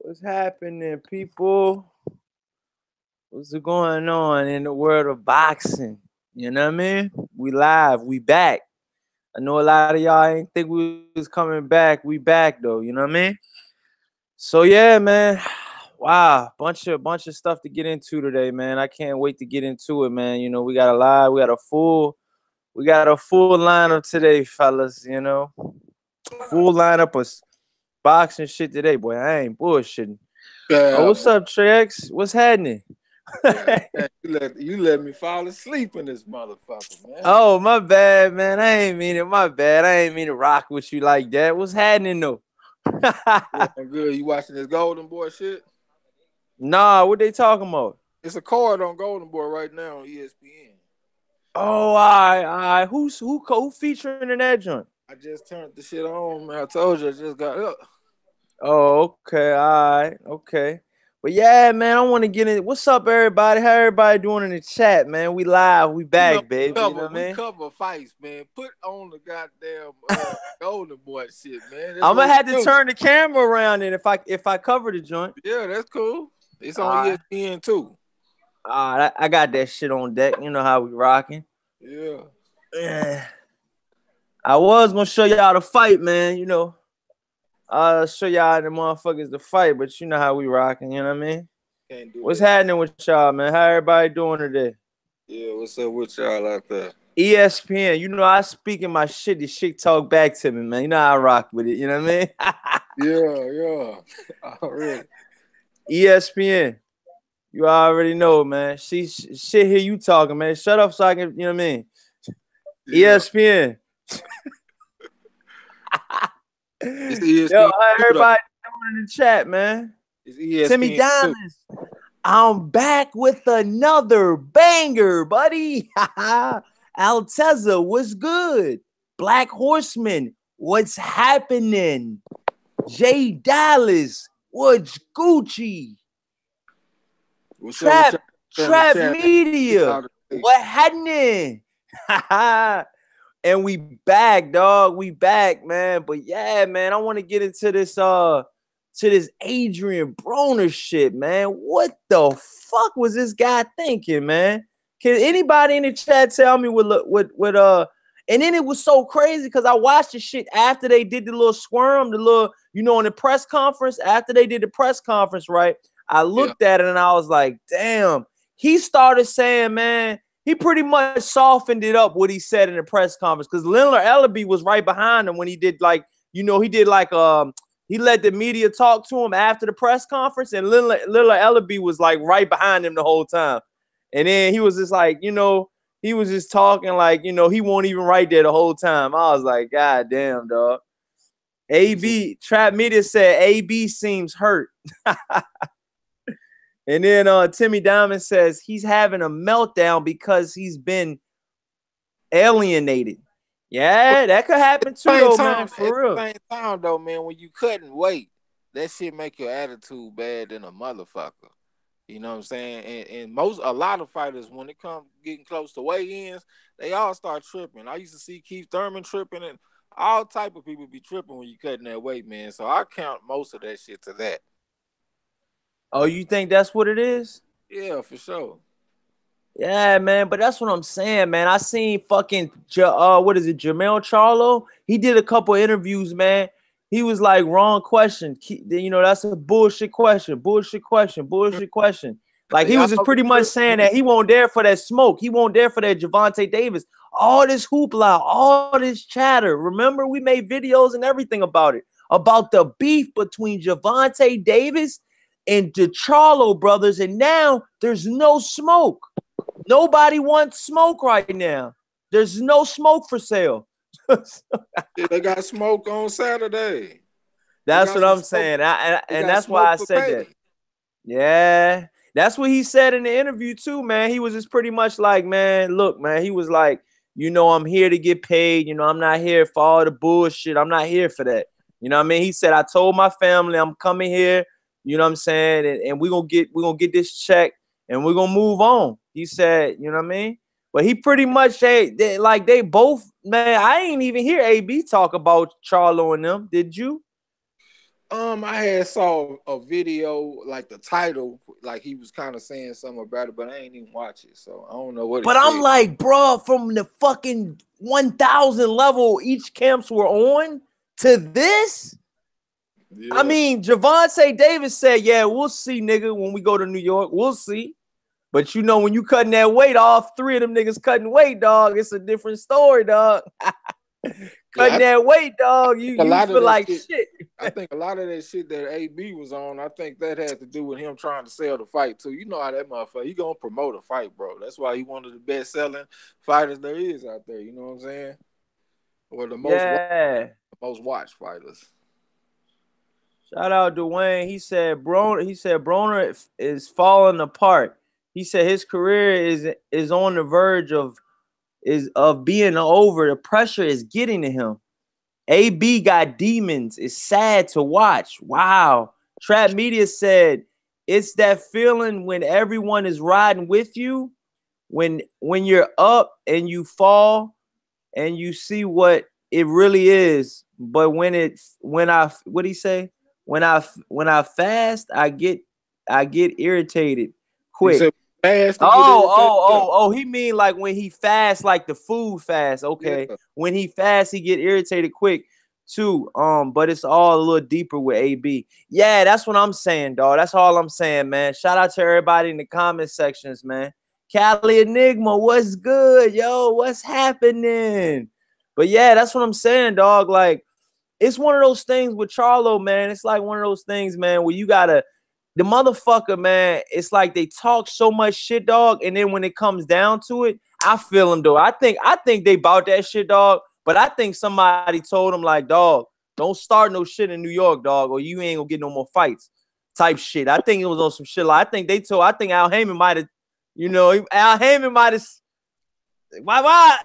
What's happening, people? What's going on in the world of boxing? You know what I mean? We live, we back. I know a lot of y'all ain't think we was coming back. We back though, you know what I mean? So yeah, man. Wow, bunch of stuff to get into today, man. I can't wait to get into it, man. You know, we got a live, we got a full lineup today, fellas, you know. Full lineup of boxing shit today, boy. I ain't bullshitting. Oh, Yeah, what's boy. up, Trex? What's happening? Yeah, man, you let me fall asleep in this motherfucker, man. Oh, my bad, man. I ain't mean it. My bad. I ain't mean to rock with you like that. What's happening though? Yeah, good. You watching this Golden Boy shit? Nah, what they talking about? It's a card on Golden Boy right now on ESPN. Oh, all right. Who featuring in that joint? I just turned the shit on, man. I told you I just got up. Oh, okay, all right, okay. But yeah, man, I want to get in. What's up, everybody? How everybody doing in the chat, man? We live, we You know, back, baby. You know what I we mean? cover fights, man. Put on the goddamn Golden Boy shit, man. That's I'm what gonna have we to do. turn the camera around and if I cover the joint. Yeah, that's cool. It's All on right, ESPN too. all right. I got that shit on deck. You know how we rocking. Yeah. Yeah. I was gonna show y'all the fight, man. You know, I'll show y'all the motherfuckers the fight, but you know how we rocking. You know what I mean? Can't do What's that. happening with y'all, man? How everybody doing today? Yeah, what's up with y'all out there? ESPN, you know I speak in my shit. The shit talk back to me, man. You know how I rock with it. You know what I mean? Yeah. Already. ESPN, you already know, man. Shit here you talking, man. Shut up so I can, you know what I mean? Yeah. ESPN. It's Yo, ESPN how too, though. everybody doing in the chat, man? It's Timmy ESPN too. Diamonds. I'm back with another banger, buddy. Alteza, what's good? Black Horseman, what's happening? Jay Dallas, what's Gucci? What's up with Trap, y'all in the Trap chat? Media, what happening? And we back, dog. We back, man. But yeah, man, I want to get into this to this Adrien Broner shit, man. What the fuck was this guy thinking, man? Can anybody in the chat tell me and then it was so crazy because I watched the shit after they did the little squirm, the little, you know, in the press conference, after they did the press conference, right? I Yeah. looked at it and I was like, damn. He started saying, man, he pretty much softened it up what he said in the press conference because Lillard Ellaby was right behind him when he did like, you know, he did like he let the media talk to him after the press conference, and Lillard Ellaby was like right behind him the whole time. And then he was just like, you know, he was just talking like, you know, he won't even right there the whole time. I was like, God damn, dog. AB Trap Media said AB seems hurt. And then Timmy Diamond says he's having a meltdown because he's been alienated. Yeah, that could happen too, though, man. At For real. the same time, though, man, when you couldn't wait, that shit make your attitude bad than a motherfucker. You know what I'm saying? And a lot of fighters, when it comes getting close to weigh-ins, they all start tripping. I used to see Keith Thurman tripping, and all type of people be tripping when you cutting that weight, man. So I count most of that shit to that. Oh, you think that's what it is? Yeah, for sure. Yeah, man, but that's what I'm saying, man. I seen fucking what is it, Jamel Charlo? He did a couple interviews, man. He was like, wrong question. You know, that's a bullshit question. Like They he was all just be pretty much saying tripping. that he won't there for that smoke. He won't there for that Gervonta Davis. All this hoopla, all this chatter. Remember, we made videos and everything about it. About the beef between Gervonta Davis and the Charlo brothers, and now there's no smoke. Nobody wants smoke right now. There's no smoke for sale. Yeah, they got smoke on Saturday. They That's got what some I'm smoke. saying. They And got that's why smoke I for said that. pay. Yeah. That's what he said in the interview too, man. He was just pretty much like, man, look, man, he was like, you know, I'm here to get paid. You know, I'm not here for all the bullshit. I'm not here for that. You know what I mean? He said, I told my family I'm coming here, you know what I'm saying? And we're gonna get this check and we're gonna move on. He said, you know what I mean? But he pretty much they both, man. I ain't even hear AB talk about Charlo and them. Did you? I had saw a video, like the title, like he was kind of saying something about it, but I ain't even watch it, so I don't know what he But I'm said. like, bro, from the fucking 1,000 level each camps were on to this. Yeah. I mean, Gervonta Davis said, "Yeah, we'll see, nigga, when we go to New York, we'll see." But you know, when you cutting that weight, all three of them niggas cutting weight, dog. It's a different story, dog. Cutting that weight, dog. You feel like shit. I think a lot of that shit that AB was on, I think that had to do with him trying to sell the fight too. You know how that motherfucker, he gonna promote a fight, bro. That's why he one of the best selling fighters there is out there. You know what I'm saying? Or the most watched fighters. Shout out Dwayne. He said Broner is falling apart. He said his career is on the verge of being over. The pressure is getting to him. AB got demons. It's sad to watch. Wow. Trap Media said it's that feeling when everyone is riding with you, when you're up and you fall and you see what it really is. But when what he say? When I fast, I get irritated quick. You said fast. He mean like when he fast, like the food fast. Okay. Yeah. When he fast, he get irritated quick too. But it's all a little deeper with AB. Yeah, that's what I'm saying, dog. That's all I'm saying, man. Shout out to everybody in the comment sections, man. Cali Enigma, what's good, yo? What's happening? But yeah, that's what I'm saying, dog. Like, it's one of those things with Charlo, man. It's like one of those things, man, where you gotta, the motherfucker, man, it's like they talk so much shit, dog, and then when it comes down to it, I feel them, though. I think they bought that shit, dog, but I think somebody told him, like, dog, don't start no shit in New York, dog, or you ain't gonna get no more fights type shit. I think it was on some shit. Like, I think Al Heyman might have, Al Heyman might have, why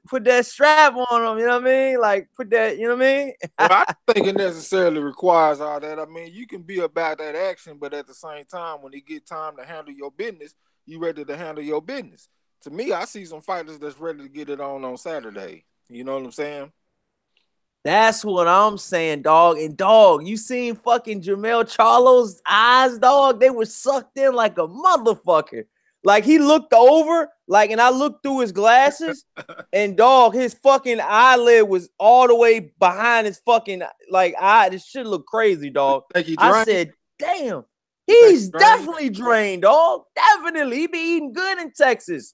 put that strap on him, you know what I mean? Like, put that, you know what I mean? Well, I don't think it necessarily requires all that. I mean, you can be about that action, but at the same time, when it get time to handle your business, you ready to handle your business. To me, I see some fighters that's ready to get it on Saturday. You know what I'm saying? That's what I'm saying, dog. And dog, you seen fucking Jermell Charlo's eyes, dog? They were sucked in like a motherfucker. Like, he looked over, like, and I looked through his glasses, and dog, his fucking eyelid was all the way behind his fucking, like, eye. This shit look crazy, dog. I said, damn, he's definitely drained, dog. Definitely. He be eating good in Texas.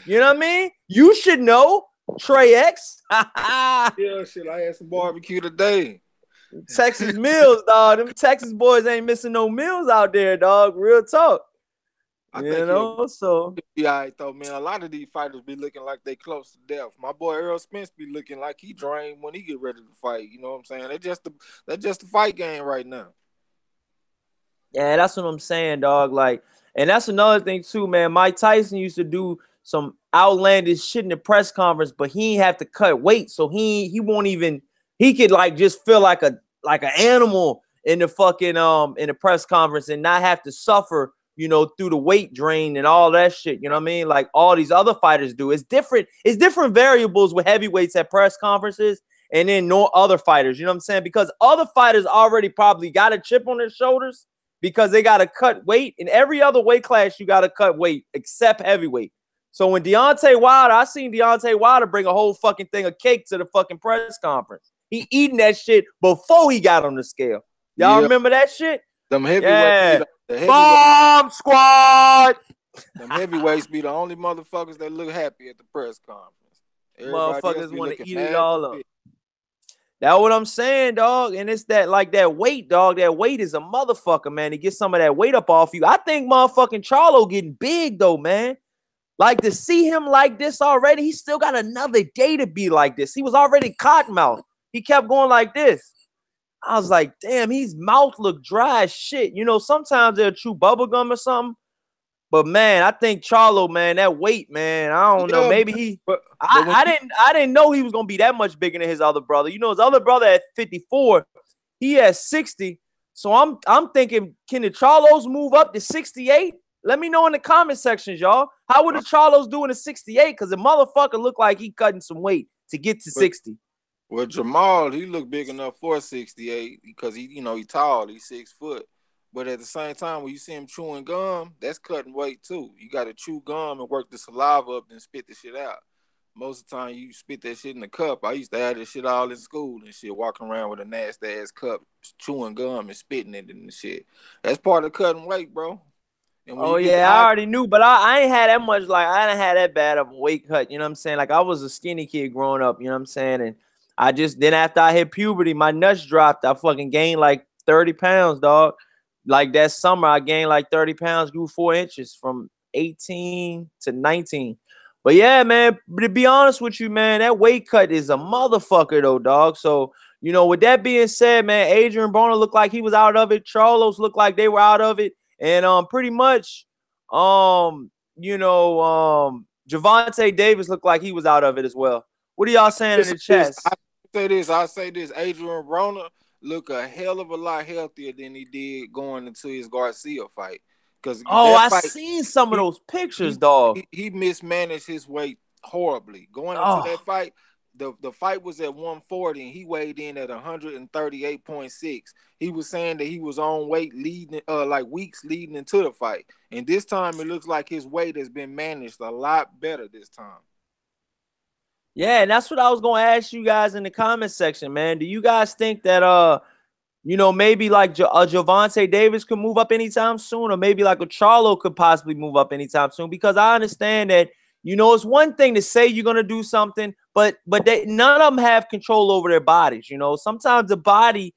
You know what I mean? You should know, Trey X. Yeah, shit, I had some barbecue today. Texas meals, dog. Them Texas boys ain't missing no meals out there, dog. Real talk. I think so be all right though, man. A lot of these fighters be looking like they close to death. My boy Earl Spence be looking like he drained when he get ready to fight. You know what I'm saying? That's just the fight game right now. Yeah, that's what I'm saying, dog. Like, and that's another thing too, man. Mike Tyson used to do some outlandish shit in the press conference, but he ain't have to cut weight, so he won't even. He could like just feel like an animal in the fucking in the press conference and not have to suffer, through the weight drain and all that shit. You know what I mean? Like all these other fighters do. It's different. It's different variables with heavyweights at press conferences and then no other fighters. You know what I'm saying? Because other fighters already probably got a chip on their shoulders because they got to cut weight. In every other weight class, you got to cut weight except heavyweight. So when Deontay Wilder, I seen Deontay Wilder bring a whole fucking thing of cake to the fucking press conference. He eating that shit before he got on the scale. Y'all remember that shit? Them heavyweights, Bomb Squad. Them heavyweights be the only motherfuckers that look happy at the press conference. Motherfuckers want to eat it all up. That's what I'm saying, dog. And it's that weight, dog. That weight is a motherfucker, man. To get some of that weight up off you. I think motherfucking Charlo getting big though, man. Like, to see him like this already, he still got another day to be like this. He was already cottonmouth. He kept going like this. I was like, damn, his mouth looked dry as shit. Sometimes they'll chew bubble gum or something. But man, I think Charlo, man, that weight, man, I don't know. Maybe I didn't know he was gonna be that much bigger than his other brother. His other brother at 54, he at 60. So I'm thinking, can the Charlos move up to 68? Let me know in the comment sections, y'all. How would the Charlos do in a 68? Because the motherfucker looked like he cutting some weight to get to 60. Well, Jamal, he looked big enough for 68 because he tall, he's 6 foot. But at the same time, when you see him chewing gum, that's cutting weight too. You got to chew gum and work the saliva up and spit the shit out. Most of the time, you spit that shit in the cup. I used to have this shit all in school and shit, walking around with a nasty ass cup, chewing gum and spitting it and shit. That's part of cutting weight, bro. And when Oh you get yeah, to I high, already knew, but I ain't had that much. Like I didn't have that bad of a weight cut. You know what I'm saying? Like I was a skinny kid growing up. You know what I'm saying? And I just then after I hit puberty, my nuts dropped. I fucking gained like 30 pounds, dog. Like that summer, I gained like 30 pounds, grew 4 inches from 18 to 19. But yeah, man, to be honest with you, man, that weight cut is a motherfucker though, dog. So with that being said, man, Adrien Broner looked like he was out of it. Charlos looked like they were out of it. And pretty much, Gervonta Davis looked like he was out of it as well. What are y'all saying in the chats? I say this. Adrien Broner look a hell of a lot healthier than he did going into his Garcia fight. Because Oh, that I fight, seen some of he those pictures, he dog. he mismanaged his weight horribly. Going into Oh, that fight, the fight was at 140 and he weighed in at 138.6. He was saying that he was on weight leading like weeks leading into the fight. And this time it looks like his weight has been managed a lot better this time. yeah, and that's what I was gonna ask you guys in the comment section, man. Do you guys think that maybe like Gervonta Davis could move up anytime soon, or maybe like a Charlo could possibly move up anytime soon? Because I understand that it's one thing to say you're gonna do something, but none of them have control over their bodies. Sometimes the body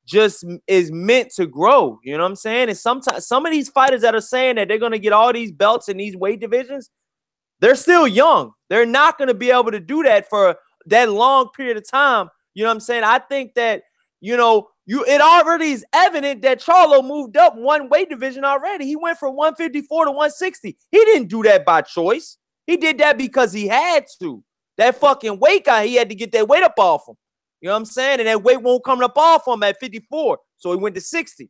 just is meant to grow. You know what I'm saying? And sometimes some of these fighters that are saying that they're gonna get all these belts in these weight divisions, they're still young. They're not gonna be able to do that for that long period of time. You know what I'm saying? I think that it already is evident that Charlo moved up one weight division already. He went from 154 to 160. He didn't do that by choice. He did that because he had to. That fucking weight guy, he had to get that weight up off him. You know what I'm saying? And that weight won't come up off him at 54. So he went to 60.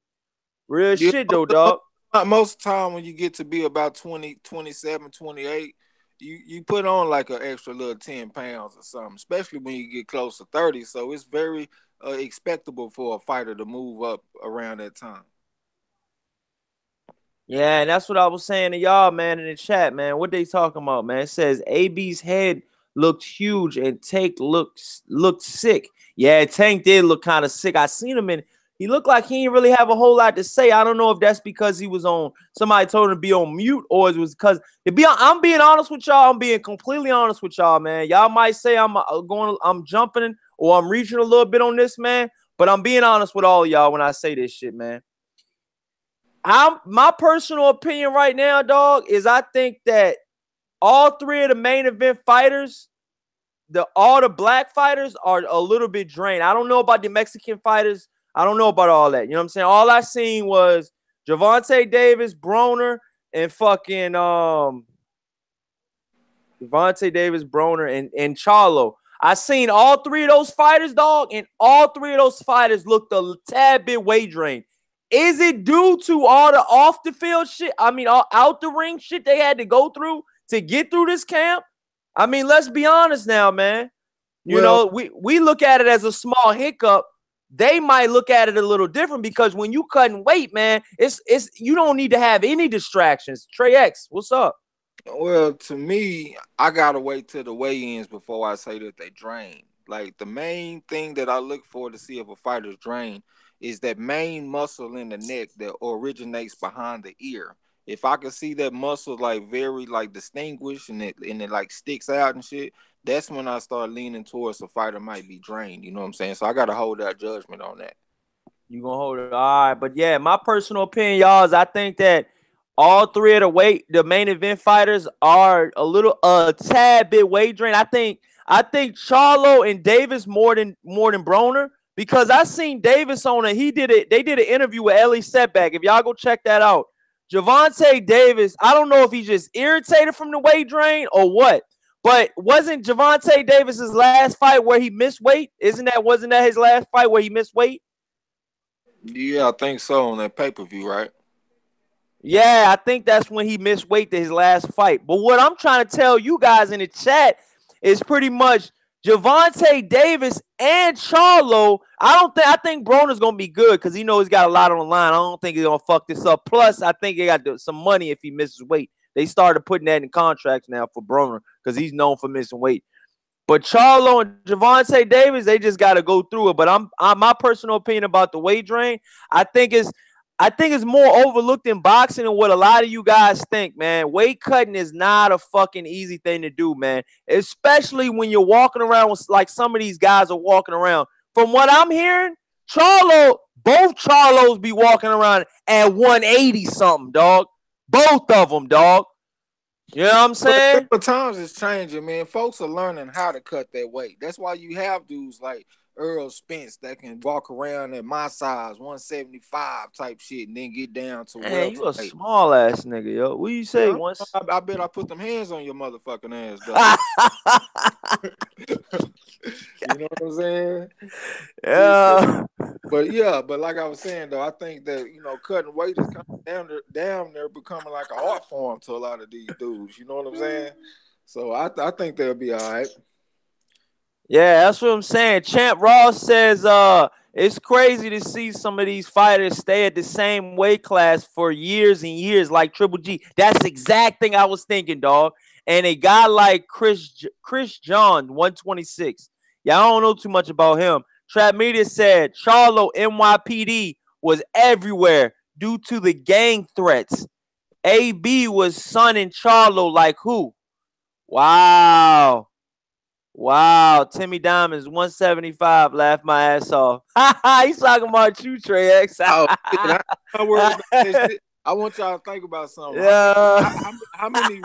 Real shit though, dog. Most of the time when you get to be about 20, 27, 28, you put on like an extra little 10 pounds or something, especially when you get close to 30. So it's very expectable for a fighter to move up around that time. Yeah, and that's what I was saying to y'all, man, in the chat, man. What they talking about, man? It says AB's head looked huge and Tank looked sick. Yeah, Tank did look kind of sick. I seen him he looked like he didn't really have a whole lot to say. I don't know if that's because he was on somebody told him to be on mute, or it was because I'm being honest with y'all. I'm being completely honest with y'all, man. Y'all might say I'm jumping or I'm reaching a little bit on this, man. But I'm being honest with all of y'all when I say this shit, man. My personal opinion right now, dog, is I think that all three of the main event fighters, all the black fighters are a little bit drained. I don't know about the Mexican fighters. I don't know about all that. You know what I'm saying? All I seen was Gervonta Davis, Broner, and fucking Gervonta Davis, Broner, and Charlo. I seen all three of those fighters, dog, and all three of those fighters looked a tad bit weight drained. Is it due to all the off the field shit? I mean, all out the ring shit they had to go through to get through this camp? I mean, let's be honest now, man. We look at it as a small hiccup. They might look at it a little different because when you cutting weight, man, it's you don't need to have any distractions. Trey X, what's up? Well, to me, I gotta wait till the weigh-ins before I say that they drain. Like the main thing that I look for to see if a fighter's drained is that main muscle in the neck that originates behind the ear. If I can see that muscle like very like distinguished and it like sticks out and shit, that's when I start leaning towards a fighter might be drained. You know what I'm saying? So I gotta hold that judgment on that. You gonna hold it? All right, but yeah, my personal opinion, y'all, is I think that all three of the main event fighters are a tad bit weight drained. I think Charlo and Davis more than Broner, because I seen Davis on they did an interview with Ellie Setback. If y'all go check that out. Gervonta Davis, I don't know if he's just irritated from the weight drain or what, but wasn't Gervonta Davis's last fight where he missed weight? Wasn't that his last fight where he missed weight? Yeah, I think so on that pay-per-view, right? Yeah, I think that's when he missed weight to his last fight. But what I'm trying to tell you guys in the chat is pretty much Gervonta Davis and Charlo. I think Broner's gonna be good because he knows he's got a lot on the line. I don't think he's gonna fuck this up. Plus, I think he got some money if he misses weight. They started putting that in contracts now for Broner because he's known for missing weight. But Charlo and Gervonta Davis, they just got to go through it. But I'm my personal opinion about the weight drain. I think it's more overlooked in boxing than what a lot of you guys think, man. Weight cutting is not a fucking easy thing to do, man. Especially when you're walking around with, like some of these guys are walking around. From what I'm hearing, both Charlos be walking around at 180 something, dog. Both of them, dog. You know what I'm saying? But times is changing, man. Folks are learning how to cut their weight. That's why you have dudes like Earl Spence that can walk around at my size, 175 type shit, and then get down to man, you a small ass nigga, yo. What you say? Yeah, I bet I put them hands on your motherfucking ass, though. You know what I'm saying? Yeah. But like I was saying though, I think that cutting weight is coming down there becoming like an art form to a lot of these dudes. You know what I'm saying? So I think they'll be all right. Yeah, that's what I'm saying. Champ Ross says it's crazy to see some of these fighters stay at the same weight class for years and years, like Triple G. That's the exact thing I was thinking, dog. And a guy like Chris John, 126. Yeah, I don't know too much about him. Trap Media said Charlo NYPD was everywhere due to the gang threats. AB was sonning Charlo like who? Wow. Timmy Diamonds, 175. Laugh my ass off. He's talking about you, Trey X. I want y'all to think about something. Yeah. How many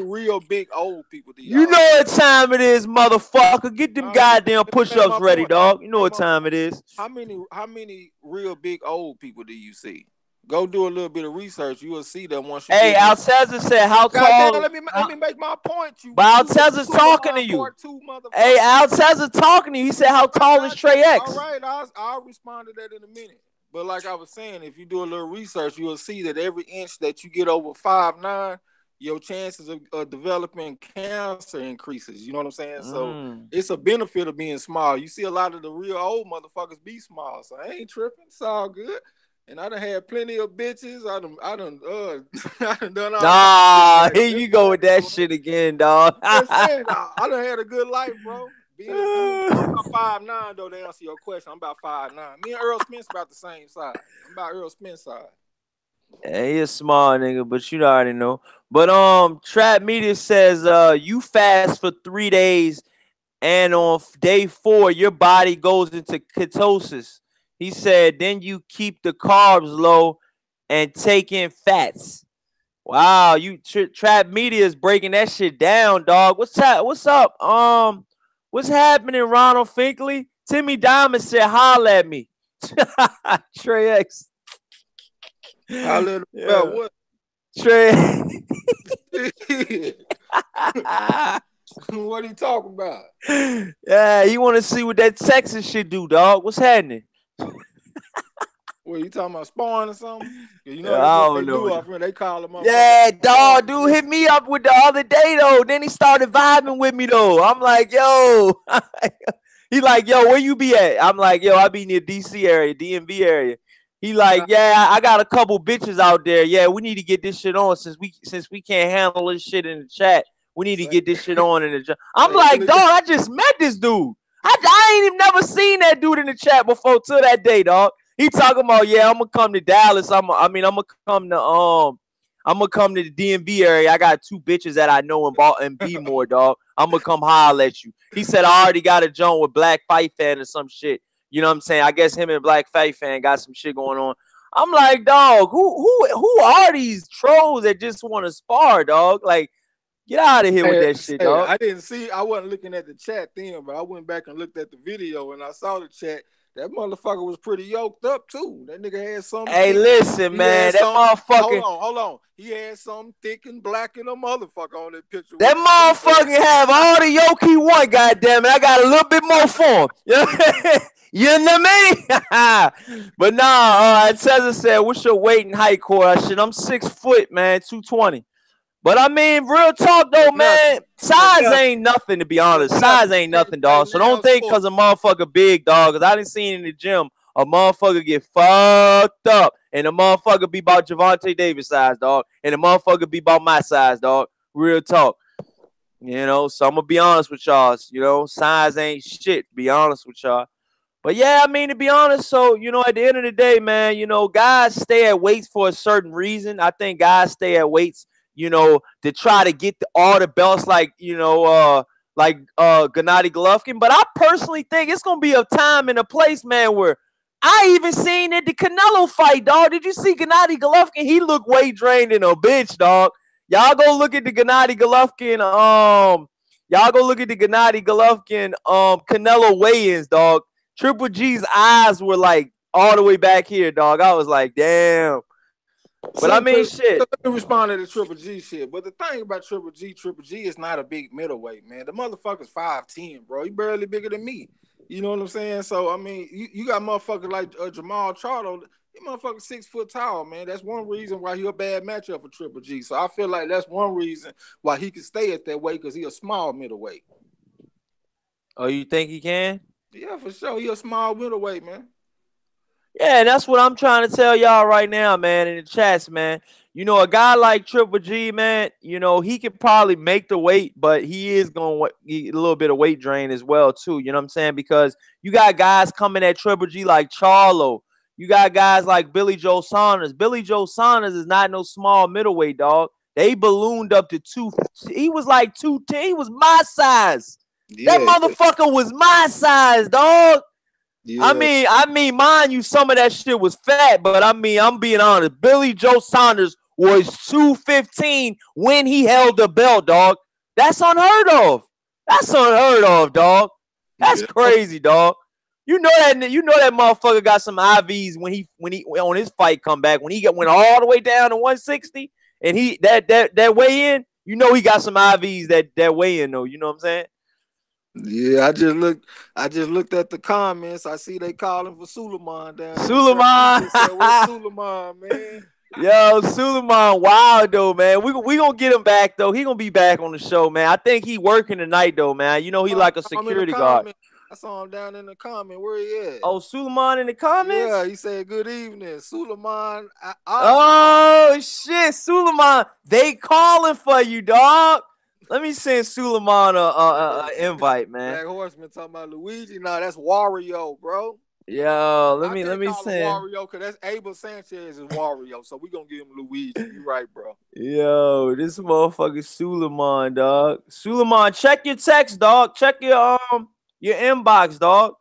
real big old people do you know what time it is, motherfucker? Get them goddamn push-ups ready, dog. You know what time it is. How many real big old people do you see? Go do a little bit of research. You will see that once you. Hey, Alteza said, "How tall?" Let me make my point. But Alteza's talking to you. Hey, Alteza's talking to you. He said, "How tall is Trey X?" All right, I'll respond to that in a minute. But like I was saying, if you do a little research, you will see that every inch that you get over 5'9", your chances of developing cancer increases. You know what I'm saying? So it's a benefit of being small. You see a lot of the real old motherfuckers be small, so I ain't tripping. It's all good. And I done had plenty of bitches. I done done all. Nah, here you go with that shit again, dog. I done had a good life, bro. I'm about 5'9", though, to answer your question. I'm about 5'9". Me and Earl Spence about the same size. I'm about Earl Spence size. Yeah, he a small nigga, but you already know. But Trap Media says you fast for 3 days, and on day 4, your body goes into ketosis. He said, then you keep the carbs low and take in fats. Wow, you Trap Media is breaking that shit down, dog. What's up? What's happening, Ronald Finkley? Timmy Diamond said, holla at me. Trey X. Holla about what? Trey. What are you talking about? Yeah, you want to see what that Texas shit do, dog. What's happening? What, you talking about sparring or something? You know, I don't know. They call him up. Yeah, dog, dude hit me up with the other day, though. Then he started vibing with me, though. I'm like, yo. He like, yo, where you be at? I'm like, yo, I be near DC area, DMV area. He like, yeah, I got a couple bitches out there. Yeah, we need to get this shit on since we can't handle this shit in the chat. We need to get this shit on in the chat. I'm like, dog, I just met this dude. I ain't even never seen that dude in the chat before till that day, dog. He talking about, yeah, I'm gonna come to Dallas. I'm gonna come to the DMV area. I got 2 bitches that I know in B-more, dog. I'm gonna come holler at you. He said I already got a joint with Black Fight Fan or some shit. You know what I'm saying? I guess him and Black Fight Fan got some shit going on. I'm like, dog, who are these trolls that just want to spar, dog? Like, get out of here with that shit, dog. I wasn't looking at the chat then, but I went back and looked at the video and I saw the chat. That motherfucker was pretty yoked up too. That nigga had something. Hey, listen, man, that motherfucker. Hold on. He had something thick and black in a motherfucker on that picture. That motherfucker have all the yoke he want, goddamn it. I got a little bit more for him. You know what I mean? But nah, Cesar said, what's your weight and height, Corey? Shit, I'm 6 foot, man, 220. But I mean, real talk though, man. Size ain't nothing, to be honest. Size ain't nothing, dog. So don't think because a motherfucker big, dog, because I didn't see in the gym a motherfucker get fucked up and a motherfucker be about Gervonta Davis size, dog, and a motherfucker be about my size, dog. Real talk. You know, so I'm going to be honest with y'all. You know, size ain't shit, to be honest with y'all. But yeah, I mean, to be honest, so, you know, at the end of the day, man, you know, guys stay at weights for a certain reason. I think guys stay at weights, you know, to try to get all the belts like, you know, Gennady Golovkin. But I personally think it's going to be a time and a place, man, where I even seen at the Canelo fight, dog. Did you see Gennady Golovkin? He looked weight drained in a bitch, dog. Y'all go look at the Gennady Golovkin, Canelo weigh-ins, dog. Triple G's eyes were like all the way back here, dog. I was like, damn. But I mean, shit. Let me respond to the Triple G shit. But the thing about Triple G is not a big middleweight, man. The motherfucker's 5'10", bro. He barely bigger than me. You know what I'm saying? So, I mean, you got motherfuckers like Jamal Charlo. He motherfucker 6 foot tall, man. That's one reason why he a bad matchup for Triple G. So I feel like that's one reason why he can stay at that weight, because he a small middleweight. Oh, you think he can? Yeah, for sure. He a small middleweight, man. Yeah, that's what I'm trying to tell y'all right now, man, in the chats, man. You know, a guy like Triple G, man, you know, he could probably make the weight, but he is going to get a little bit of weight drain as well, too. You know what I'm saying? Because you got guys coming at Triple G like Charlo. You got guys like Billy Joe Saunders. Billy Joe Saunders is not no small middleweight, dog. They ballooned up to 2. He was like 210. He was my size. Yeah, that motherfucker was my size, dog. Yeah. I mean, mind you, some of that shit was fat, but I mean, I'm being honest. Billy Joe Saunders was 215 when he held the belt, dog. That's unheard of. That's unheard of, dog. That's crazy, dog. You know that motherfucker got some IVs when he on his fight comeback, when he went all the way down to 160 and he that weigh in, you know he got some IVs that weigh in though. You know what I'm saying? Yeah, I just looked at the comments. I see they calling for Suleiman down there. Suleiman. Where's Suleiman, man? Yo, Suleiman, wild though, man. We gonna get him back though. He gonna be back on the show, man. I think he working tonight though, man. You know he like a security guard. I saw him down in the comment. Where he at? Oh, Suleiman in the comments? Yeah, he said good evening. Suleiman. Oh shit, Suleiman. They calling for you, dog. Let me send Suleiman a invite, man. Black Horseman talking about Luigi. No, that's Wario, bro. Yo, let me send Wario, because that's Abel Sanchez is Wario, so we gonna give him Luigi. You right, bro. Yo, this motherfucker Suleiman, dog. Suleiman, check your text, dog. Check your inbox, dog.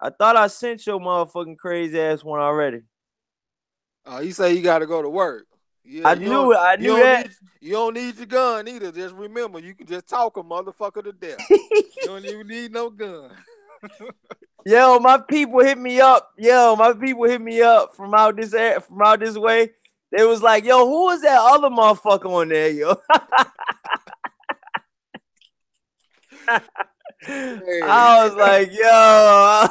I thought I sent your motherfucking crazy ass one already. You say you gotta go to work. Yeah, I knew that. You don't need your gun either. Just remember, you can just talk a motherfucker to death. You don't even need no gun. Yo, my people hit me up. From out this way. They was like, yo, who is that other motherfucker on there, yo? I was like, yo.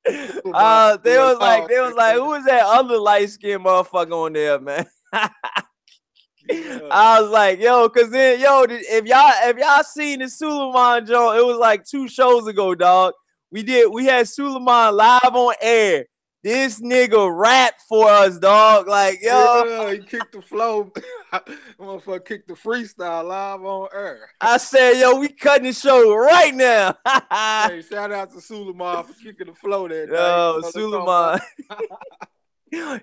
They was like, who is that other light-skinned motherfucker on there, man? I was like, yo, cause then, yo, if y'all seen the Suleiman joint, it was like 2 shows ago, dog. We had Suleiman live on air. This nigga rap for us, dog. Like, yo. Yeah, he kicked the flow. Motherfucker kicked the freestyle live on air. I said, yo, we cutting the show right now. Hey, shout out to Suleiman for kicking the flow there. Yo, Suleiman.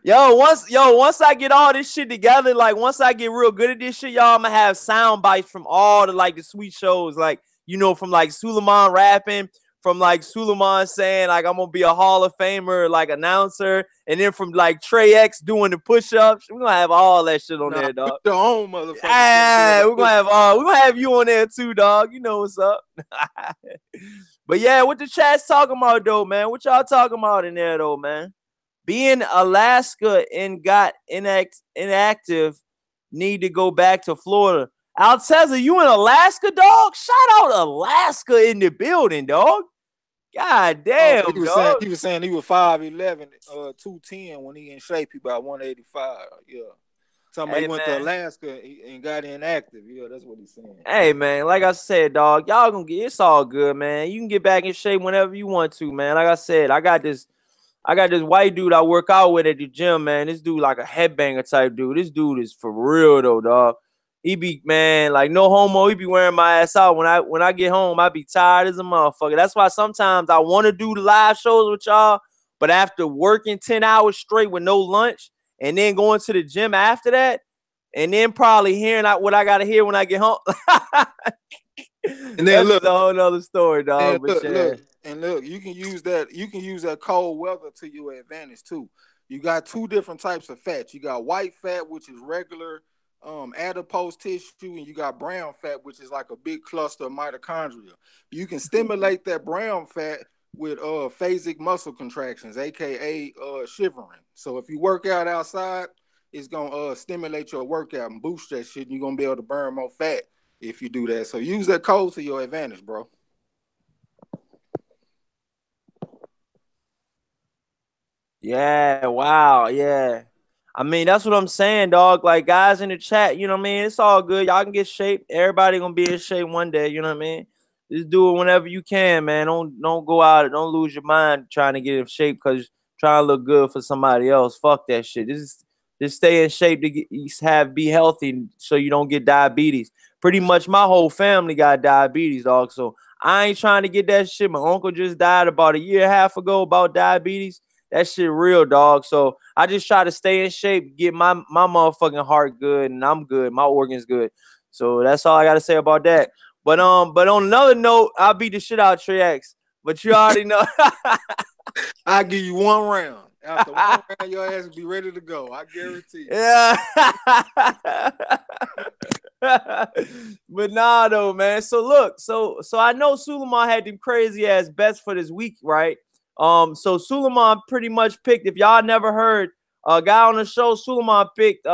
Once I get all this shit together, like once I get real good at this shit, y'all, I'm gonna have sound bites from all the sweet shows, like, you know, from like Suleiman rapping, from like Suleiman saying like I'm gonna be a Hall of Famer like announcer, and then from like Trey X doing the push-ups. We're gonna have all that shit on there, dog. Your own motherfucker. Yeah, we're gonna have you on there too, dog. You know what's up. But yeah, what the chat's talking about though, man? What y'all talking about in there though, man? Being Alaska and got inactive, need to go back to Florida. Alteza, you in Alaska, dog? Shout out Alaska in the building, dog. God damn, he was saying he was 5'11", 210 when he in shape. He about 185. Yeah. Somebody Hey, went to man. Alaska and got inactive. Yeah, that's what he's saying. Hey, man, like I said, dog, y'all gonna get, it's all good, man. You can get back in shape whenever you want to, man. Like I said, I got this white dude I work out with at the gym, man. This dude like a headbanger type dude. This dude is for real though, dog. He be, man, like no homo. He be wearing my ass out. When I get home, I be tired as a motherfucker. That's why sometimes I want to do the live shows with y'all, but after working 10 hours straight with no lunch and then going to the gym after that, and then probably hearing out what I gotta hear when I get home. And then That's a whole nother story, dog. But look, you can use that cold weather to your advantage too. You got two different types of fat. You got white fat, which is regular adipose tissue, and you got brown fat, which is like a big cluster of mitochondria. You can stimulate that brown fat with phasic muscle contractions, aka shivering. So if you work out outside, it's gonna stimulate your workout and boost that shit, and you're gonna be able to burn more fat if you do that. So use that cold to your advantage, bro. yeah, wow, yeah. I mean, that's what I'm saying, dog. Like, guys in the chat, you know what I mean? It's all good. Y'all can get shape. Everybody gonna be in shape one day, you know what I mean? Just do it whenever you can, man. Don't go out, don't lose your mind trying to get in shape because trying to look good for somebody else. Fuck that shit. Just stay in shape to be healthy so you don't get diabetes. Pretty much my whole family got diabetes, dog. So I ain't trying to get that shit. My uncle just died about a year and a half ago about diabetes. That shit real, dog. So I just try to stay in shape, get my motherfucking heart good, and I'm good. My organs good. So that's all I gotta say about that. But on another note, I'll beat the shit out of Trey X. But you already know. I'll give you one round. After one round, your ass will be ready to go. I guarantee you. Yeah. But nah, though, man. So look, so I know Suleiman had them crazy ass bets for this week, right? So Suleiman pretty much picked. If y'all never heard a guy on the show, Suleiman picked.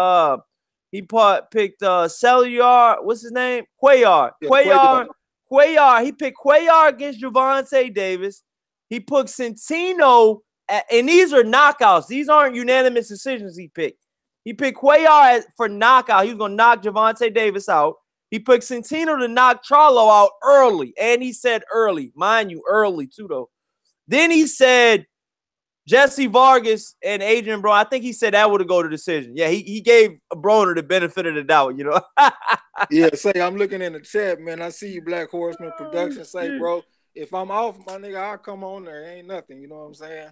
He picked Cellular. What's his name? Cuellar. Yeah, Cuellar. He picked Cuellar against Gervonta Davis. He put Centino, and these are knockouts. These aren't unanimous decisions. He picked Cuellar for knockout. He was gonna knock Gervonta Davis out. He picked Centino to knock Charlo out early, and he said early, mind you, early too though. Then he said Jesse Vargas and Adrien Broner. I think he said that would have go to decision. Yeah, he gave Broner the benefit of the doubt, you know. Yeah, say I'm looking in the chat, man. I see you, Black Horseman Production. Say, bro, if I'm off, my nigga, I'll come on there. Ain't nothing, you know what I'm saying?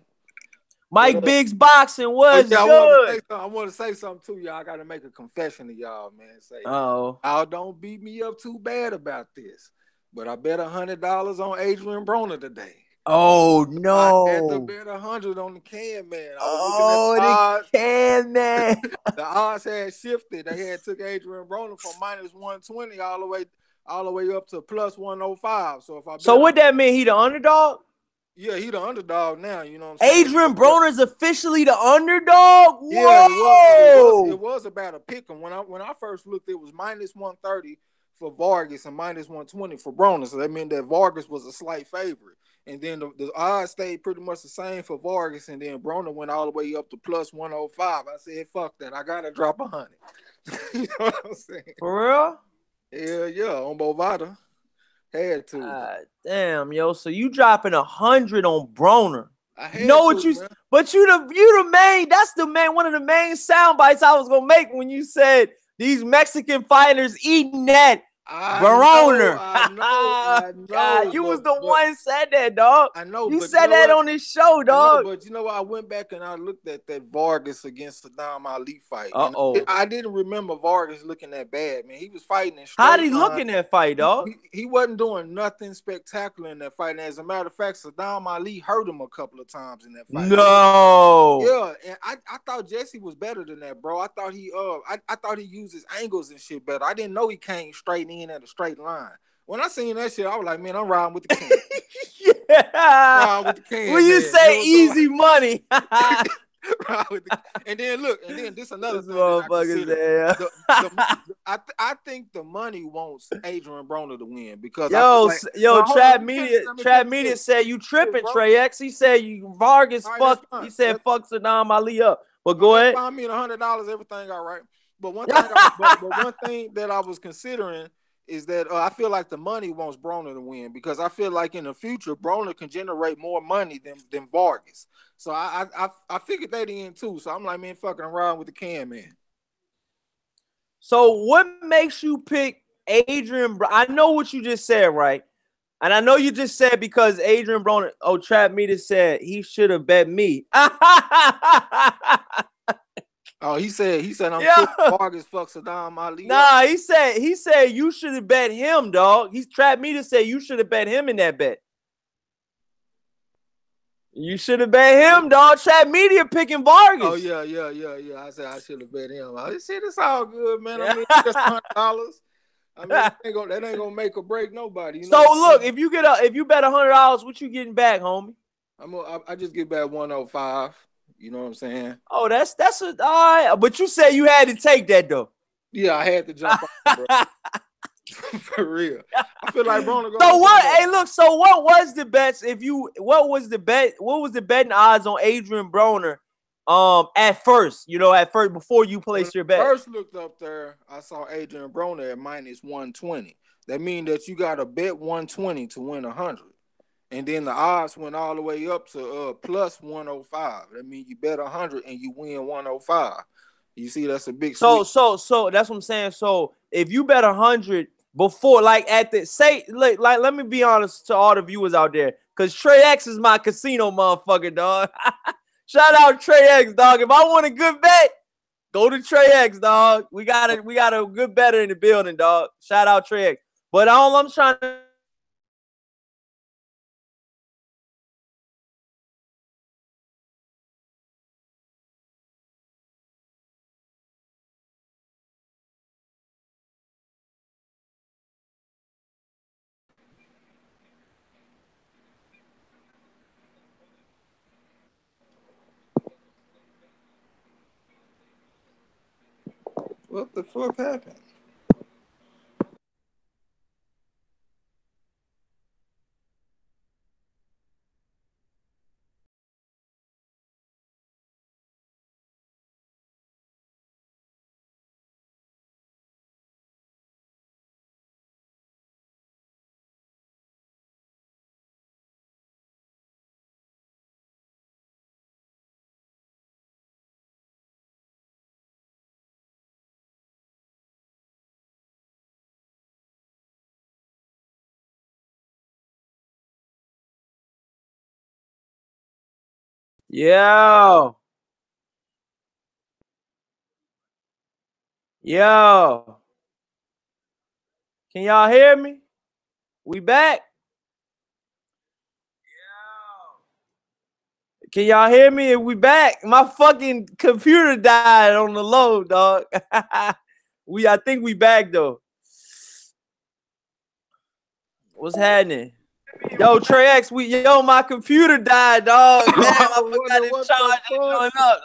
Mike Biggs Boxing was good. I want to say something to y'all. I got to make a confession to y'all, man. Say, y'all don't beat me up too bad about this, but I bet $100 on Adrien Broner today. Oh no! I had to bet 100 on the can man. I was looking at the can man. The odds had shifted. They had took Adrien Broner from -120 all the way up to +105. So what that mean? He the underdog? Yeah, he the underdog now. You know what I'm saying? Adrien Broner's officially the underdog. Whoa! Yeah, it was about a pick 'em. When I first looked, it was -130 for Vargas and -120 for Broner. So that meant that Vargas was a slight favorite. And then the odds stayed pretty much the same for Vargas, and then Broner went all the way up to +105. I said, fuck that. I got to drop 100. You know what I'm saying? For real? Hell yeah, on Bovada. Had to. Damn, yo. So you dropping 100 on Broner. I had man. But you the main, that's the main, one of the main sound bites I was going to make when you said these Mexican fighters eating that. Broner. I know. God, you was the one said that, dog. I know. You said that on this show, dog. But you know what? I went back and I looked at that Vargas against Saddam Ali fight. I didn't remember Vargas looking that bad, man. He was fighting in straight How did he look in that fight, dog? He wasn't doing nothing spectacular in that fight. And as a matter of fact, Saddam Ali hurt him a couple of times in that fight. No. Yeah, and I thought Jesse was better than that, bro. I thought he I thought he used his angles and shit better. I didn't know he came straight in at a straight line. When I seen that shit, I was like, man, I'm riding with the can. Riding with the can. When you say easy money. And then this another thing. I think the money wants Adrien Broner to win because Trap Media said you tripping, Trey X. He said you Vargas fuck. He said fuck Saddam Ali up. But go ahead. Find me $100, everything all right. But one thing that I was considering is that I feel like the money wants Broner to win because I feel like in the future Broner can generate more money than Vargas. So I figured that in too. So I'm like, man, fucking around with the can man. So what makes you pick Adrien? I know what you just said, right? And I know you just said because Adrien Broner, Trap Meter said he should have bet me. Oh, he said I'm sure Vargas fucks Saddam Ali. Nah, he said you should have bet him, dog. He's Trap Meter said you should have bet him in that bet. You should have bet him, dog. Trap Media picking Vargas. Oh yeah. I said I should have bet him. I said it's all good, man. I mean, just $100. I mean, that ain't gonna make or break nobody. You know so look, if you bet $100, what you getting back, homie? I just get back 105. You know what I'm saying? Oh, that's all right. But you said you had to take that though. Yeah, I had to jump on, bro. For real. I feel like Broner. So what? Hey, look. So what was the bets? What was the betting odds on Adrien Broner? At first, before you placed your bet. First looked up there, I saw Adrien Broner at -120. That means that you got to bet 120 to win 100. And then the odds went all the way up to plus 105. That means you bet 100 and you win 105. You see, that's a big. So that's what I'm saying. So if you bet 100 before, like let me be honest to all the viewers out there, because Trey X is my casino motherfucker, dog. Shout out Trey X, dog. If I want a good bet, go to Trey X, dog. We got a good better in the building, dog. Shout out Trey X. But all I'm trying to What the fuck happened? Yo. Can y'all hear me? We back? Can y'all hear me? If we back? My fucking computer died on the load, dog. I think we back though. What's happening? Yo, Trey X, my computer died, dog. Damn, I forgot to charge it going up.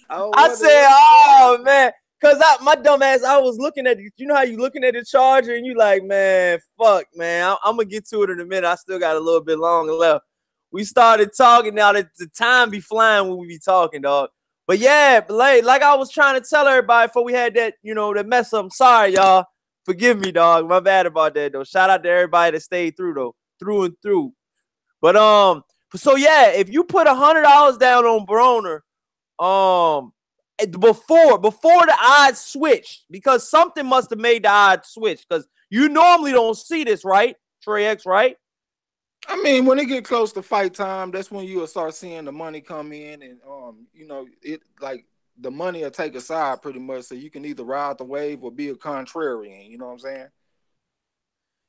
I said, oh man, cause my dumb ass, I was looking at you know how you looking at the charger and you like, man, fuck, man. I'm gonna get to it in a minute. I still got a little bit longer left. We started talking now that the time be flying when we be talking, dog. But yeah, like I was trying to tell everybody before we had that, that mess up. I'm sorry, y'all. Forgive me, dog. My bad about that, though. Shout out to everybody that stayed through, though. Through and through. But so yeah, if you put $100 down on Broner, before the odds switched, because something must have made the odds switch, because you normally don't see this, right? Trey X, right? I mean, when it get close to fight time, that's when you will start seeing the money come in, and it like the money will take a side pretty much, so you can either ride the wave or be a contrarian. You know what I'm saying?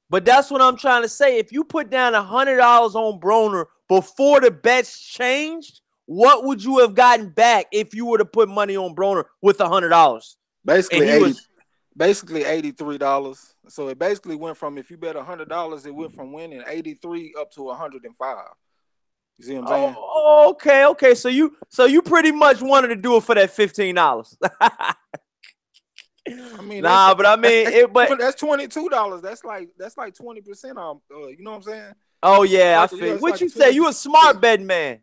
But that's what I'm trying to say. If you put down $100 on Broner before the bets changed, what would you have gotten back if you were to put money on Broner with $100? Basically $83. So it basically went from, if you bet $100, it went from winning 83 up to 105. You see what I'm saying? Oh, okay. So you pretty much wanted to do it for that $15. I mean, but that's $22. That's like 20% off. You know what I'm saying? Oh yeah, I feel. What you say? You a smart betting man.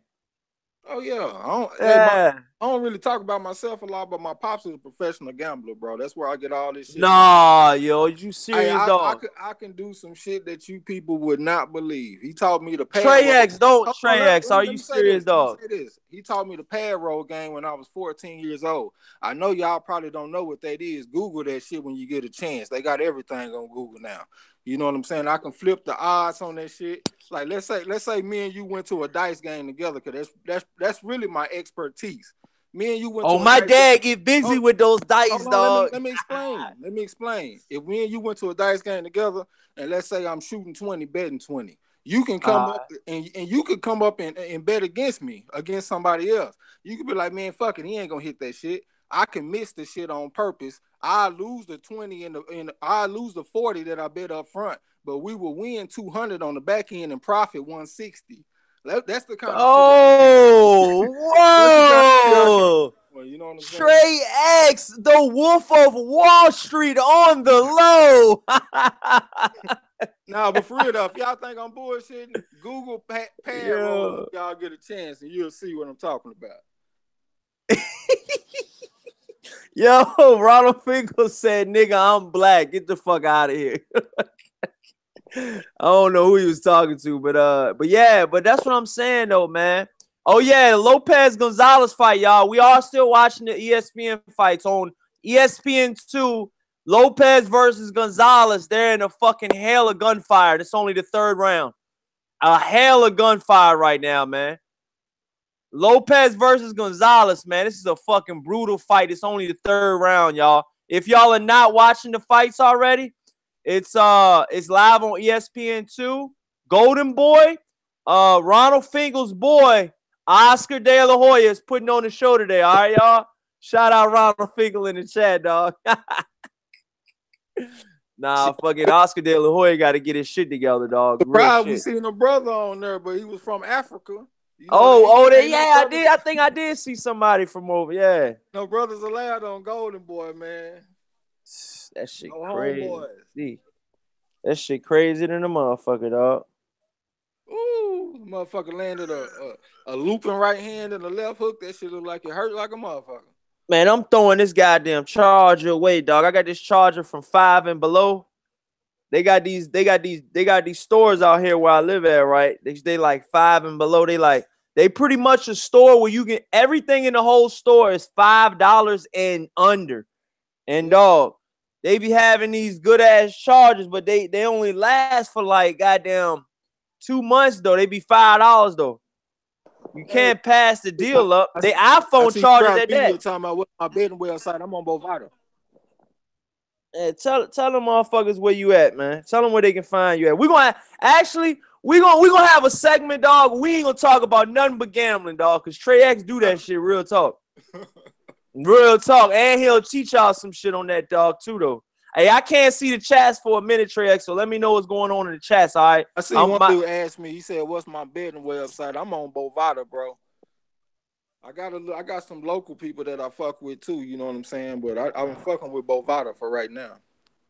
Oh Oh yeah, Yeah. I don't really talk about myself a lot, but my pops is a professional gambler, bro. That's where I get all this shit from. Nah, yo, you serious, dog? I can do some shit that you people would not believe. He taught me the pad Trey roll. X, don't Hold on, Trey X. Are let you me say this. serious, Let me dog? say this. He taught me the pad roll game when I was 14 years old. I know y'all probably don't know what that is. Google that shit when you get a chance. They got everything on Google now. You know what I'm saying? I can flip the odds on that shit. Like let's say me and you went to a dice game together, because that's really my expertise. Me and you went Oh, to a my dice game. dad get busy with those dice, Hold on, dog. let me explain. Let me explain. If me and you went to a dice game together, and let's say I'm shooting 20, betting 20, you can come up and you could come up and bet against me, against somebody else. You could be like, man, fuck it, he ain't gonna hit that shit. I can miss the shit on purpose. I lose the 20 and I lose the 40 that I bet up front, but we will win 200 on the back end and profit 160. That's the kind of shit. Oh, That's the kind of shit I can. whoa. Well, you know what I'm saying? Trey X, the Wolf of Wall Street on the low. Nah, but for real though, if y'all think I'm bullshitting, Google pad roll when y'all get a chance, and you'll see what I'm talking about. Yo, Ronald Finkel said, nigga, I'm black. Get the fuck out of here. I don't know who he was talking to, but yeah, but that's what I'm saying though, man. Oh yeah, Lopez Gonzalez fight, y'all. We are still watching the ESPN fights on ESPN2. Lopez versus Gonzalez. They're in a fucking hail of gunfire. It's only the third round. A hail of gunfire right now, man. Lopez versus Gonzalez, man. This is a fucking brutal fight. It's only the third round, y'all. If y'all are not watching the fights already, it's live on ESPN2. Golden Boy, Ronald Finkel's boy, Oscar De La Hoya is putting on the show today. All right, y'all. Shout out Ronald Finkel in the chat, dog. Nah, fucking Oscar De La Hoya got to get his shit together, dog. Probably seen a brother on there, but he was from Africa. You know, I did. I think I did see somebody from over. Yeah. No brothers allowed on Golden Boy, man. That shit crazy. That shit crazy than a motherfucker, dog. Ooh, motherfucker landed a looping right hand and a left hook. That shit look like it hurt like a motherfucker. Man, I'm throwing this goddamn charger away, dog. I got this charger from 5 and Below. They got these stores out here where I live at, right? They like 5 and Below. They pretty much a store where you get everything in the whole store is $5 and under. And dog, they be having these good ass chargers, but they only last for like goddamn 2 months though. They be $5 though. You can't pass the deal up. They iPhone chargers at that. Talking about what my betting website. I'm on Bovada. Yeah, tell them motherfuckers where you at, man. Tell them where they can find you at. We're gonna have a segment, dog. We ain't gonna talk about nothing but gambling, dog. Cause Trey X do that shit. Real talk. Real talk. And he'll teach y'all some shit on that, dog, too, though. Hey, I can't see the chats for a minute, Trey X, so let me know what's going on in the chats, all right? I see one dude asked me, he said, what's my betting website? I'm on Bovada, bro. I got some local people that I fuck with, too, you know what I'm saying? But I'm fucking with Bovada for right now.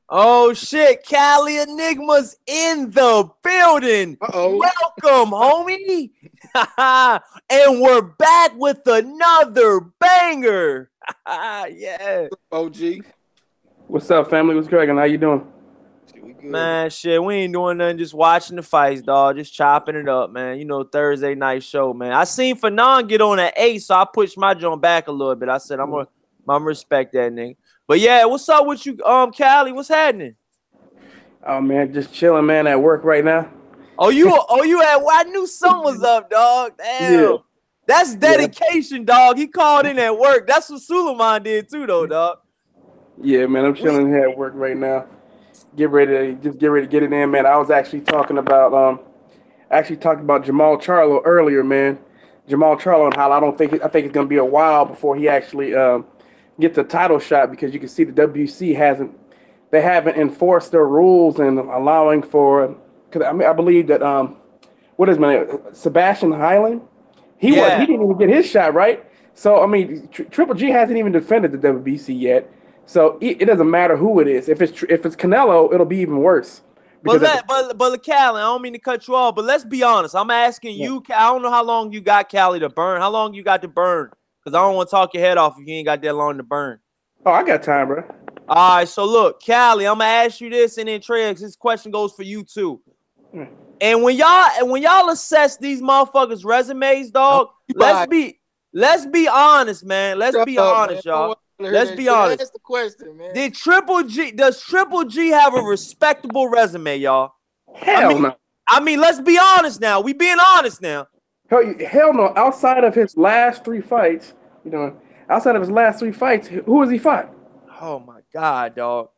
Oh, shit. Cali Enigma's in the building. Uh-oh. Welcome, homie. And we're back with another banger. Yeah. OG. What's up, family? What's cracking? How you doing? We good. Man, shit, we ain't doing nothing. Just watching the fights, dog. Just chopping it up, man. You know, Thursday night show, man. I seen Fanon get on at 8, so I pushed my joint back a little bit. I said, I'm gonna respect that nigga. But yeah, what's up with you, Cali? What's happening? Oh man, just chilling, man. At work right now. You at? I knew something was up, dog. Damn. Yeah. That's dedication, dog. He called in at work. That's what Suleiman did too, though, dog. Yeah, man. I'm chilling here at work right now. Get ready to get it in, man. I was actually talking about Jamal Charlo earlier, man. Jamal Charlo and how I think it's gonna be a while before he actually gets a title shot, because you can see the WC haven't enforced their rules and allowing for, because I believe that what is my name? Sebastian Hyland? He didn't even get his shot, right? So I mean, Triple G hasn't even defended the WBC yet. So it doesn't matter who it is. If it's Canelo, it'll be even worse, But Callie, I don't mean to cut you off, but let's be honest. I'm asking you. I don't know how long you got, Callie, to burn. How long you got to burn? Because I don't want to talk your head off if you ain't got that long to burn. Oh, I got time, bro. All right, so look, Callie, I'm gonna ask you this, and then Trex, this question goes for you too. And when y'all assess these motherfuckers' resumes, dog, let's be honest, man. Let's be honest, y'all. Let's be honest. That's the question, man. Does Triple G have a respectable resume, y'all? Hell no. I mean, let's be honest now. We being honest now. Hell no. Outside of his last 3 fights, who has he fought? Oh my God, dog.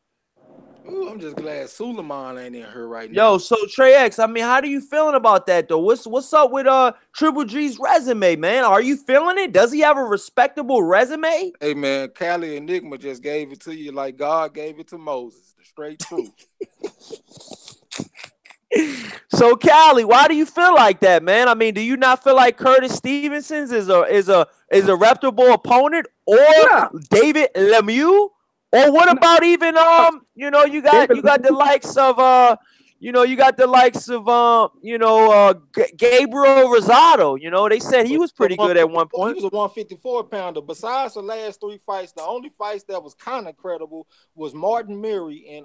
Ooh, I'm just glad Suleiman ain't in here right now. Yo, so Trey X, I mean, how do you feeling about that though? What's up with Triple G's resume, man? Are you feeling it? Does he have a respectable resume? Hey man, Cali Enigma just gave it to you like God gave it to Moses. The straight truth. So Cali, why do you feel like that, man? I mean, do you not feel like Curtis Stevenson's is a reputable opponent, or David Lemieux? Or what about even you got the likes of Gabriel Rosado. They said he was pretty good at one point. He was a 154 pounder. Besides the last 3 fights, the only fights that was kind of credible was Martin Murray and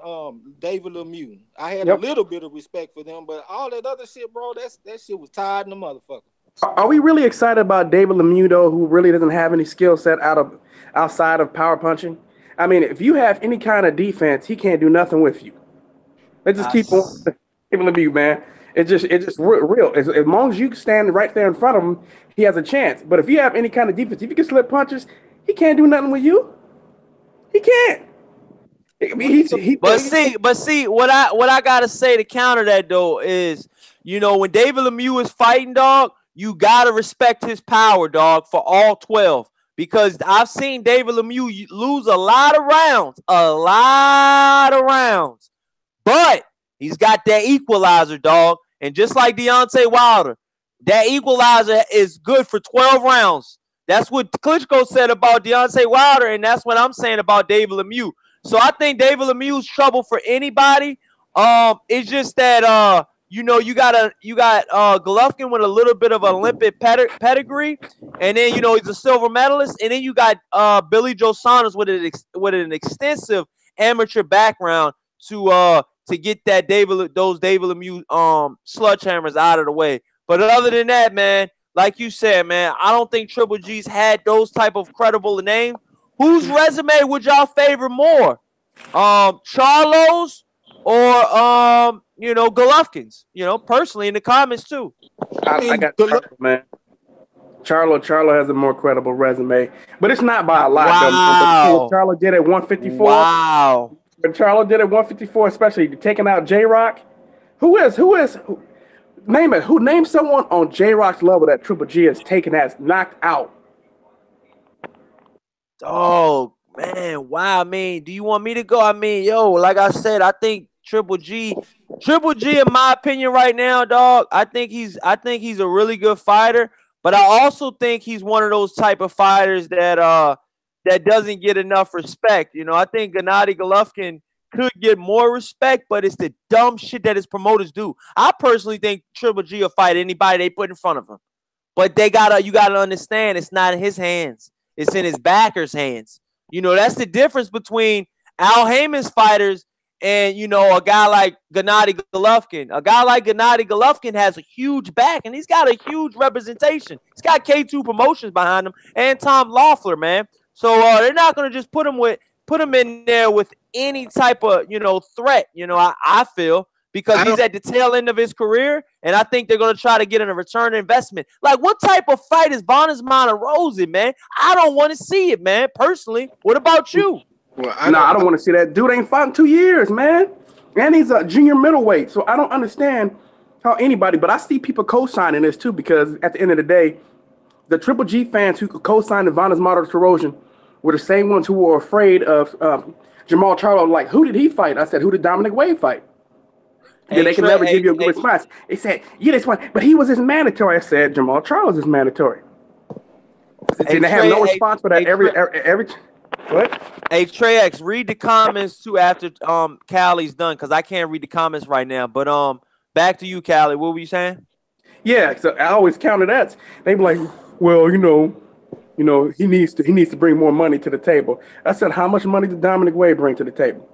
David Lemieux. I had a little bit of respect for them, but all that other shit, bro, that shit was tied in the motherfucker. Are we really excited about David Lemieux though, who really doesn't have any skill set outside of power punching? I mean, if you have any kind of defense, he can't do nothing with you. Let's just keep on giving Lemieux, man. It's just real. As long as you stand right there in front of him, he has a chance. But if you have any kind of defense, if you can slip punches, he can't do nothing with you. He can't. But see, what I gotta say to counter that though is, when David Lemieux is fighting, dog, you gotta respect his power, dog, for all 12. Because I've seen David Lemieux lose a lot of rounds. But he's got that equalizer, dog. And just like Deontay Wilder, that equalizer is good for 12 rounds. That's what Klitschko said about Deontay Wilder, and that's what I'm saying about David Lemieux. So I think David Lemieux's trouble for anybody. It's just that you got Golovkin with a little bit of Olympic pedigree, and then he's a silver medalist, and then you got Billy Joe Saunders with an extensive amateur background to get those David Lemieux sledgehammers out of the way. But other than that, man, like you said, man, I don't think Triple G's had those type of credible names. Whose resume would y'all favor more? Charlo's or Golovkin's? Personally in the comments too. I got Charlo, man. Charlo has a more credible resume, but it's not by a lot. Wow. Charlo did at 154. Wow. But Charlo did at 154, especially taking out J-Rock. Name someone on J-Rock's level that Triple G has taken has knocked out. Oh man, wow. I mean, do you want me to go? I mean, like I said, I think Triple G, in my opinion, right now, dog. I think he's a really good fighter, but I also think he's one of those type of fighters that doesn't get enough respect. I think Gennady Golovkin could get more respect, but it's the dumb shit that his promoters do. I personally think Triple G will fight anybody they put in front of him, but you gotta understand it's not in his hands. It's in his backers' hands. That's the difference between Al Heyman's fighters and, a guy like Gennady Golovkin. A guy like Gennady Golovkin has a huge back, and he's got a huge representation. He's got K2 Promotions behind him and Tom Loeffler, man. So they're not going to just put him in there with any type of, threat, I feel. Because he's at the tail end of his career, and I think they're going to try to get in a return investment. Like, what type of fight is Vanes Monterosi, man? I don't want to see it, man, personally. What about you? Well, I don't want to see that. Dude ain't fought in 2 years, man. And he's a junior middleweight, so I don't understand how anybody, but I see people co-signing this, too, because at the end of the day, the Triple G fans who co-signed the Vanes Monterosi were the same ones who were afraid of Jamal Charlo. Like, who did he fight? I said, who did Dominic Wade fight? And they can never give you a good response. They said, this one, but he was his mandatory. I said, Jamal Charles is mandatory. And they have no response for that every. What? Hey Trey X, read the comments too after Callie's done, because I can't read the comments right now. But back to you, Callie. What were you saying? Yeah, so I always counter that. They be like, well, he needs to bring more money to the table. I said, how much money did Dominic Wade bring to the table?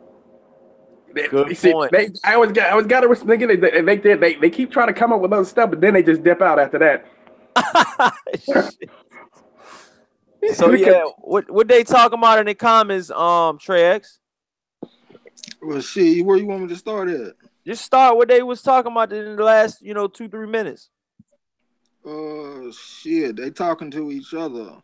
Good point. I always got to they keep trying to come up with other stuff, but then they just dip out after that. So yeah, what they talking about in the comments, Trey X? Well, shit, where you want me to start at? Just start what they was talking about in the last, 2-3 minutes. Shit, they talking to each other.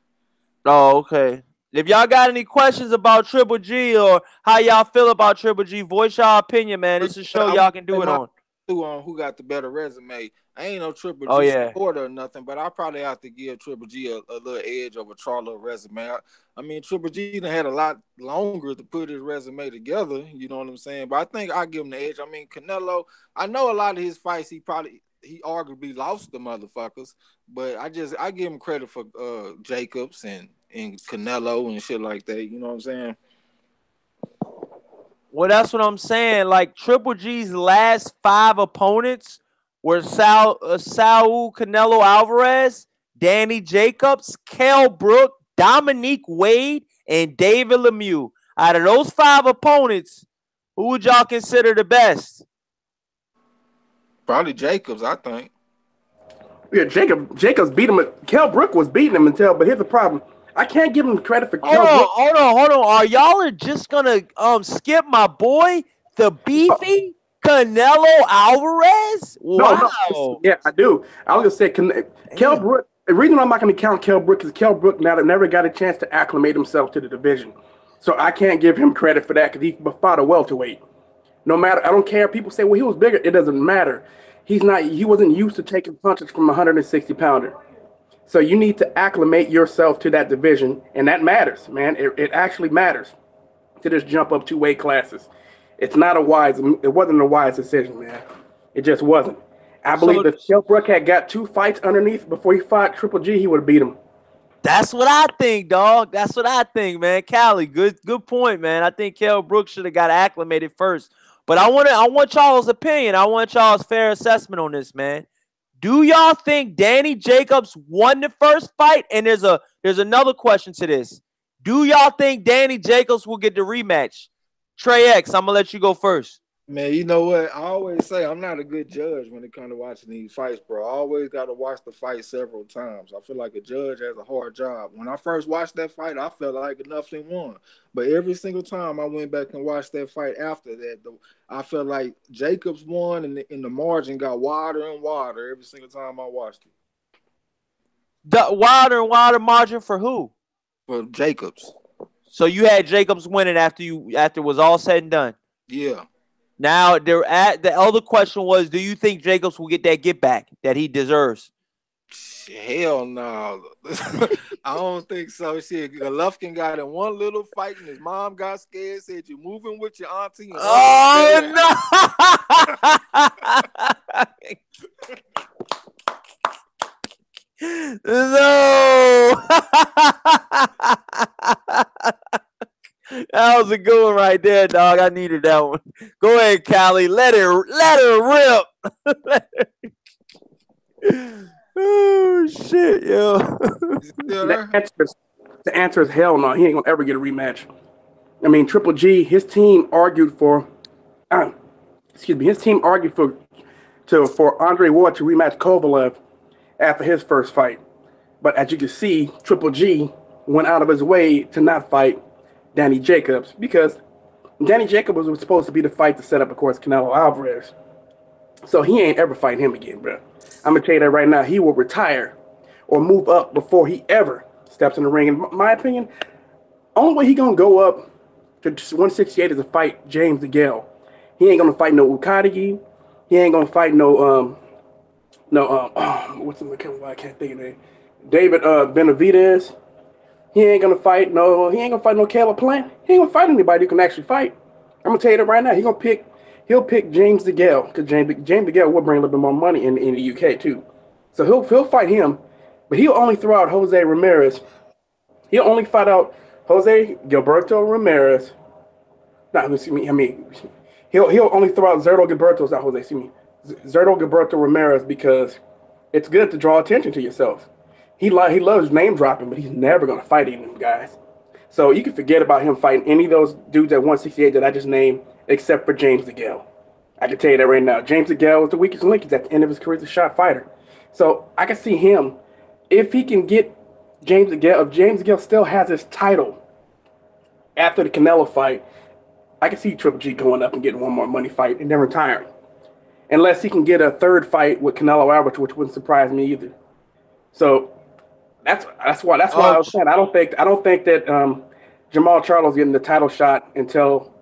Oh, okay. If y'all got any questions about Triple G or how y'all feel about Triple G, voice y'all opinion, man. It's a show y'all can do it on. On who got the better resume. I ain't no Triple G supporter or nothing, but I probably have to give Triple G a little edge over Charlo's resume. I mean, Triple G done had a lot longer to put his resume together. You know what I'm saying? But I think I give him the edge. I mean, Canelo, I know a lot of his fights he arguably lost the motherfuckers, but I give him credit for Jacobs and Canelo and shit like that. You know what I'm saying? Well, that's what I'm saying. Like Triple G's last 5 opponents were Saul Canelo Alvarez, Danny Jacobs, Kell Brook, Dominique Wade, and David Lemieux. Out of those 5 opponents, who would y'all consider the best? Probably Jacobs, I think. Yeah, Jacobs beat him. Kell Brook was beating him until, but here's the problem. I can't give him credit for Kell Brook. Hold on. Are y'all just gonna skip my boy, the beefy Canelo Alvarez? Wow. No. Yeah, I do. I was gonna say Kell Brook. The reason I'm not gonna count Kell Brook is Kell Brook never got a chance to acclimate himself to the division, so I can't give him credit for that because he fought a welterweight. No matter, I don't care. People say, well, he was bigger. It doesn't matter. He wasn't used to taking punches from a 160-pounder. So you need to acclimate yourself to that division, and that matters, man. It actually matters to just jump up 2 weight classes. It wasn't a wise decision, man. It just wasn't. I believe if Kell Brook had got 2 fights underneath before he fought Triple G, he would have beat him. That's what I think, dog. That's what I think, man. Callie, good point, man. I think Kell Brook should have got acclimated first. But I want y'all's opinion. I want y'all's fair assessment on this, man. Do y'all think Danny Jacobs won the first fight? And there's another question to this. Do y'all think Danny Jacobs will get the rematch? Trey X, I'm going to let you go first. Man, you know what? I always say I'm not a good judge when it comes to watching these fights, bro. I always got to watch the fight several times. I feel like a judge has a hard job. When I first watched that fight, I felt like nothing won. But every single time I went back and watched that fight after that, I felt like Jacobs won and the margin got wider and wider every single time I watched it. The wider and wider margin for who? For Jacobs. So you had Jacobs winning after it was all said and done? Yeah. Now, the other question was, do you think Jacobs will get that get back that he deserves? Hell no. I don't think so. Shit, Golovkin got in one little fight and his mom got scared, said, "You moving with your auntie?" Oh, no. No. That was a good one right there, dog. I needed that one. Go ahead, Callie. Let her rip. Oh shit, yo. The answer is hell no. He ain't gonna ever get a rematch. I mean, Triple G, his team argued for Andre Ward to rematch Kovalev after his first fight. But as you can see, Triple G went out of his way to not fight Danny Jacobs because Danny Jacobs was supposed to be the fight to set up, of course, Canelo Alvarez. So he ain't ever fighting him again, bro. I'm going to tell you that right now. He will retire or move up before he ever steps in the ring. In my opinion, only way he going to go up to 168 is to fight James DeGale. He ain't going to fight no Ukadagi. He ain't going to fight I can't think of it. David Benavidez. He ain't gonna fight no Caleb Plant. He ain't gonna fight anybody who can actually fight. I'm gonna tell you that right now. He'll pick James DeGale because James DeGale will bring a little bit more money in the UK too. So he'll fight him, but he'll only throw out Jose Ramirez. He'll only fight out Jose Gilberto Ramirez. Not excuse me. I mean, he'll only throw out Zerto Gilberto's not Jose. Excuse me, Zerto Gilberto Ramirez because it's good to draw attention to yourself. He loves name dropping, but he's never gonna fight any of them guys. So you can forget about him fighting any of those dudes at 168 that I just named, except for James DeGale. I can tell you that right now. James DeGale was the weakest link. He's at the end of his career as a shot fighter. So I can see him, if he can get James DeGale, if James DeGale still has his title after the Canelo fight, I can see Triple G going up and getting one more money fight and then retiring. Unless he can get a third fight with Canelo Alvarez, which wouldn't surprise me either. So that's why I was saying I don't think that Jamal Charlo's getting the title shot until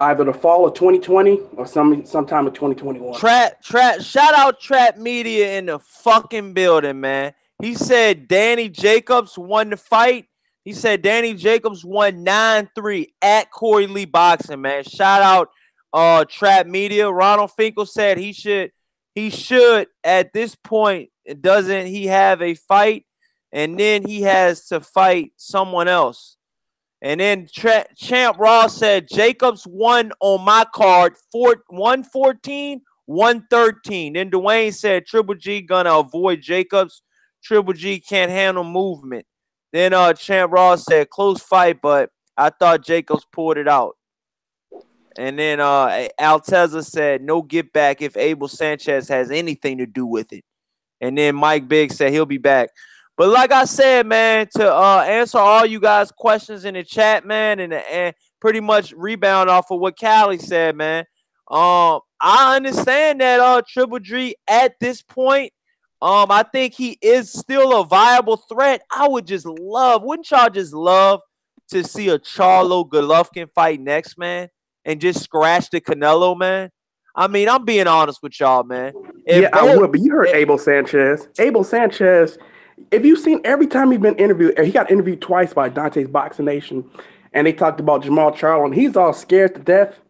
either the fall of 2020 or sometime in 2021. Shout out Trap Media in the fucking building, man. He said Danny Jacobs won the fight. He said Danny Jacobs won 9-3 at Corey Lee Boxing, man. Shout out Trap Media. Ronald Finkel said he should at this point, doesn't he have a fight? And then he has to fight someone else. And then Champ Ross said Jacobs won on my card 114, 113. Then Dwayne said Triple G gonna avoid Jacobs. Triple G can't handle movement. Then Champ Ross said close fight, but I thought Jacobs pulled it out. And then Alteza said no get back if Abel Sanchez has anything to do with it. And then Mike Biggs said he'll be back. But like I said, man, to answer all you guys' questions in the chat, man, and pretty much rebound off of what Callie said, man. I understand that Triple G at this point, I think he is still a viable threat. I would just love, wouldn't y'all just love to see a Charlo Golovkin fight next, man, and just scratch the Canelo, man? I mean, I'm being honest with y'all, man. I would, but you heard Abel Sanchez. Abel Sanchez, if you've seen every time he's been interviewed, he got interviewed twice by Dante's Boxing Nation, and they talked about Jamal Charlo, and he's all scared to death.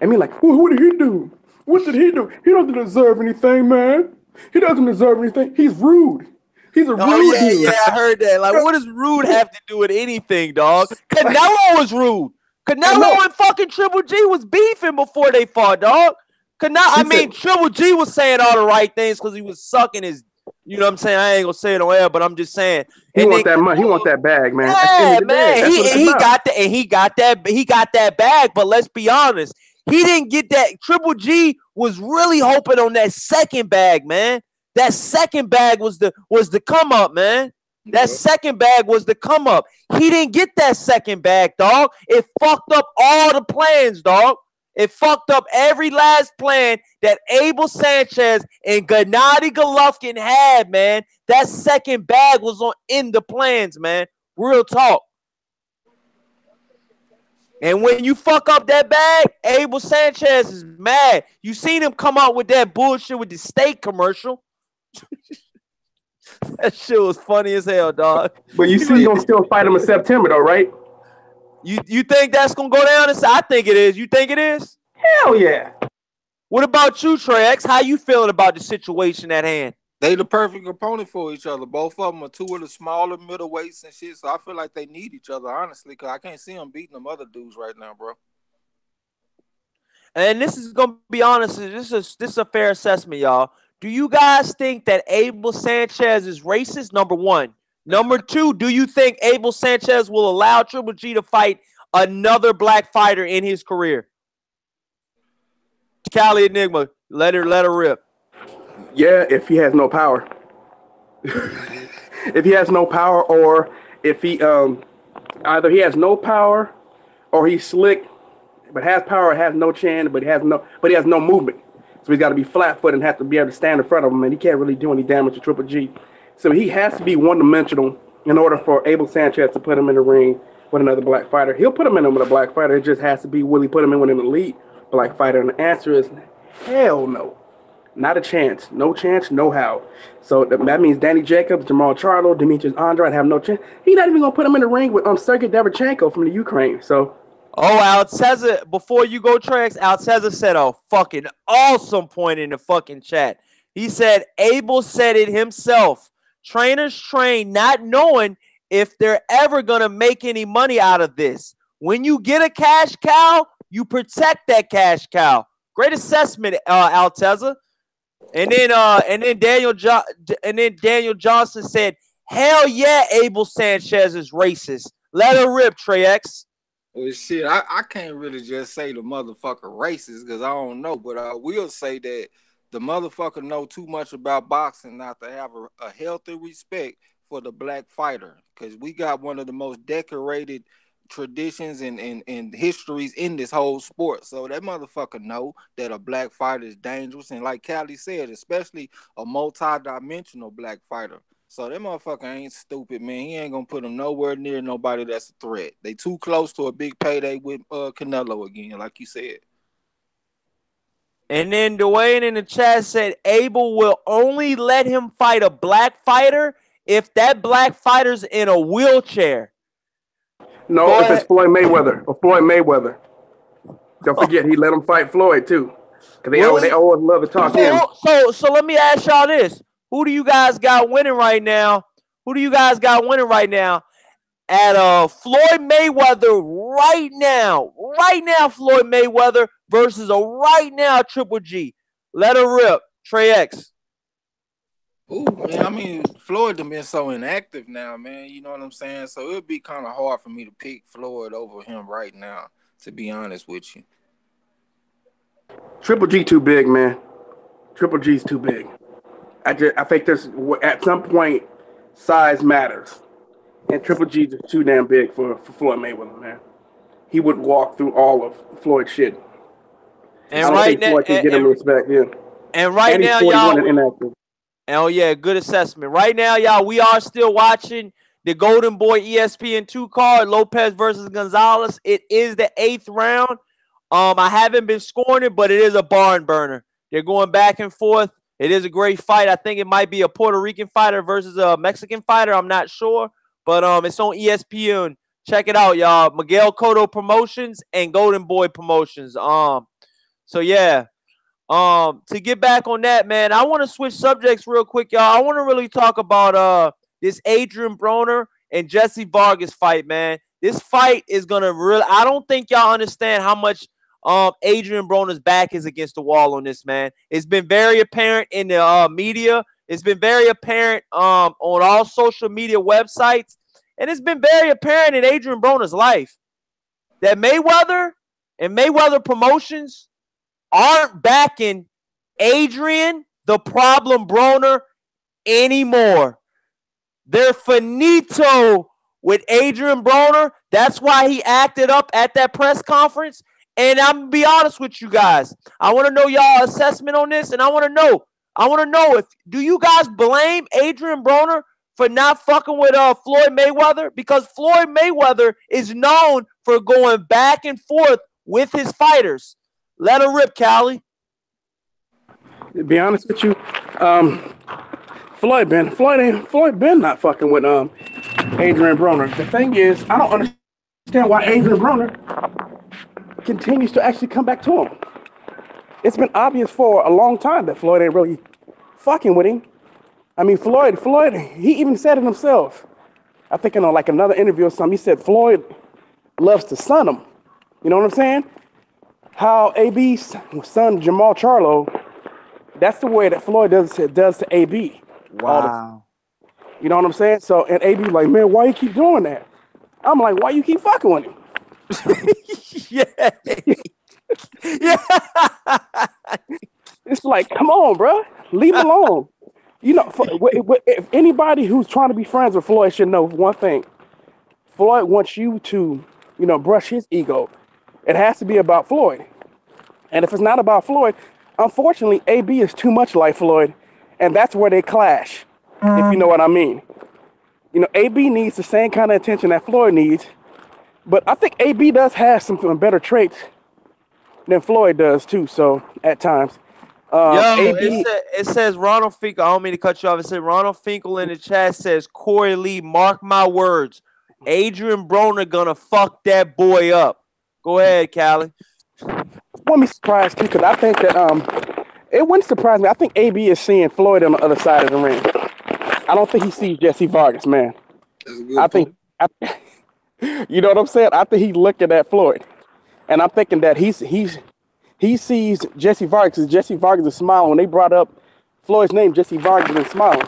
I mean, like, what did he do? What did he do? He doesn't deserve anything, man. He doesn't deserve anything. He's rude. He's a rude dude. Yeah, I heard that. Like, what does rude have to do with anything, dog? Canelo was rude. Canelo and fucking Triple G was beefing before they fought, dog. Triple G was saying all the right things because he was sucking his. You know what I'm saying? I ain't gonna say it on air, but I'm just saying. He want that money. He want that bag, man. Yeah, man. He got that bag. But let's be honest, he didn't get that. Triple G was really hoping on that second bag, man. That second bag was the come up, man. That second bag was the come up. He didn't get that second bag, dog. It fucked up all the plans, dog. It fucked up every last plan that Abel Sanchez and Gennady Golovkin had, man. That second bag was in the plans, man. Real talk. And when you fuck up that bag, Abel Sanchez is mad. You seen him come out with that bullshit with the steak commercial. That shit was funny as hell, dog. But you see, he's gonna still fight him in September, though, right? You think that's gonna go down? I think it is. You think it is? Hell yeah. What about you, Trex? How you feeling about the situation at hand? They the perfect opponent for each other. Both of them are two of the smaller middleweights and shit. So I feel like they need each other, honestly, because I can't see them beating them other dudes right now, bro. And this is gonna be honest. This is a fair assessment, y'all. Do you guys think that Abel Sanchez is racist? Number one. Number two, do you think Abel Sanchez will allow Triple G to fight another black fighter in his career? Cali Enigma, let her rip. Yeah, if he has no power. If he has no power, or if he either he has no power or he's slick, but has power, has no chin, but he has no movement. So he's got to be flat-footed and have to be able to stand in front of him, and he can't really do any damage to Triple G. So he has to be one-dimensional in order for Abel Sanchez to put him in the ring with another black fighter. He'll put him in with a black fighter. It just has to be, will he put him in with an elite black fighter? And the answer is hell no. Not a chance. No chance, no how. So that means Danny Jacobs, Jamal Charlo, Demetrius Andrade have no chance. He's not even going to put him in the ring with Sergey Derevchenko from the Ukraine. So... Alteza, before you go, Trex, Alteza said a fucking awesome point in the fucking chat. He said Abel said it himself. Trainers train not knowing if they're ever going to make any money out of this. When you get a cash cow, you protect that cash cow. Great assessment, Alteza. And then Daniel Johnson said, "Hell yeah, Abel Sanchez is racist. Let her rip, Trey X." Well, shit, I can't really just say the motherfucker racist because I don't know, but I will say that the motherfucker know too much about boxing not to have a healthy respect for the black fighter, because we got one of the most decorated traditions and histories in this whole sport. So that motherfucker know that a black fighter is dangerous, and like Callie said, especially a multi-dimensional black fighter. So that motherfucker ain't stupid, man. He ain't gonna put him nowhere near nobody that's a threat. They too close to a big payday with Canelo again, like you said. And then Dwayne in the chat said Abel will only let him fight a black fighter if that black fighter's in a wheelchair. No, if it's Floyd Mayweather or Floyd Mayweather. Don't forget, he let him fight Floyd too. Because they always love to talk to him. So let me ask y'all this. Who do you guys got winning right now? At Floyd Mayweather right now? Right now, Floyd Mayweather versus a right now Triple G. Let her rip. Trey X. Ooh, man, I mean, Floyd done been so inactive now, man. You know what I'm saying? So it'd be kind of hard for me to pick Floyd over him right now, to be honest with you. Triple G too big, man. Triple G's too big. I think there's at some point size matters, and Triple G is too damn big for Floyd Mayweather, man. He would walk through all of Floyd's shit. And right now, Floyd can get him respect, yeah. And right now, y'all. Oh yeah, good assessment. Right now, y'all, we are still watching the Golden Boy ESPN2 card, Lopez versus Gonzalez. It is the 8th round. I haven't been scoring it, but it is a barn burner. They're going back and forth. It is a great fight. I think it might be a Puerto Rican fighter versus a Mexican fighter. I'm not sure, but it's on ESPN. Check it out, y'all. Miguel Cotto Promotions and Golden Boy Promotions. So yeah. To get back on that, man, I want to switch subjects real quick, y'all. I want to really talk about this Adrien Broner and Jesse Vargas fight, man. This fight is gonna really. I don't think y'all understand how much Adrien Broner's back is against the wall on this, man. It's been very apparent in the media. It's been very apparent on all social media websites, and it's been very apparent in Adrien Broner's life that Mayweather and Mayweather Promotions aren't backing Adrien, the problem Broner, anymore. They're finito with Adrien Broner. That's why he acted up at that press conference. And I'm going to be honest with you guys. I want to know y'all assessment on this, and I want to know if do you guys blame Adrien Broner for not fucking with Floyd Mayweather? Because Floyd Mayweather is known for going back and forth with his fighters. Let her rip, Callie. To be honest with you, Floyd been not fucking with Adrien Broner. The thing is, I don't understand why Adrien Broner continues to actually come back to him. It's been obvious for a long time that Floyd ain't really fucking with him. I mean, Floyd, he even said it himself. I think in like another interview or something, he said Floyd loves to sun him. You know what I'm saying? How AB's son Jamal Charlo, that's the way that Floyd does to AB. Wow. You know what I'm saying? So, and AB like, man, why you keep doing that? I'm like, why you keep fucking with him? Yeah. Yeah. It's like, come on, bro. Leave him alone. You know, if anybody who's trying to be friends with Floyd should know one thing. Floyd wants you to, brush his ego. It has to be about Floyd. And if it's not about Floyd, unfortunately, AB is too much like Floyd, and that's where they clash, if you know what I mean. AB needs the same kind of attention that Floyd needs, but I think AB does have some better traits than Floyd does, too, so at times. It says Ronald Finkel. I don't mean to cut you off. It says Ronald Finkel in the chat says, Corey Lee, mark my words. Adrien Broner gonna fuck that boy up. Go ahead, Callie. Wouldn't be surprised too, because I think that it wouldn't surprise me. I think AB is seeing Floyd on the other side of the ring. I don't think he sees Jesse Vargas, man. That's a good I point. think, I, you know what I'm saying? I think he's looking at Floyd, and I'm thinking that he sees Jesse Vargas. 'Cause Jesse Vargas is smiling when they brought up Floyd's name. Jesse Vargas is smiling.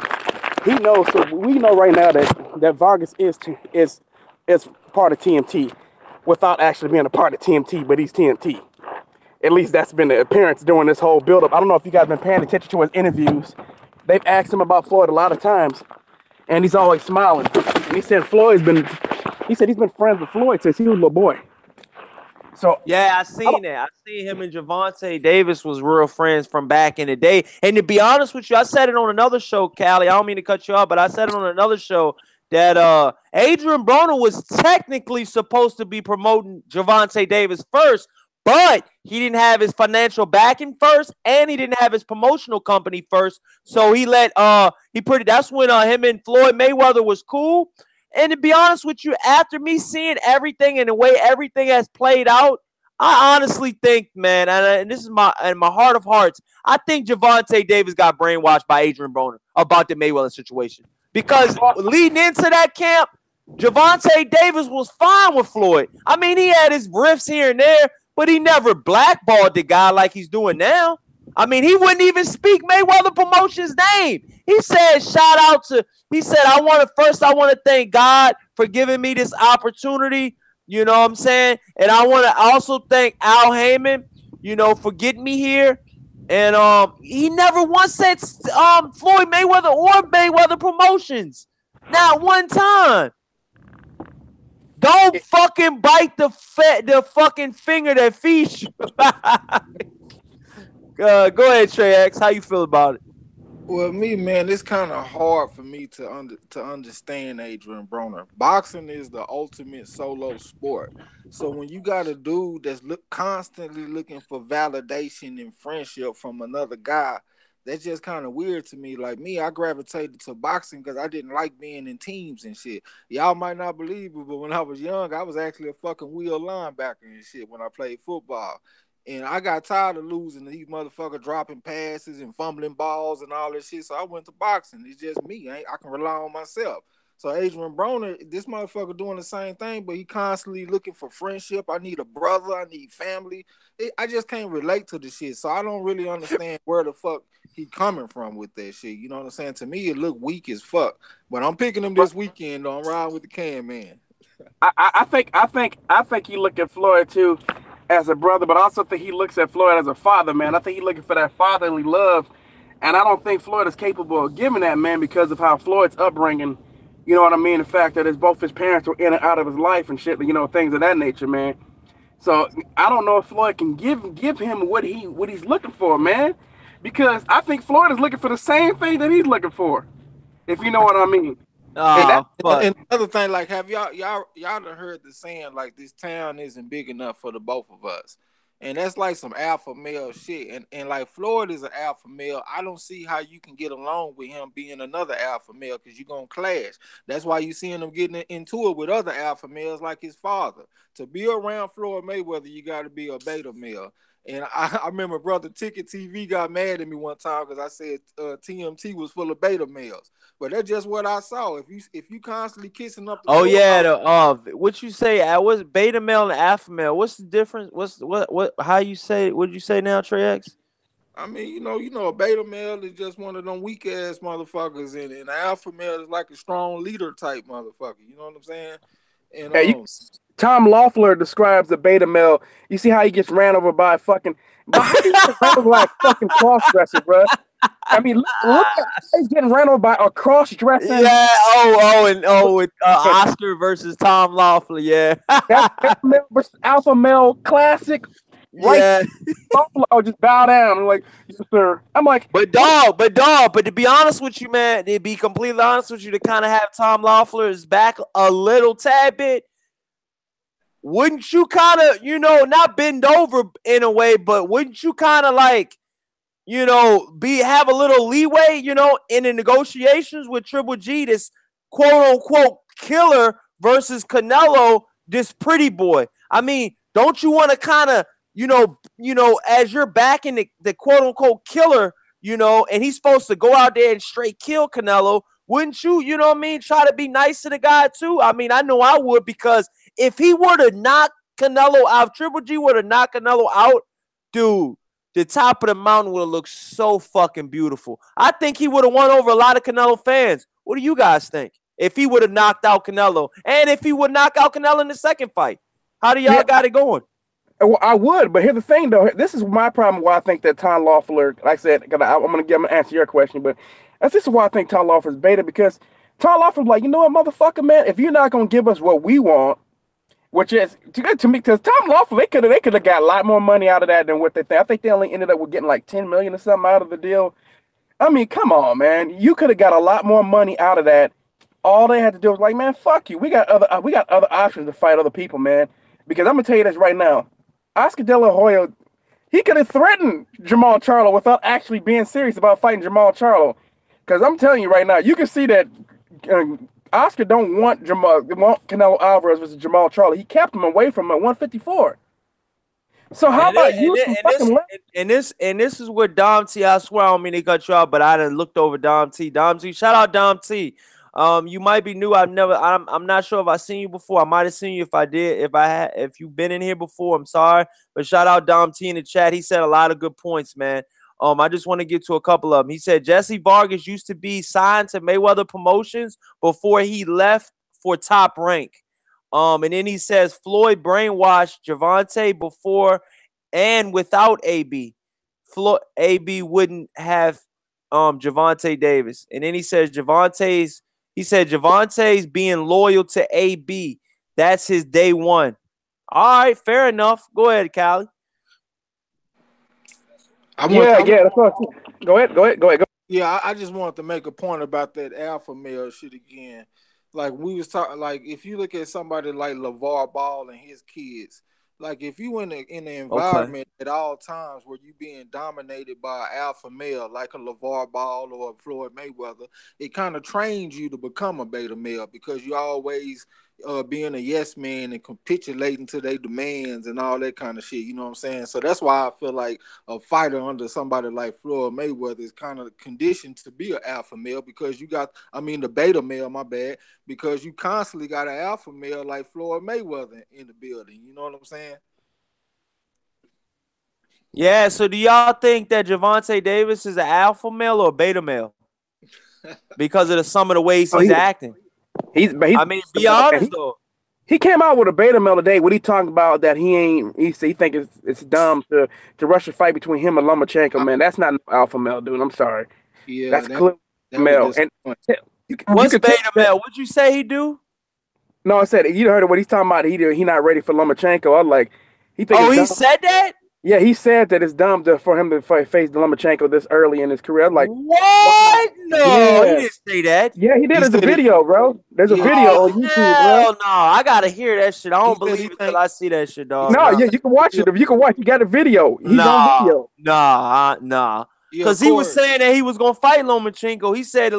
He knows. So we know right now that Vargas is part of TMT, without actually being a part of TMT, but he's TMT. At least that's been the appearance during this whole buildup. I don't know if you guys been paying attention to his interviews. They've asked him about Floyd a lot of times, and he's always smiling. And he said he said he's been friends with Floyd since he was a little boy. So Yeah, I seen that. I seen him and Gervonta Davis was real friends from back in the day. And to be honest with you, I said it on another show, Callie. I don't mean to cut you off, but I said it on another show that Adrien Broner was technically supposed to be promoting Gervonta Davis first, but he didn't have his financial backing first, and he didn't have his promotional company first. So he let that's when him and Floyd Mayweather was cool. And to be honest with you, after me seeing everything and the way everything has played out, I honestly think, man, and this is my heart of hearts, I think Gervonta Davis got brainwashed by Adrien Broner about the Mayweather situation. Because leading into that camp, Gervonta Davis was fine with Floyd. I mean, he had his riffs here and there, but he never blackballed the guy like he's doing now. I mean, he wouldn't even speak Mayweather Promotions' name. He said, I want to thank God for giving me this opportunity. You know what I'm saying? And I want to also thank Al Heyman, for getting me here. And he never once said Floyd Mayweather or Mayweather Promotions. Not one time. Don't fucking bite the fucking finger that feeds you. Go ahead, Trey X. How you feel about it? Well, me, man, it's kind of hard for me to understand Adrien Broner. Boxing is the ultimate solo sport. So when you got a dude that's constantly looking for validation and friendship from another guy, that's just kind of weird to me. Like me, I gravitated to boxing because I didn't like being in teams and shit. Y'all might not believe it, but when I was young, I was actually a fucking wheel linebacker and shit when I played football. And I got tired of losing these motherfuckers dropping passes and fumbling balls and all that shit. So I went to boxing. It's just me. I can rely on myself. So Adrien Broner, this motherfucker doing the same thing, but he constantly looking for friendship. I need a brother. I need family. I just can't relate to the shit. So I don't really understand where the fuck he coming from with that shit. You know what I'm saying? To me, it look weak as fuck. But I'm picking him this weekend. I'm riding with the can man. I think he look at Floyd too as a brother, but I also think he looks at Floyd as a father, man. I think he's looking for that fatherly love, and I don't think Floyd is capable of giving that, man, because of how Floyd's upbringing. You know what I mean? The fact that both his parents were in and out of his life and shit, things of that nature, man. So I don't know if Floyd can give him what he's looking for, man, because I think Floyd is looking for the same thing that he's looking for, if you know what I mean. And another thing, like, have y'all done heard the saying, like, this town isn't big enough for the both of us, and that's like some alpha male shit. And like Floyd is an alpha male. I don't see how you can get along with him being another alpha male because you're gonna clash. That's why you seeing him getting into it with other alpha males like his father. To be around Floyd Mayweather, you got to be a beta male. And I remember Brother Ticket TV got mad at me one time because I said TMT was full of beta males. But that's just what I saw. If you constantly kissing up the what you say? What's beta male and alpha male? What's the difference? What? How you say? What did you say now, Trey X? I mean, a beta male is just one of them weak ass motherfuckers, and an alpha male is like a strong leader type motherfucker. You know what I'm saying? And Tom Loeffler describes the beta male. You see how he gets ran over by how do you get ran over by a fucking cross dresser, bro? I mean, look at he's getting ran over by a cross dresser. Yeah. With Oscar versus Tom Loeffler. Yeah. That's male versus alpha male classic. Right? Yeah. I'll just bow down. I'm like, yes, sir. I'm like, but to be honest with you, man, to be completely honest with you, to kind of have Tom Loeffler's back a little tad bit, wouldn't you kind of, not bend over in a way, but wouldn't you kind of like, have a little leeway, in the negotiations with Triple G, this quote unquote killer versus Canelo, this pretty boy? I mean, don't you want to kind of, as you're backing the quote unquote killer, and he's supposed to go out there and straight kill Canelo, wouldn't you, you know what I mean, try to be nice to the guy too? I mean, I know I would, because if he were to knock Canelo out, Triple G were to knock Canelo out, dude, the top of the mountain would have looked so fucking beautiful. I think he would have won over a lot of Canelo fans. What do you guys think? If he would have knocked out Canelo, and if he would knock out Canelo in the second fight, how do y'all got it going? Well, I would, but here's the thing, though. This is my problem. Why I think that Tom Loeffler, like I said, I'm gonna answer your question, but this is why I think Tom Loeffler's beta, because Tom Loeffler's like, you know what, motherfucker, man, if you're not gonna give us what we want, which is to me, because Tom Loeffler, they could have got a lot more money out of that than what they think. I think they only ended up with getting like $10 million or something out of the deal. I mean, come on, man, you could have got a lot more money out of that. All they had to do was like, man, fuck you. We got other options to fight other people, man. Because I'm gonna tell you this right now, Oscar De La Hoya, he could have threatened Jamal Charlo without actually being serious about fighting Jamal Charlo. Because I'm telling you right now, you can see that Oscar don't want Canelo Alvarez versus Jamal Charlo. He kept him away from him at 154. So how about you? And this is where Dom T. I swear I don't mean to cut you out, but I done looked over Dom T. Dom T. Shout out Dom T. You might be new. I'm not sure if I seen you before. I might have seen you. If I did, if you've been in here before, I'm sorry. But shout out Dom T in the chat. He said a lot of good points, man. I just want to get to a couple of them. He said Jesse Vargas used to be signed to Mayweather Promotions before he left for Top Rank. And then he says Floyd brainwashed Gervonta before and without AB. AB wouldn't have Gervonta Davis. And then he says Gervonta's being loyal to AB. That's his day one. All right, fair enough. Go ahead, Callie. That's what Go ahead. Yeah, I just wanted to make a point about that alpha male shit again. Like we was talking, like if you look at somebody like LeVar Ball and his kids, like if you in the environment at all times where you being dominated by an alpha male like a LeVar Ball or a Floyd Mayweather, it kind of trains you to become a beta male because you always being a yes man and capitulating to their demands and all that kind of shit. You know what I'm saying? So that's why I feel like a fighter under somebody like Floyd Mayweather is kind of conditioned to be an alpha male because the beta male, my bad, because you constantly got an alpha male like Floyd Mayweather in the building. You know what I'm saying? Yeah, so do y'all think that Gervonta Davis is an alpha male or a beta male? Because of some of the ways he's acting. Be honest though. He came out with a beta male today. What he talking about that he think it's dumb to rush a fight between him and Lomachenko, man. That's not an alpha male, dude. I'm sorry. Yeah, that's clear male. And what's beta male? What'd you say he do? No, I said you heard what he's talking about. He not ready for Lomachenko. I was like, he said that. Yeah, he said that it's dumb for him to face Lomachenko this early in his career. I'm like, what? No, he didn't say that. Yeah, he did. There's a video, bro. There's a video on YouTube, bro. No, I gotta hear that shit. I don't believe it till I see that shit, dog. No, yeah, you can watch it. If you can watch, you got a video. He's on video. Nah. Because he was saying that he was gonna fight Lomachenko. He said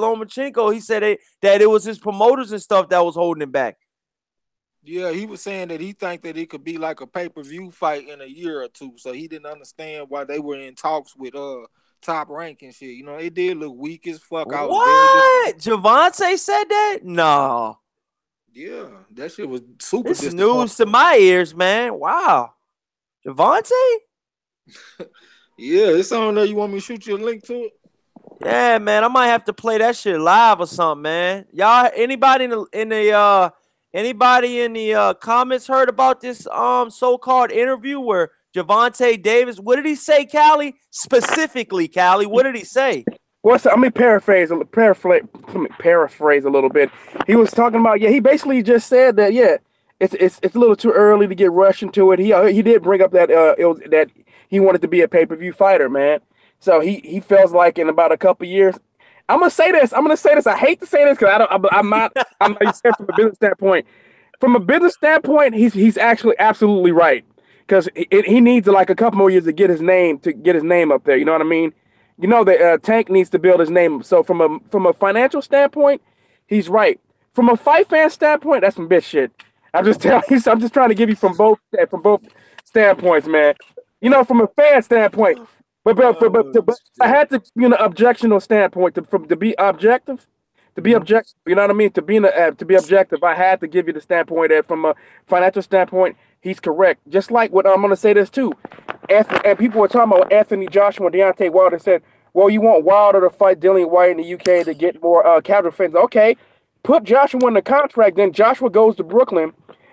that it was his promoters and stuff that was holding him back. Yeah, he was saying that he think that it could be like a pay-per-view fight in a year or two. So he didn't understand why they were in talks with Top Rank and shit. You know, it did look weak as fuck. What? Gervonta said that? No. Yeah, that shit was super. This is news to my ears, man. Wow. Gervonta? Yeah, it's on there. You want me to shoot you a link to it? Yeah, man. I might have to play that shit live or something, man. Y'all, anybody in the comments heard about this so-called interview where Gervonta Davis, what did he say, Callie? Specifically, Callie, what did he say? Let me paraphrase a little bit. He was talking about, he basically just said that, it's a little too early to get rushed into it. He did bring up that that he wanted to be a pay-per-view fighter, man. So he feels like in about a couple years. I'm gonna say this. I hate to say this because I'm not saying from a business standpoint. From a business standpoint, he's actually absolutely right because he needs like a couple more years to get his name up there. You know what I mean? You know that Tank needs to build his name. So from a financial standpoint, he's right. From a fight fan standpoint, that's some bitch shit. I'm just telling you. I'm just trying to give you from both standpoints, man. You know, from a fan standpoint. But I had to, objectional standpoint to be objective. To be objective, you know what I mean? To be objective, I had to give you the standpoint that from a financial standpoint, he's correct. Just like what I'm gonna say this too. And people were talking about Anthony Joshua and Deontay Wilder said, well, you want Wilder to fight Dillian White in the UK to get more casual fans. Okay, put Joshua in the contract. Then Joshua goes to Brooklyn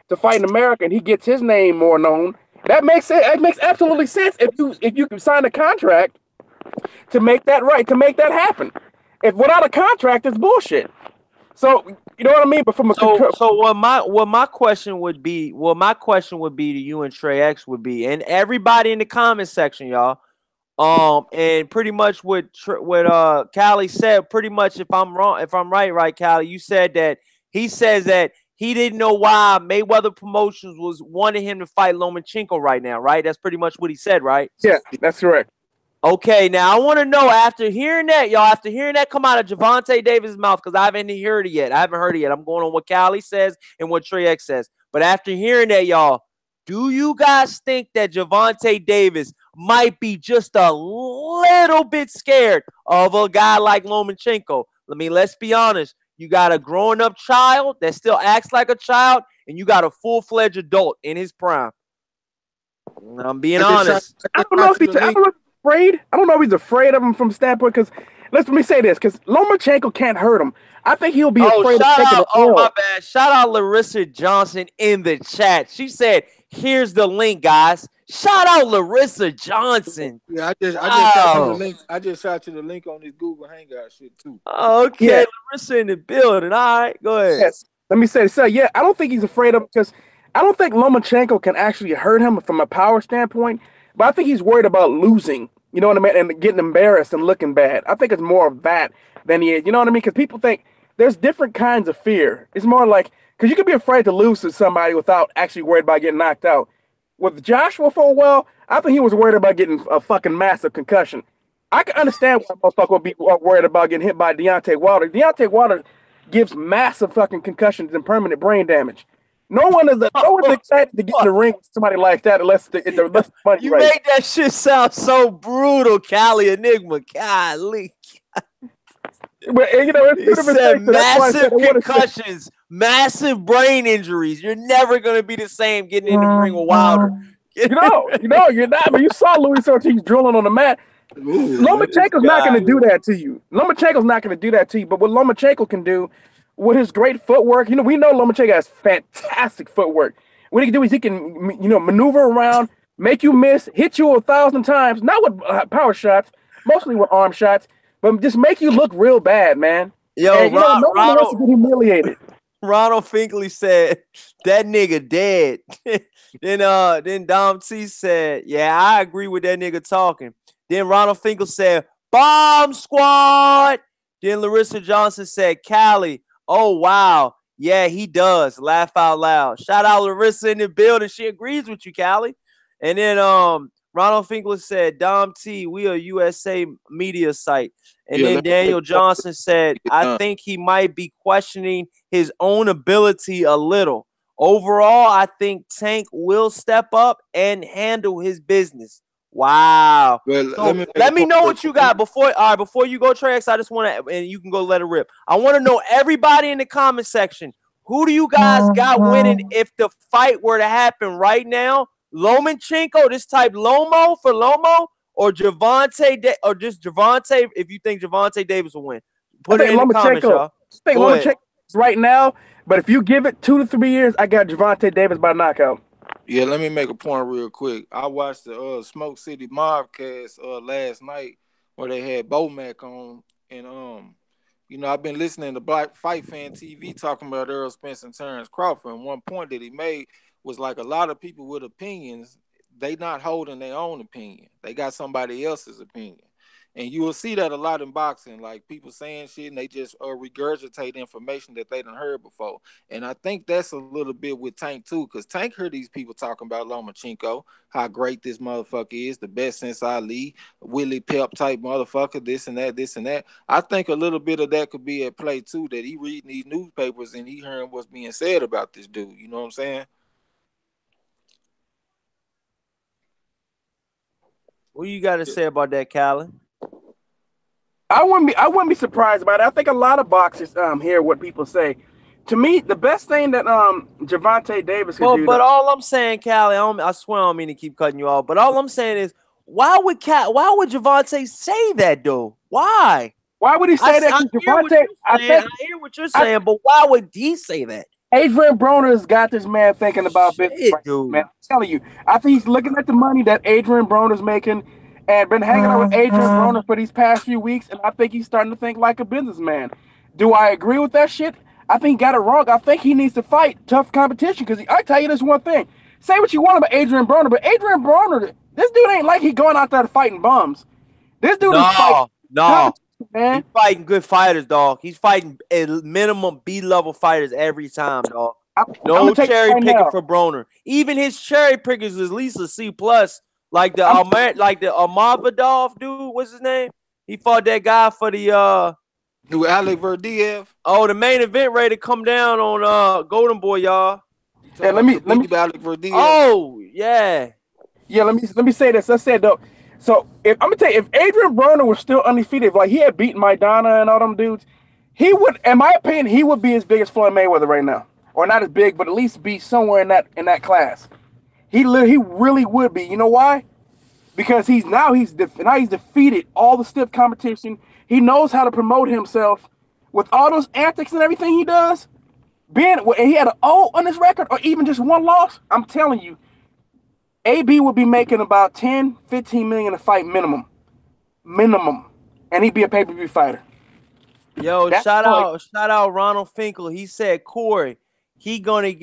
to fight in America, and he gets his name more known. That makes it. It makes absolutely sense if you can sign a contract to make that right, to make that happen. If without a contract, it's bullshit. So you know what I mean. But from a so what my question would be, to you and Trey X would be, and everybody in the comment section, y'all. And pretty much what Callie said, pretty much if I'm right, Callie, you said that he says that he didn't know why Mayweather Promotions was wanting him to fight Lomachenko right now, right? That's pretty much what he said, right? Yeah, that's correct. Okay, now I want to know after hearing that come out of Gervonta Davis' mouth, because I haven't heard it yet. I'm going on what Callie says and what Trey X says. But after hearing that, y'all, do you guys think that Gervonta Davis might be just a little bit scared of a guy like Lomachenko? Let's be honest. You got a growing-up child that still acts like a child, and you got a full-fledged adult in his prime. I'm being honest. I don't know if he's afraid. I don't know if he's afraid of him from standpoint, because let me say this, because Lomachenko can't hurt him. I think he'll be afraid of taking my bad. Shout out Larissa Johnson in the chat. She said, here's the link, guys. Shout out Larissa Johnson. Yeah, I just shot you the link. I just shot you the link on this Google Hangout shit too. Okay, yeah. Larissa in the building. All right, go ahead. Yes. Let me say this. So yeah, I don't think he's afraid of him, because I don't think Lomachenko can actually hurt him from a power standpoint, but I think he's worried about losing. You know what I mean? And getting embarrassed and looking bad. I think it's more of that than he is. You know what I mean? Because people think there's different kinds of fear. It's more like, because you can be afraid to lose to somebody without actually worried about getting knocked out. With Joshua for a while, I think he was worried about getting a fucking massive concussion. I can understand why motherfucker would be worried about getting hit by Deontay Wilder. Deontay Wilder gives massive fucking concussions and permanent brain damage. No one's excited to get in the ring with somebody like that unless the money. You made that shit sound so brutal, Cali Enigma. Golly. But you know, it's said massive concussions, massive brain injuries. You're never gonna be the same getting in the ring with Wilder. You're not. But you saw Luis Ortiz drilling on the mat. Lomachenko's not going to do that to you. Lomachenko's not going to do that to you. But what Lomachenko can do with his great footwork, we know Lomachenko has fantastic footwork. What he can do is he can, maneuver around, make you miss, hit you 1,000 times, not with power shots, mostly with arm shots, but just make you look real bad, man. Yo, and, no one wants to get humiliated. Ronald Finkley said that nigga dead. then Dom T said, yeah, I agree with that nigga talking. Then Ronald Finkel said, bomb squad. Then Larissa Johnson said, Cali. Oh, wow. Yeah, he does. Laugh out loud. Shout out Larissa in the building. She agrees with you, Cali. And then Ronald Finkel said, Dom T, we a USA media site. And then Daniel Johnson said, I think he might be questioning his own ability a little. Overall, I think Tank will step up and handle his business. Wow. Well, so let me know what you got before you go, Trax. I just want to, and you can go let it rip. I want to know, everybody in the comment section, who do you guys got winning if the fight were to happen right now? Lomachenko, this type Lomo for Lomo, or Gervonta, or just Gervonta, if you think Gervonta Davis will win. Put it in the comments, y'all. I think Lomachenko right now, but if you give it 2 to 3 years, I got Gervonta Davis by knockout. Yeah, let me make a point real quick. I watched the Smoke City Mobcast last night where they had Bomac on, and I've been listening to Black Fight Fan TV talking about Errol Spence and Terrence Crawford, and one point that he made was like a lot of people with opinions, they not holding their own opinion. They got somebody else's opinion. And you will see that a lot in boxing, like people saying shit and they just regurgitate information that they done heard before. And I think that's a little bit with Tank too, because Tank heard these people talking about Lomachenko, how great this motherfucker is, the best since Ali, Willie Pep type motherfucker, this and that. I think a little bit of that could be at play too, that he reading these newspapers and he hearing what's being said about this dude. You know what I'm saying? What you got to say about that, Callan? I wouldn't be surprised about it. I think a lot of boxers hear what people say. To me, the best thing that Gervonta Davis could do. But all I'm saying, Callie, I swear I don't mean to keep cutting you off, but all I'm saying is, why would Gervonta say that though? Why? Why would he say that? I hear what you're saying, but why would he say that? Adrien Broner has got this man thinking about business. Dude. Man, I'm telling you, I think he's looking at the money that Adrien Broner's making and been hanging out with Adrien Broner for these past few weeks, and I think he's starting to think like a businessman. Do I agree with that shit? I think he got it wrong. I think he needs to fight tough competition because I tell you this one thing. Say what you want about Adrien Broner, but Adrien Broner, this dude ain't like he going out there fighting bums. This dude is fighting. No. Man. He's fighting good fighters, dog. He's fighting at minimum B-level fighters every time, dog. No cherry picking for Broner. Even his cherry pickers is at least a C+. Like the Amadvidov dude, what's his name? He fought that guy for the Who, Alec Verdiev? Oh, the main event ready to come down on Golden Boy, y'all. Yeah, let me Alec Verdiev. Oh, yeah. Yeah, let me say this. I said though. So if I'm gonna tell you, if Adrien Broner was still undefeated, like he had beaten Maidana and all them dudes, he would, in my opinion, he would be as big as Floyd Mayweather right now, or not as big, but at least be somewhere in that class. He really would be. You know why? Because he's defeated all the stiff competition. He knows how to promote himself with all those antics and everything he does. And he had an O on his record, or even just one loss. I'm telling you. AB would be making about 10, 15 million a fight minimum, and he'd be a pay-per-view fighter. Yo, shout out Ronald Finkel. He said Corey, he gonna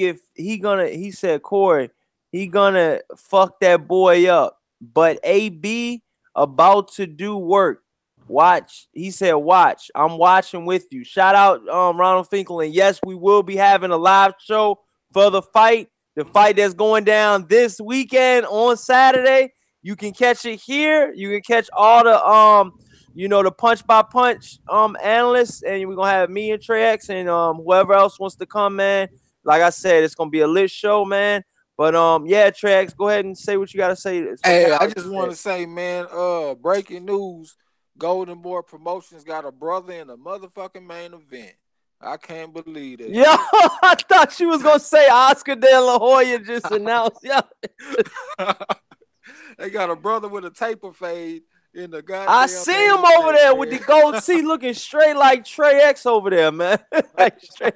fuck that boy up. But AB about to do work. Watch. He said, watch. I'm watching with you. Shout out Ronald Finkel. And yes, we will be having a live show for the fight. The fight that's going down this weekend on Saturday. You can catch it here. You can catch all the the punch by punch analysts, and we're gonna have me and Trey X and whoever else wants to come, man. Like I said, it's gonna be a lit show, man. But yeah, Trey X, go ahead and say what you gotta say. Hey, I just want to say, man, breaking news: Golden Boy Promotions got a brother in the motherfucking main event. I can't believe it. Yo, I thought you was gonna say Oscar De La Hoya just announced. Yeah, they got a brother with a taper fade in the goddamn. I see him over there with the gold tee, looking straight like Trey X over there, man. Like straight.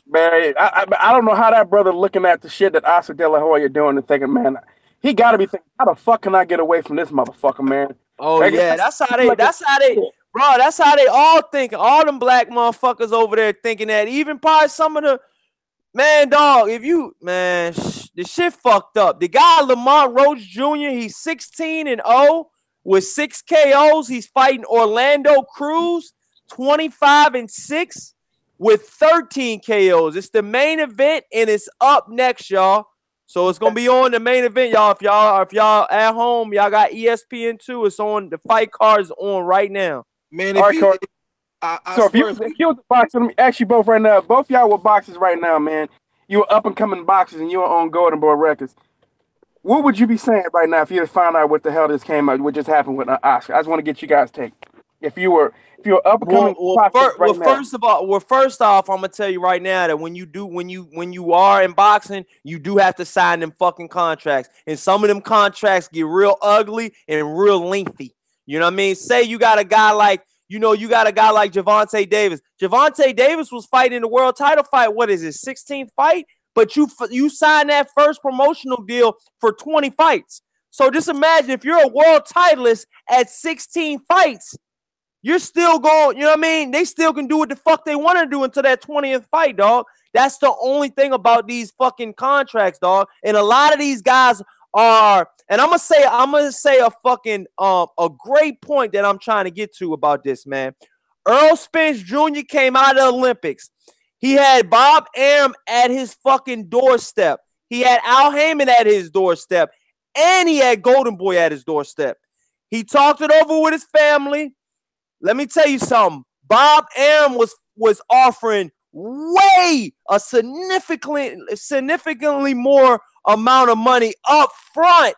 Man, I don't know how that brother looking at the shit that Oscar De La Hoya doing and thinking, man, he got to be thinking, how the fuck can I get away from this motherfucker, man? Oh yeah, that's how they all think. All them black motherfuckers over there thinking that. Even probably some of the the shit fucked up. The guy Lamont Roach Jr., he's 16-0 with 6 KOs. He's fighting Orlando Cruz, 25-6 with 13 KOs. It's the main event and it's up next, y'all. So it's gonna be on the main event, y'all. If y'all at home, y'all got ESPN2. It's on. The fight card's on right now. Man, if you was boxing, let me ask you both right now. Both y'all were boxers right now, man. You were up and coming boxers, and you were on Golden Boy Records. What would you be saying right now if you had found out what the hell this came out? What just happened with Oscar? I just want to get you guys' take. If you were up and coming, first off, I'm gonna tell you right now that when you are in boxing, you do have to sign them fucking contracts, and some of them contracts get real ugly and real lengthy. You know what I mean? Say you got a guy like Gervonta Davis. Gervonta Davis was fighting the world title fight. What is his 16th fight? But you signed that first promotional deal for 20 fights. So just imagine if you're a world titleist at 16 fights. You're still going, you know what I mean? They still can do what the fuck they want to do until that 20th fight, dog. That's the only thing about these fucking contracts, dog. And a lot of these guys are, and I'm gonna say a fucking a great point that I'm trying to get to about this, man. Earl Spence Jr. came out of the Olympics. He had Bob Arum at his fucking doorstep. He had Al Heyman at his doorstep, and he had Golden Boy at his doorstep. He talked it over with his family. Let me tell you something. Bob Arum was offering way a significantly more amount of money up front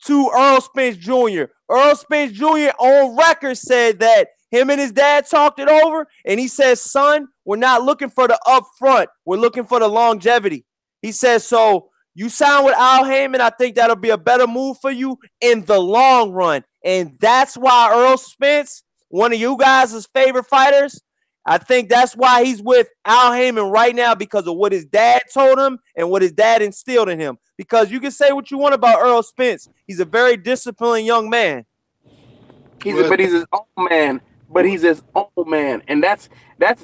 to Earl Spence Jr. Earl Spence Jr. on record said that him and his dad talked it over, and he says, son, we're not looking for the upfront. We're looking for the longevity. He says, so you sign with Al Heyman, I think that'll be a better move for you in the long run. And that's why Earl Spence, one of you guys' favorite fighters, I think that's why he's with Al Heyman right now, because of what his dad told him and what his dad instilled in him. Because you can say what you want about Earl Spence. He's a very disciplined young man. But he's his own man. But he's his own man. And that's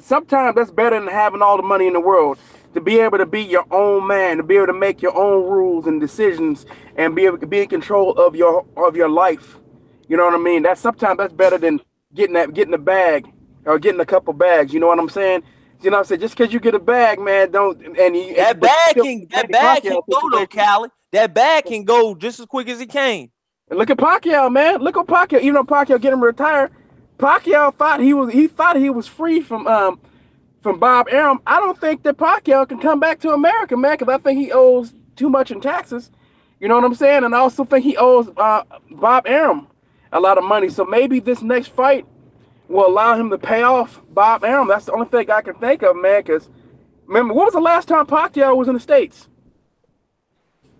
sometimes that's better than having all the money in the world. To be able to be your own man, to be able to make your own rules and decisions, and be able to be in control of your life. You know what I mean? That's better than getting a bag or getting a couple bags. You know what I'm saying? You know what I'm saying? Just because you get a bag, man, that bag can go though, Cali. That bag can go just as quick as it came. And look at Pacquiao, man. Look at Pacquiao. Even though Pacquiao getting retired, Pacquiao thought he was free from Bob Arum. I don't think that Pacquiao can come back to America, man, because I think he owes too much in taxes. You know what I'm saying? And I also think he owes Bob Arum a lot of money. So maybe this next fight will allow him to pay off Bob Arum. That's the only thing I can think of, man, because remember, when was the last time Pacquiao was in the States?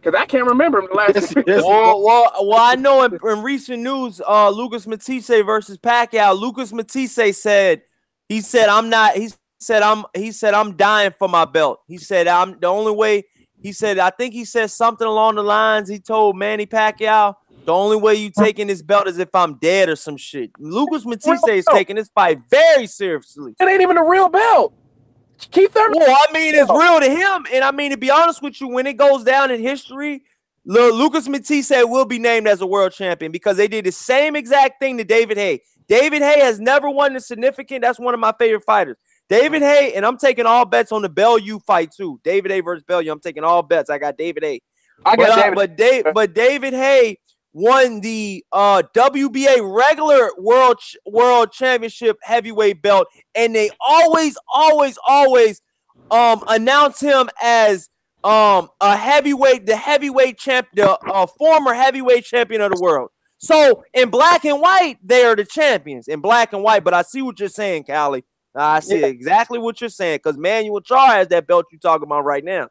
Because I can't remember the last time. Well, I know in recent news, Lucas Matisse versus Pacquiao, Lucas Matisse said, I'm dying for my belt. He said, I'm the only way. He said, I think he said something along the lines. He told Manny Pacquiao, the only way you taking this belt is if I'm dead or some shit. Lucas Matisse is taking this fight very seriously. It ain't even a real belt. Keith Thurman. Well, I mean, it's real to him. And I mean, to be honest with you, when it goes down in history, Lucas Matisse will be named as a world champion because they did the same exact thing to David Haye. David Haye has never won the significant. That's one of my favorite fighters. David Haye, and I'm taking all bets on the Bellew fight too. David Haye versus Bellew. I'm taking all bets. I got David Haye. But David Haye won the WBA regular world championship heavyweight belt, and they always announce him as the heavyweight champ, the former heavyweight champion of the world. So in black and white, they are the champions in black and white. But I see what you're saying, Callie. I see exactly what you're saying, because Manuel Char has that belt you're talking about right now.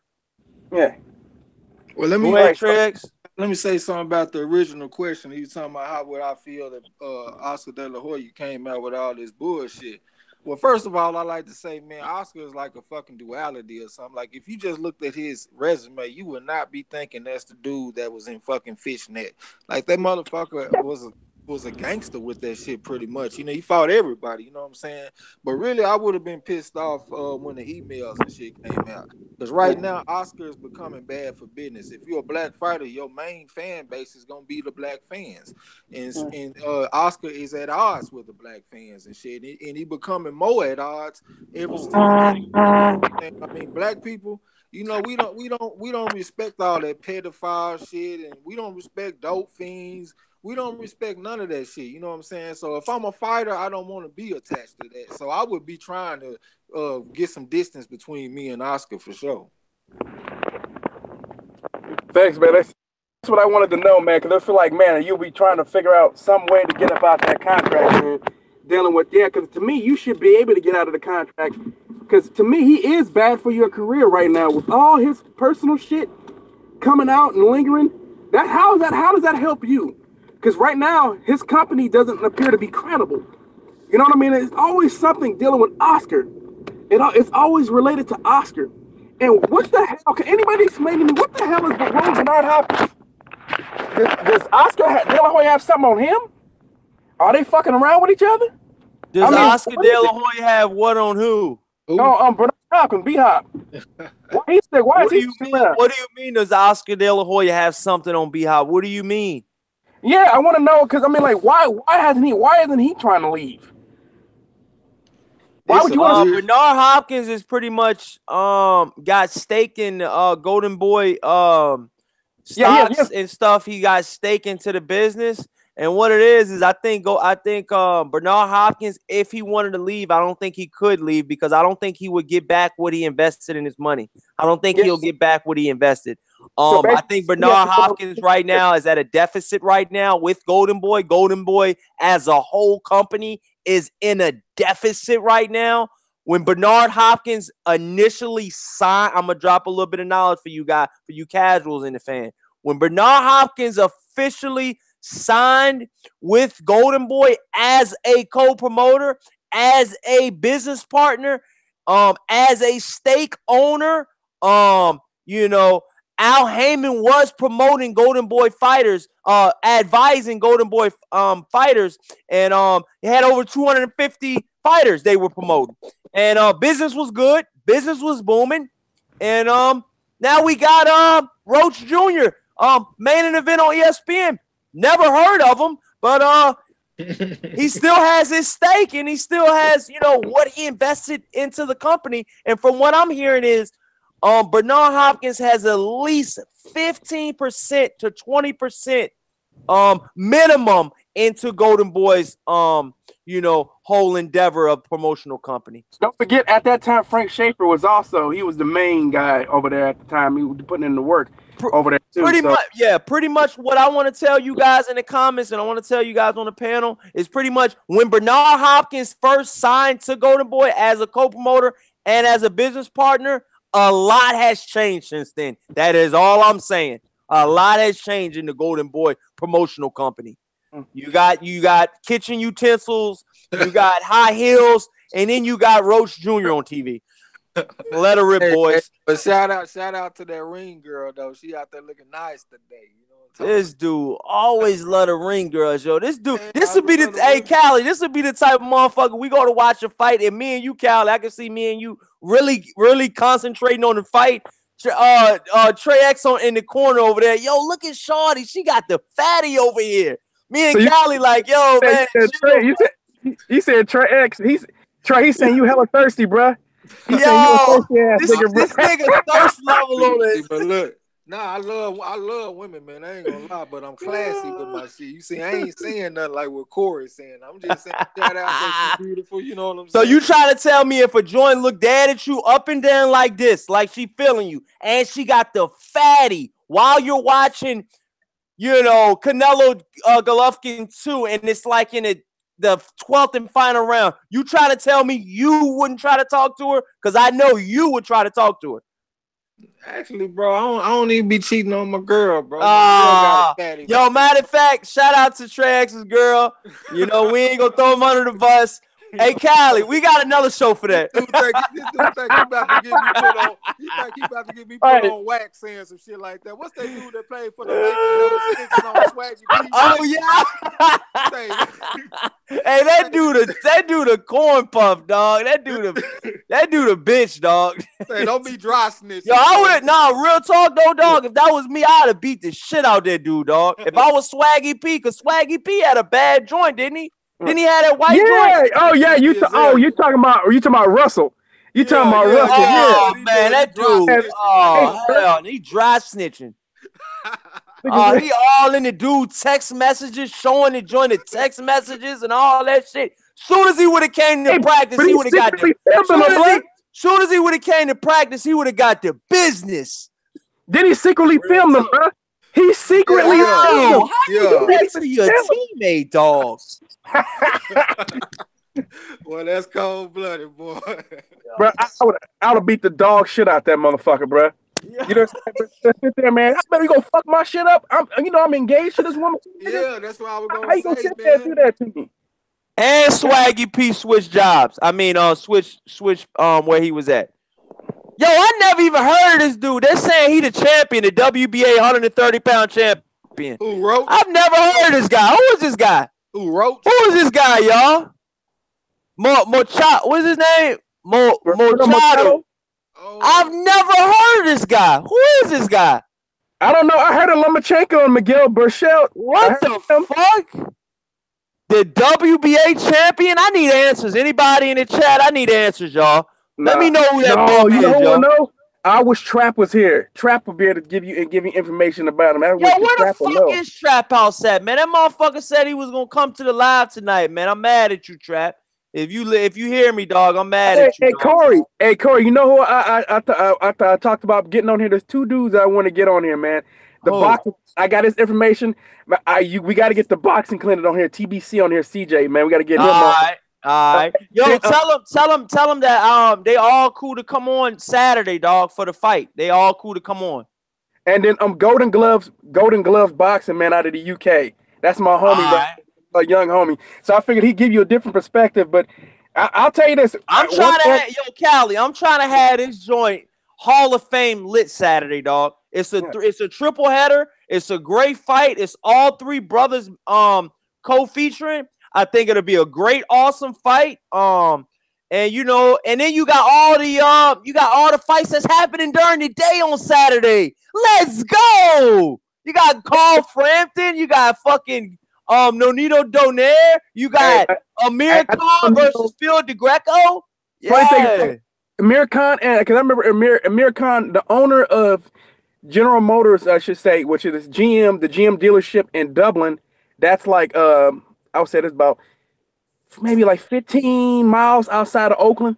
Yeah. Well, let me say something about the original question. He was talking about how would I feel that Oscar De La Hoya came out with all this bullshit. Well, first of all, I like to say, man, Oscar is like a fucking duality or something. Like, if you just looked at his resume, you would not be thinking that's the dude that was in fucking fishnet. Like, that motherfucker was a gangster with that shit pretty much. You know, he fought everybody, you know what I'm saying? But really, I would have been pissed off when the emails and shit came out. Because right now, Oscar is becoming bad for business. If you're a black fighter, your main fan base is going to be the black fans. And Oscar is at odds with the black fans and shit. And he becoming more at odds ever since. I mean, black people, you know, we don't respect all that pedophile shit, and we don't respect dope fiends. We don't respect none of that shit. You know what I'm saying? So if I'm a fighter, I don't want to be attached to that. So I would be trying to get some distance between me and Oscar for sure. Thanks, man. That's what I wanted to know, man, because I feel like, man, you'll be trying to figure out some way to get up out that contract, man, dealing with, because to me, you should be able to get out of the contract, because to me, he is bad for your career right now with all his personal shit coming out and lingering. How does that help you? Because right now, his company doesn't appear to be credible. You know what I mean? It's always something dealing with Oscar. It's always related to Oscar. And what the hell? Can anybody explain to me what the hell is the role of Bernard Hopkins? Does Oscar De La Hoya have something on him? Are they fucking around with each other? Does Oscar De La Hoya have what on who? No, Bernard Hopkins, B-Hop. What do you mean does Oscar De La Hoya have something on B-Hop? What do you mean? Yeah, I want to know, because I mean, like, why isn't he trying to leave? Why would you want to? Bernard Hopkins is pretty much got stake in Golden Boy stocks and stuff. He got stake into the business, and what it is I think Bernard Hopkins, if he wanted to leave, I don't think he could leave, because I don't think he would get back what he invested in his money. I don't think he'll get back what he invested. I think Bernard Hopkins right now is at a deficit right now with Golden Boy. Golden Boy as a whole company is in a deficit right now. When Bernard Hopkins initially signed, I'm gonna drop a little bit of knowledge for you guys, for you casuals in the fan. When Bernard Hopkins officially signed with Golden Boy as a co-promoter, as a business partner, as a stake owner, you know, Al Heyman was promoting Golden Boy fighters, advising Golden Boy fighters, and they had over 250 fighters they were promoting. And business was good, business was booming. And now we got Roach Jr., main event on ESPN. Never heard of him, but he still has his stake, and he still has, you know, what he invested into the company. And from what I'm hearing is Bernard Hopkins has at least 15% to 20% minimum into Golden Boy's you know, whole endeavor of promotional company. Don't forget, at that time, Frank Schaefer was the main guy over there at the time. He was putting in the work over there too. Pretty much what I want to tell you guys in the comments, and I want to tell you guys on the panel, is pretty much when Bernard Hopkins first signed to Golden Boy as a co-promoter and as a business partner, a lot has changed since then. That is all I'm saying. A lot has changed in the Golden Boy promotional company. You got kitchen utensils, you got high heels, and then you got Roach Jr. on TV. Let her rip, boys. But shout out to that ring girl though. She out there looking nice today. You know what I'm This dude always love the ring girls, yo. This dude, this would be the Callie. This would be the type of motherfucker we go to watch a fight, and me and you, Callie, I can see me and you really concentrating on the fight. Trey X in the corner over there. Yo, look at Shorty. She got the fatty over here. Me and Callie like, yo, man. You said Trey X. He's saying you hella thirsty, bruh. Yo, this nigga thirst level on it. But look, I love women, man. I ain't gonna lie, but I'm classy with my shit. You see, I ain't saying nothing like what Corey's saying. I'm just saying, shout out that she's beautiful. You know what I'm saying? So you trying to tell me if a joint look dead at you up and down like this, like she feeling you, and she got the fatty while you're watching, you know, Canelo Golovkin 2, and it's like in the 12th and final round, you try to tell me you wouldn't try to talk to her? Because I know you would try to talk to her. Actually, bro, I don't even be cheating on my girl, bro. Yo, matter of fact, shout out to Trey X's girl. You know, we ain't gonna throw him under the bus. Hey, Callie, we got another show for that. This dude think he about to get me put on wax saying some shit like that. What's that dude that played for the Lakers that was on Swaggy? Oh yeah. Hey, that dude a corn puff, dog. That dude a bitch, dog. Hey, don't be dry snitching. Yo, real talk though, dog. If that was me, I'd have beat the shit out that dude, dog. If I was Swaggy P, because Swaggy P had a bad joint, didn't he? Didn't he have that white joint? Oh yeah, you talking about Russell. You talking about Russell. Oh man, that dude. Hell, he dry snitching. He all in the dude text messages, showing the joint of text messages and all that shit. Soon as he would have came to practice, he would have got the soon as he would have came to practice, he would have got the business. Did he secretly film them, bro? He secretly filmed them. How you do that to your teammate, dog? Boy, that's cold-blooded, boy. Bro, I would have beat the dog shit out that motherfucker, bro. You know what I'm saying? Sit there, man. I better go fuck my shit up. I'm engaged to this woman. Yeah, that's what I was gonna say. How you gonna sit there and do that to me? And Swaggy P switched jobs. I mean, switch where he was at. Yo, I never even heard of this dude. They're saying he the champion, the WBA 130-pound champion. Who wrote? I've never heard of this guy. Who is this guy? Who wrote? Who is this guy, y'all? What's his name? Machado. Oh. I've never heard of this guy. Who is this guy? I don't know. I heard of Lomachenko and Miguel Burchell. What the fuck? The WBA champion? I need answers. Anybody in the chat? I need answers, y'all. Let me know who that man is, yo. No. I wish Trap was here. Trap would be able to give you information about him. Yo, where the fuck is Trap House at, man? That motherfucker said he was gonna come to the live tonight, man. I'm mad at you, Trap. If you hear me, dog, I'm mad at you. Hey, Corey, you know who I talked about getting on here? There's two dudes I want to get on here, man. The boxing, I got his information. We got to get the boxing clinic on here. TBC on here, CJ, man. We got to get him on. All right. Yo, tell them that they all cool to come on Saturday, dog, for the fight. They all cool to come on. And then Golden Gloves boxing, man, out of the UK. That's my homie, Right. a young homie. So I figured he'd give you a different perspective. But I'll tell you this. I'm trying to Cali, I'm trying to have this joint Hall of Fame lit Saturday, dog. It's a triple header. It's a great fight. It's all three brothers co-featuring. I think it'll be a great, awesome fight. And you know, and then you got all the fights that's happening during the day on Saturday. Let's go. You got Carl Frampton, you got fucking Nonito Donaire, you got Amir Khan versus Phil DeGreco. Yeah. Amir Khan, and because I remember Amir Khan, the owner of General Motors, I should say, which is the GM dealership in Dublin. That's like I would say it's about maybe like 15 miles outside of Oakland.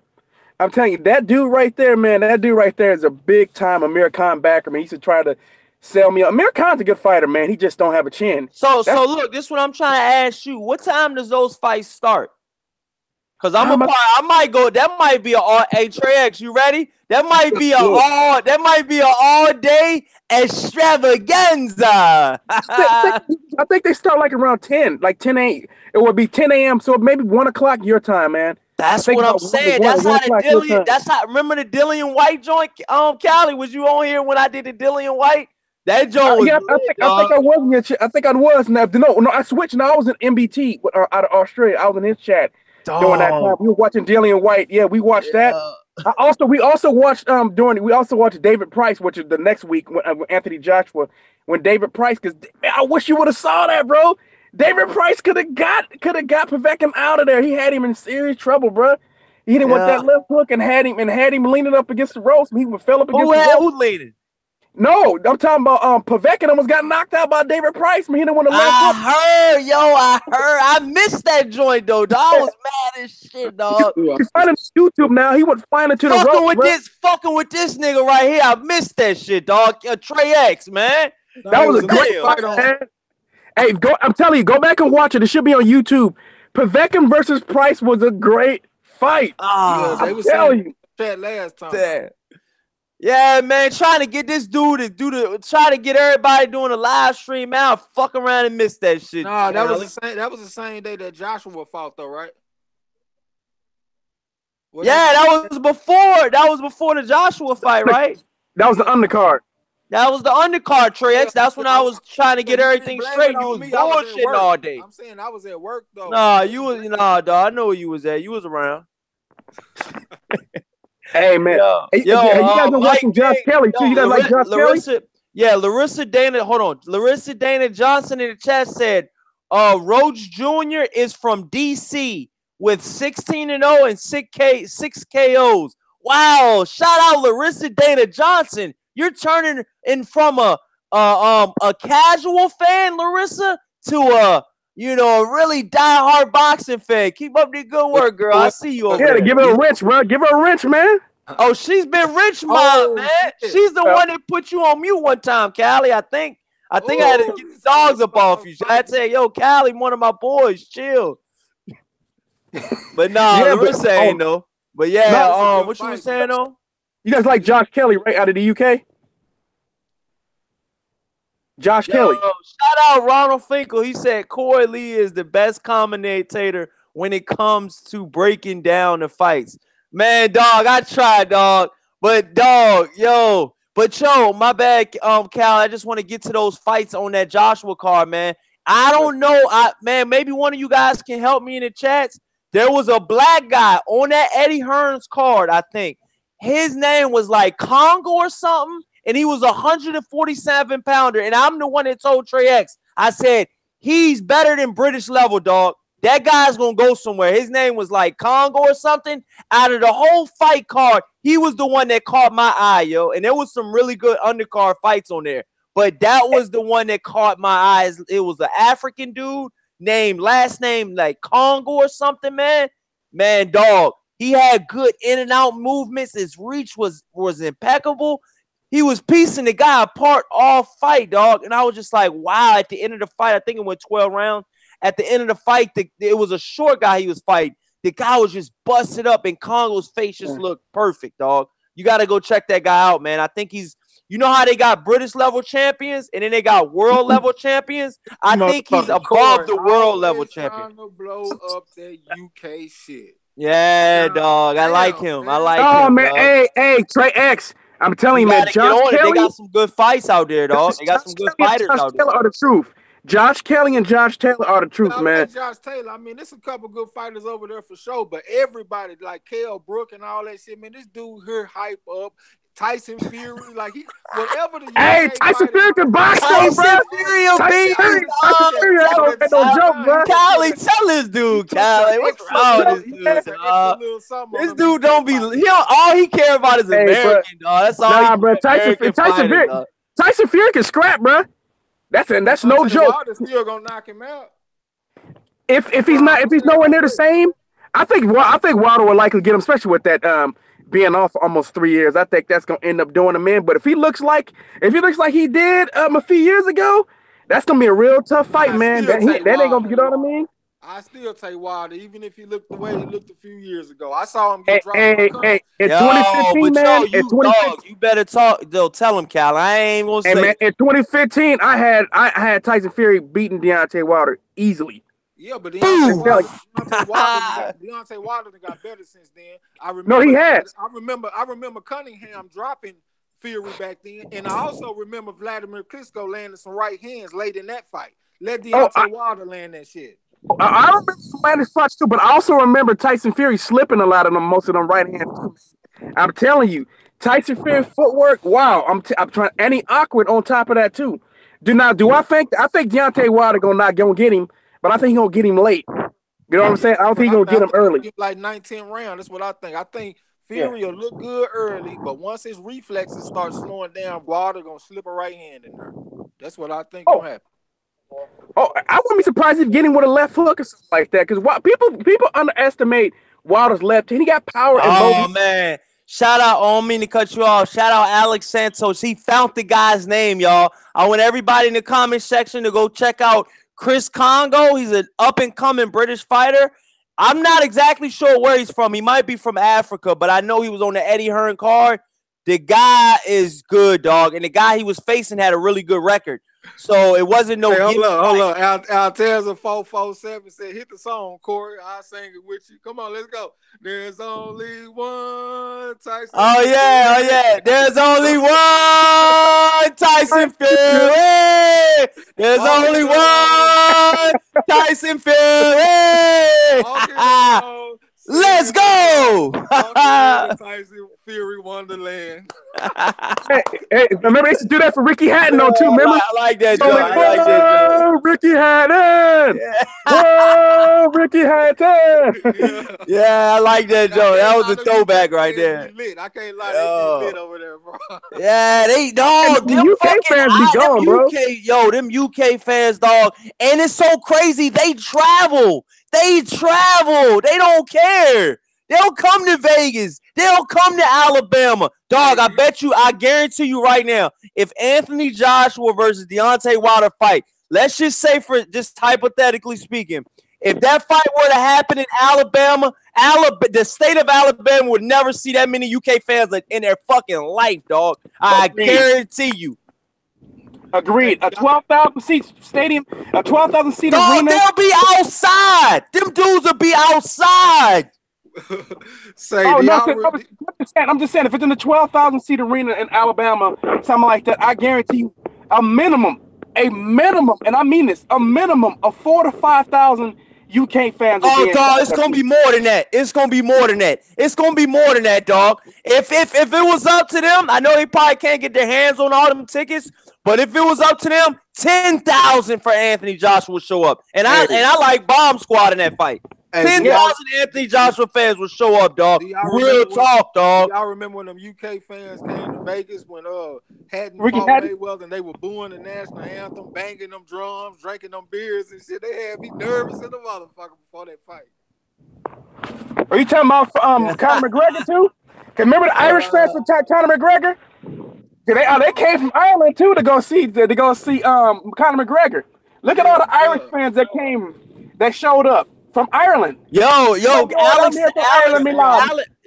I'm telling you, that dude right there, man, is a big time Amir Khan backer. Man, he used to try to sell me. Amir Khan's a good fighter, man. He just don't have a chin. So look, this is what I'm trying to ask you. What time does those fights start? Because I might go. That might be hey Trey X, you ready? That might be a all day extravaganza. I think they start like around 10, like 10 a.m. It would be 10 a.m. So maybe 1 o'clock your time, man. That's what I'm saying. That's how the Dillian. That's how. Remember the Dillian White joint? Cali, was you on here when I did the Dillian White? That joint was. Yeah, I think I was. I think I was. No, I switched. No, I was in MBT out of Australia. I was in his chat during that time. We were watching Dillian White. Yeah, we watched that. We also watched David Price, which is the next week when Anthony Joshua, when David Price, because I wish you would have saw that, bro. David Price could have got Povetkin out of there. He had him in serious trouble, bro. He didn't want that left hook and had him leaning up against the ropes. He fell up against the ropes. Who leaning? No, I'm talking about Povetkin almost got knocked out by David Price. Man, he didn't want to left hook. I missed that joint though. Dog. I was mad as shit, dog. He's finding YouTube now. He was flying into the ropes. Fucking with this nigga right here. I missed that shit, dog. Trey X, man. That was a great fight, man. Hey, I'm telling you, go back and watch it. It should be on YouTube. Povetkin versus Price was a great fight. I'm telling you. That last time. Yeah, man, trying to get this dude to try to get everybody doing a live stream out. Fuck around and miss that shit. No, that was the same day that Joshua fought, though, right? That was before the Joshua fight, right? That was the undercard. That was the undercard, Trey X. That's when I was trying to get everything straight. You was bullshitting all day. I'm saying I was at work though. Dog. I know where you was at. You was around. Hey man, you guys been watching Josh Kelly too. You guys like Josh Kelly? Yeah, Larissa Dana. Hold on, Larissa Dana Johnson in the chat said, Roach Jr. is from DC with 16-0 and 6 KOs. Wow! Shout out Larissa Dana Johnson. You're turning in from a casual fan, Larissa, to a really diehard boxing fan. Keep up the good work, girl. I see you over there. Give her a wrench, bro. Give her a wrench, man. Oh, she's been wrench mom, man. Shit. She's the one that put you on mute one time, Callie. I think I had to get the dogs up off you. I had to say, yo, Callie, one of my boys, chill. But Larissa ain't though. But what you were saying though? You guys like Josh Kelly, right, out of the UK? Josh Kelly. Shout out Ronald Finkel. He said Corey Lee is the best commentator when it comes to breaking down the fights. Man, dog, I tried, dog. But my bad, Cal. I just want to get to those fights on that Joshua card, man. I don't know. Maybe one of you guys can help me in the chats. There was a black guy on that Eddie Hearns card, I think. His name was like Congo or something, and he was 147 pounder. And I'm the one that told Trey X, I said, he's better than British level, dog. That guy's going to go somewhere. His name was like Congo or something. Out of the whole fight card, he was the one that caught my eye, yo. And there was some really good undercard fights on there. But that was the one that caught my eyes. It was an African dude last name like Congo or something, man. Man, dog. He had good in and out movements. His reach was impeccable. He was piecing the guy apart all fight, dog. And I was just like, wow. At the end of the fight, I think it went 12 rounds. At the end of the fight, it was a short guy he was fighting. the guy was just busted up, and Congo's face just looked perfect, dog. You got to go check that guy out, man. I think he's, you know how they got British level champions and then they got world level champions? I think he's above the world level champion. Trying to blow up that UK shit. Yeah, dog. I like him. I like him. Oh man, hey, Trey X. I'm telling you, man, Josh Kelly. They got some good fights out there, dog. They got some good fighters out there. Are the truth. Josh Kelly and Josh Taylor are the truth, man. Josh Taylor, I mean, there's a couple good fighters over there for sure, but everybody like Kell Brook and all that shit, man, this dude here hype up. Tyson Fury, like he, whatever the UK Tyson Fury can box, Tyson Fury will beat you. Ain't no joke, bro. Callie, tell this dude, Callie, what's wrong with this dude? This dude don't be. All he care about is American, dog. That's all. Nah, bro. Tyson Fury can scrap, bro. That's no joke. Wilder's still gonna knock him out. If he's nowhere near the same, I think Wilder will likely get him, especially with that being off for almost 3 years. I think that's gonna end up doing him in. But if he looks like he did a few years ago, that's gonna be a real tough fight, man. That ain't gonna, you know what I mean? I still take Wilder, even if he looked the way he looked a few years ago. I saw him get dropped. In 2015, man. You better talk. They'll tell him, Cal. I ain't gonna say. Man, in 2015, I had Tyson Fury beating Deontay Wilder easily. Yeah, but Deontay Wilder got better since then. I remember. No, he has. I remember Cunningham dropping Fury back then, and I also remember Vladimir Klitschko landing some right hands late in that fight. Let Deontay Wilder land that shit. I remember some landing spots too, but I also remember Tyson Fury slipping a lot of them, most of them right hands too. I'm telling you, Tyson Fury's footwork. Wow, I'm trying, and he awkward on top of that too. Do I think Deontay Wilder gonna get him? But I think he's going to get him late. You know what I'm saying? I don't think he's going to get him early. Like 19 rounds. That's what I think. I think Fury will look good early, but once his reflexes start slowing down, Wilder going to slip a right hand in there. That's what I think going to happen. Oh, I wouldn't be surprised if getting with a left hook or something like that, because people underestimate Wilder's left hand. He got power. Oh, man. Shout out, I don't mean to cut you off. Shout out Alex Santos. He found the guy's name, y'all. I want everybody in the comment section to go check out Chris Congo. He's an up-and-coming British fighter. I'm not exactly sure where he's from. He might be from Africa, but I know he was on the Eddie Hearn card. The guy is good, dog. And the guy he was facing had a really good record. So it wasn't no. Hey, hold on. Alteza 447 said, "Hit the song, Corey. I'll sing it with you. Come on, let's go. There's only one Tyson. Oh yeah. There's only one Tyson Fury. There's only one Tyson Fury. Let's go. Tyson Fury Wonderland. hey, remember they used to do that for Ricky Hatton though too. Remember? I like that, Joe. Ricky Hatton. Yeah. Whoa, Ricky Hatton. Yeah, I like that, Joe. That was a throwback right there. I can't lie, they lit over there, bro. Yeah, they dog. The UK fans be gone, bro. Them UK fans, dog. And it's so crazy. They travel. They don't care. They'll come to Vegas. They'll come to Alabama. Dog, I guarantee you right now, if Anthony Joshua versus Deontay Wilder fight, let's just say, for just hypothetically speaking, if that fight were to happen in Alabama, the state of Alabama would never see that many UK fans in their fucking life, dog. I guarantee you. Agreed. A 12,000 seat stadium, a 12,000 seat arena. They'll be outside. Them dudes will be outside. I'm just saying, if it's in the 12,000 seat arena in Alabama, something like that, I guarantee you a minimum, and I mean this, a minimum of 4,000 to 5,000 UK fans. Oh, dog, it's gonna be more than that. It's gonna be more than that, dog. If it was up to them, I know they probably can't get their hands on all them tickets, but if it was up to them, 10,000 for Anthony Joshua would show up, and I like Bomb Squad in that fight. 10,000 Anthony Joshua fans will show up, dog. Real talk, dog. Y'all remember when them UK fans came to Vegas when Hatton fought Mayweather and they were booing the national anthem, banging them drums, drinking them beers and shit? They had me nervous in the motherfucker before that fight. Are you talking about Conor McGregor too? Remember the Irish fans for Conor McGregor? They came from Ireland too to go see Conor McGregor. Look at all the Irish fans that showed up. from Ireland.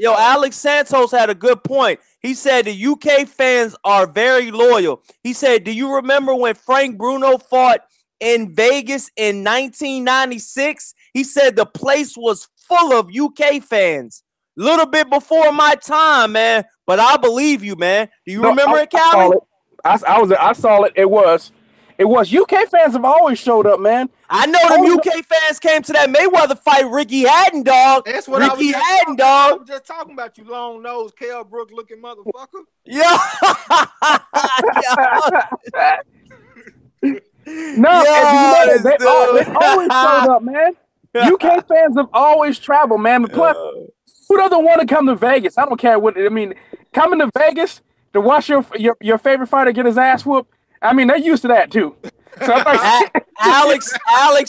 Alex Santos had a good point. He said the UK fans are very loyal. He said, do you remember when Frank Bruno fought in Vegas in 1996? He said the place was full of UK fans. Little bit before my time, man. But I believe you, man. Do you remember it, Callie? I saw it. It was UK fans have always showed up, man. I know them UK fans came to that Mayweather fight. Ricky Hadden, dog. That's what Ricky Hadden, dog. I was just talking about, you long nose, Kell Brook looking motherfucker. Yeah. They always showed up, man. UK fans have always traveled, man. Plus, who doesn't want to come to Vegas? I don't care what. I mean, coming to Vegas to watch your favorite fighter get his ass whooped. I mean, they're used to that too. So Alex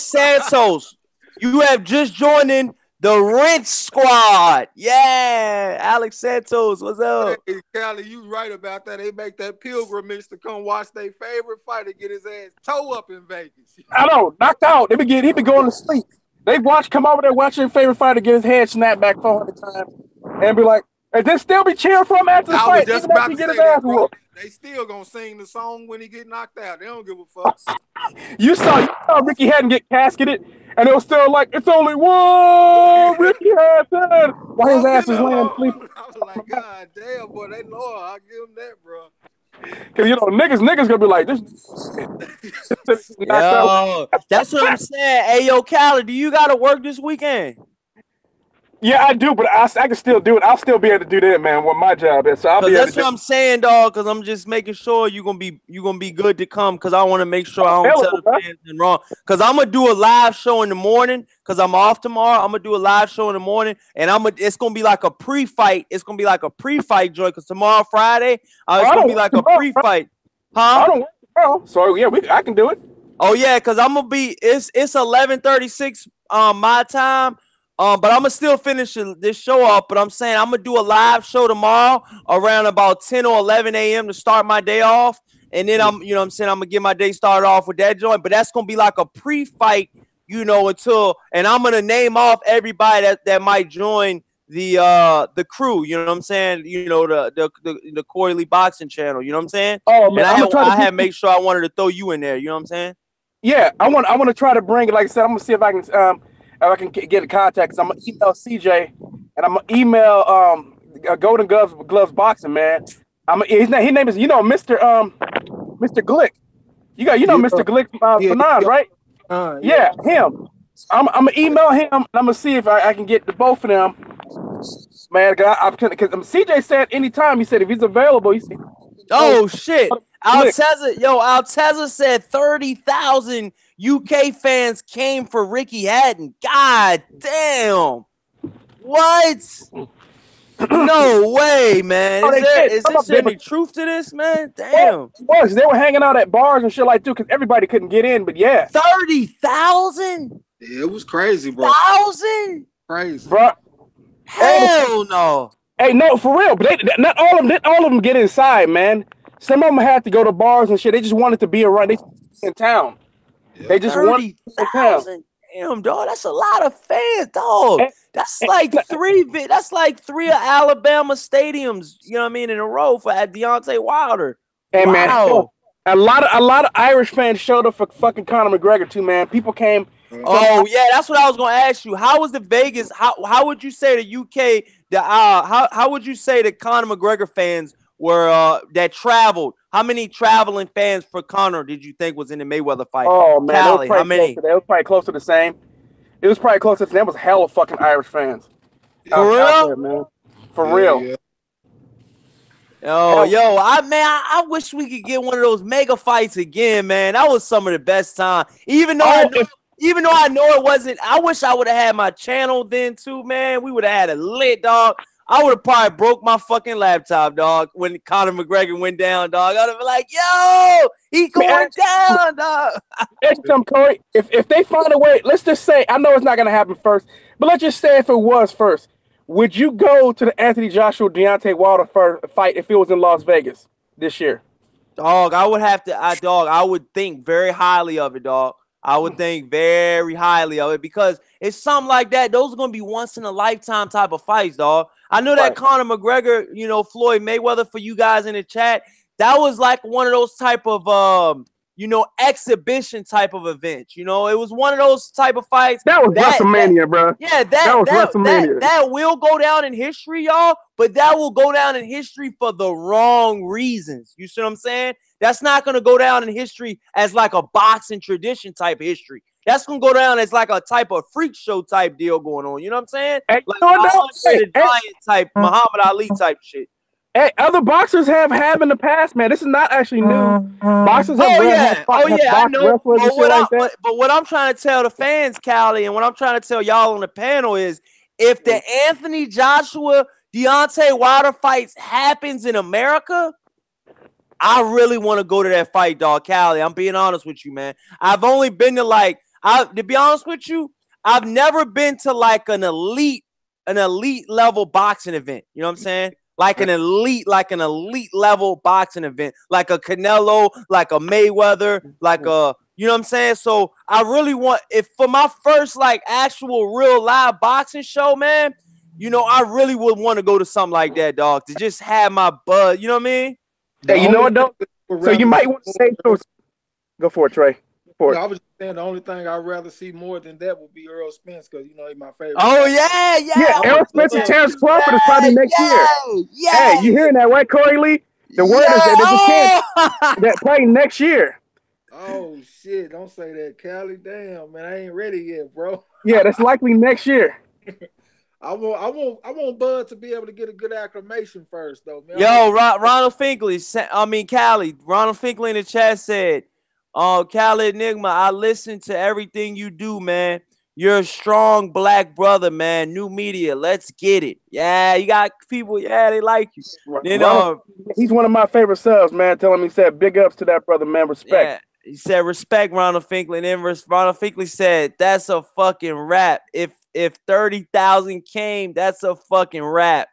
Santos, you have just joined in the Wrench Squad. Yeah, Alex Santos, what's up? Hey, Callie, you right about that. They make that pilgrimage to come watch their favorite fighter get his ass toe up in Vegas. I know, knocked out. He been going to sleep. They come over there watching their favorite fighter get his head snapped back 400 times and be like, and then still be cheering for him after the fight. Just about to get his ass whooped. They still gonna sing the song when he get knocked out. They don't give a fuck. You saw Ricky Hatton get casketed, and it was still like, it's only one Ricky Hatton. While his ass is laying asleep. I was like, God damn, boy, they know I'll give him that, bro. Cause niggas gonna be like this. Yo, that's what I'm saying. Hey, yo, Callie, do you gotta work this weekend? Yeah, I do, but I can still do it. I'll still be able to do that, man. What my job is, so I'll be. That's what I'm saying, dog. Because I'm just making sure you're gonna be good to come. Because I want to make sure I don't tell the fans anything wrong. Because I'm gonna do a live show in the morning. Because I'm off tomorrow. I'm gonna do a live show in the morning, and it's gonna be like a pre-fight. It's gonna be like a pre-fight joint. Because tomorrow Friday, it's gonna be like a pre-fight. Huh? I don't work tomorrow, so yeah, I can do it. Oh yeah, because I'm gonna be. It's 11:36 my time. But I'm gonna still finish this show up. But I'm saying I'm gonna do a live show tomorrow around about 10 or 11 a.m. to start my day off, and then I'm gonna get my day started off with that joint. But that's gonna be like a pre-fight, until, and I'm gonna name off everybody that might join the crew. You know what I'm saying? The Corey Lee Boxing channel. You know what I'm saying? Oh man, and I had make sure I wanted to throw you in there. You know what I'm saying? Yeah, I want to try to bring it. Like I said, I'm gonna see if I can get in contact. Cause I'm gonna email CJ and I'm gonna email Golden Gloves Boxing, man. His name is Mr. Glick. Mr. Glick Fanon, right? Yeah, him. I'm gonna email him and I'm gonna see if I can get the both of them, man. Because CJ said anytime. He said if he's available. He said, oh shit. Alteza said 30,000 UK fans came for Ricky Hatton. God damn. What? No way, man. Is there any truth to this, man? Damn. They were hanging out at bars and shit like that because everybody couldn't get in, but yeah. 30,000? Yeah, it was crazy, bro. 1,000? Crazy. Bro. Hell no. Hey, no, for real. But not all of them get inside, man. Some of them had to go to bars and shit. They just wanted to be around. They in town. Yeah. They just wanted in town. Damn, dog, that's a lot of fans, dog. That's like three. That's like 3 of Alabama stadiums. You know what I mean, in a row for Deontay Wilder. Hey, wow. Man, a lot of Irish fans showed up for fucking Conor McGregor too, man. People came. Oh yeah, that's what I was gonna ask you. How was the Vegas? How would you say the UK? How would you say the Conor McGregor fans were that traveled? How many traveling fans for Conor did you think was in the Mayweather fight? Oh man, Callie, how many? It was probably close to the same. It was probably close to the same. There was hell of fucking Irish fans. For real, there, man. For real. Yeah. I wish we could get one of those mega fights again, man. That was some of the best time. Even though I know it wasn't, I wish I would have had my channel then too, man. We would have had a lit, dog. I would have probably broke my fucking laptop, dog, when Conor McGregor went down, dog. I'd have been like, yo, he going down, dog. Corey, if they find a way, let's just say, I know it's not going to happen first, but let's just say if it was first, would you go to the Anthony Joshua Deontay Wilder fight if it was in Las Vegas this year? Dog, I would think very highly of it, dog. I would think very highly of it because it's something like that. Those are going to be once in a lifetime type of fights, dog. I know that Conor McGregor, you know, Floyd Mayweather, for you guys in the chat, that was like one of those type of, you know, exhibition type of events. You know, it was one of those type of fights. That was WrestleMania, bro. Yeah, that was WrestleMania. That will go down in history, y'all, but that will go down in history for the wrong reasons. You see what I'm saying? That's not going to go down in history as like a boxing tradition type of history. That's going to go down as like a type of freak show type deal going on. You know what I'm saying? Hey, like the Giant type, Muhammad Ali type shit. Hey, other boxers have in the past, man. This is not actually new. Boxers have I know. But what I'm trying to tell the fans, Callie, and what I'm trying to tell y'all on the panel is, if the Anthony Joshua Deontay Wilder fights happens in America, I really want to go to that fight, dog. Callie, I'm being honest with you, man. I've only been to to be honest with you, I've never been to like an elite level boxing event. You know what I'm saying? Like an elite level boxing event, like a Canelo, like a Mayweather, like a, you know what I'm saying? So I really want, if for my first like actual real live boxing show, man, you know, I really would want to go to something like that, dog, to just have my buzz. You know what I mean? Hey, you know what, though? So you might want to say, go for it, Trey. No, I was just saying the only thing I'd rather see more than that would be Earl Spence, because you know he's my favorite. Oh yeah. Errol Spence and Terrence Crawford is probably next year. Hey, you hearing that, right, Corey Lee? The word is that there's a chance that play next year. Oh shit! Don't say that, Callie. Damn, man, I ain't ready yet, bro. Yeah, that's likely next year. I want Bud to be able to get a good acclamation first, though, man. Yo, Ronald Finkley, Callie, Ronald Finkley in the chat said, Callie Enigma, I listen to everything you do, man. You're a strong black brother, man. New media, let's get it. Yeah, you got people, they like you. Then, he's one of my favorite subs, man. Telling me, said, big ups to that brother, man. Respect. Yeah, he said, respect Ronald Finkley. And then Ronald Finkley said, that's a fucking rap. If 30,000 came, that's a fucking rap.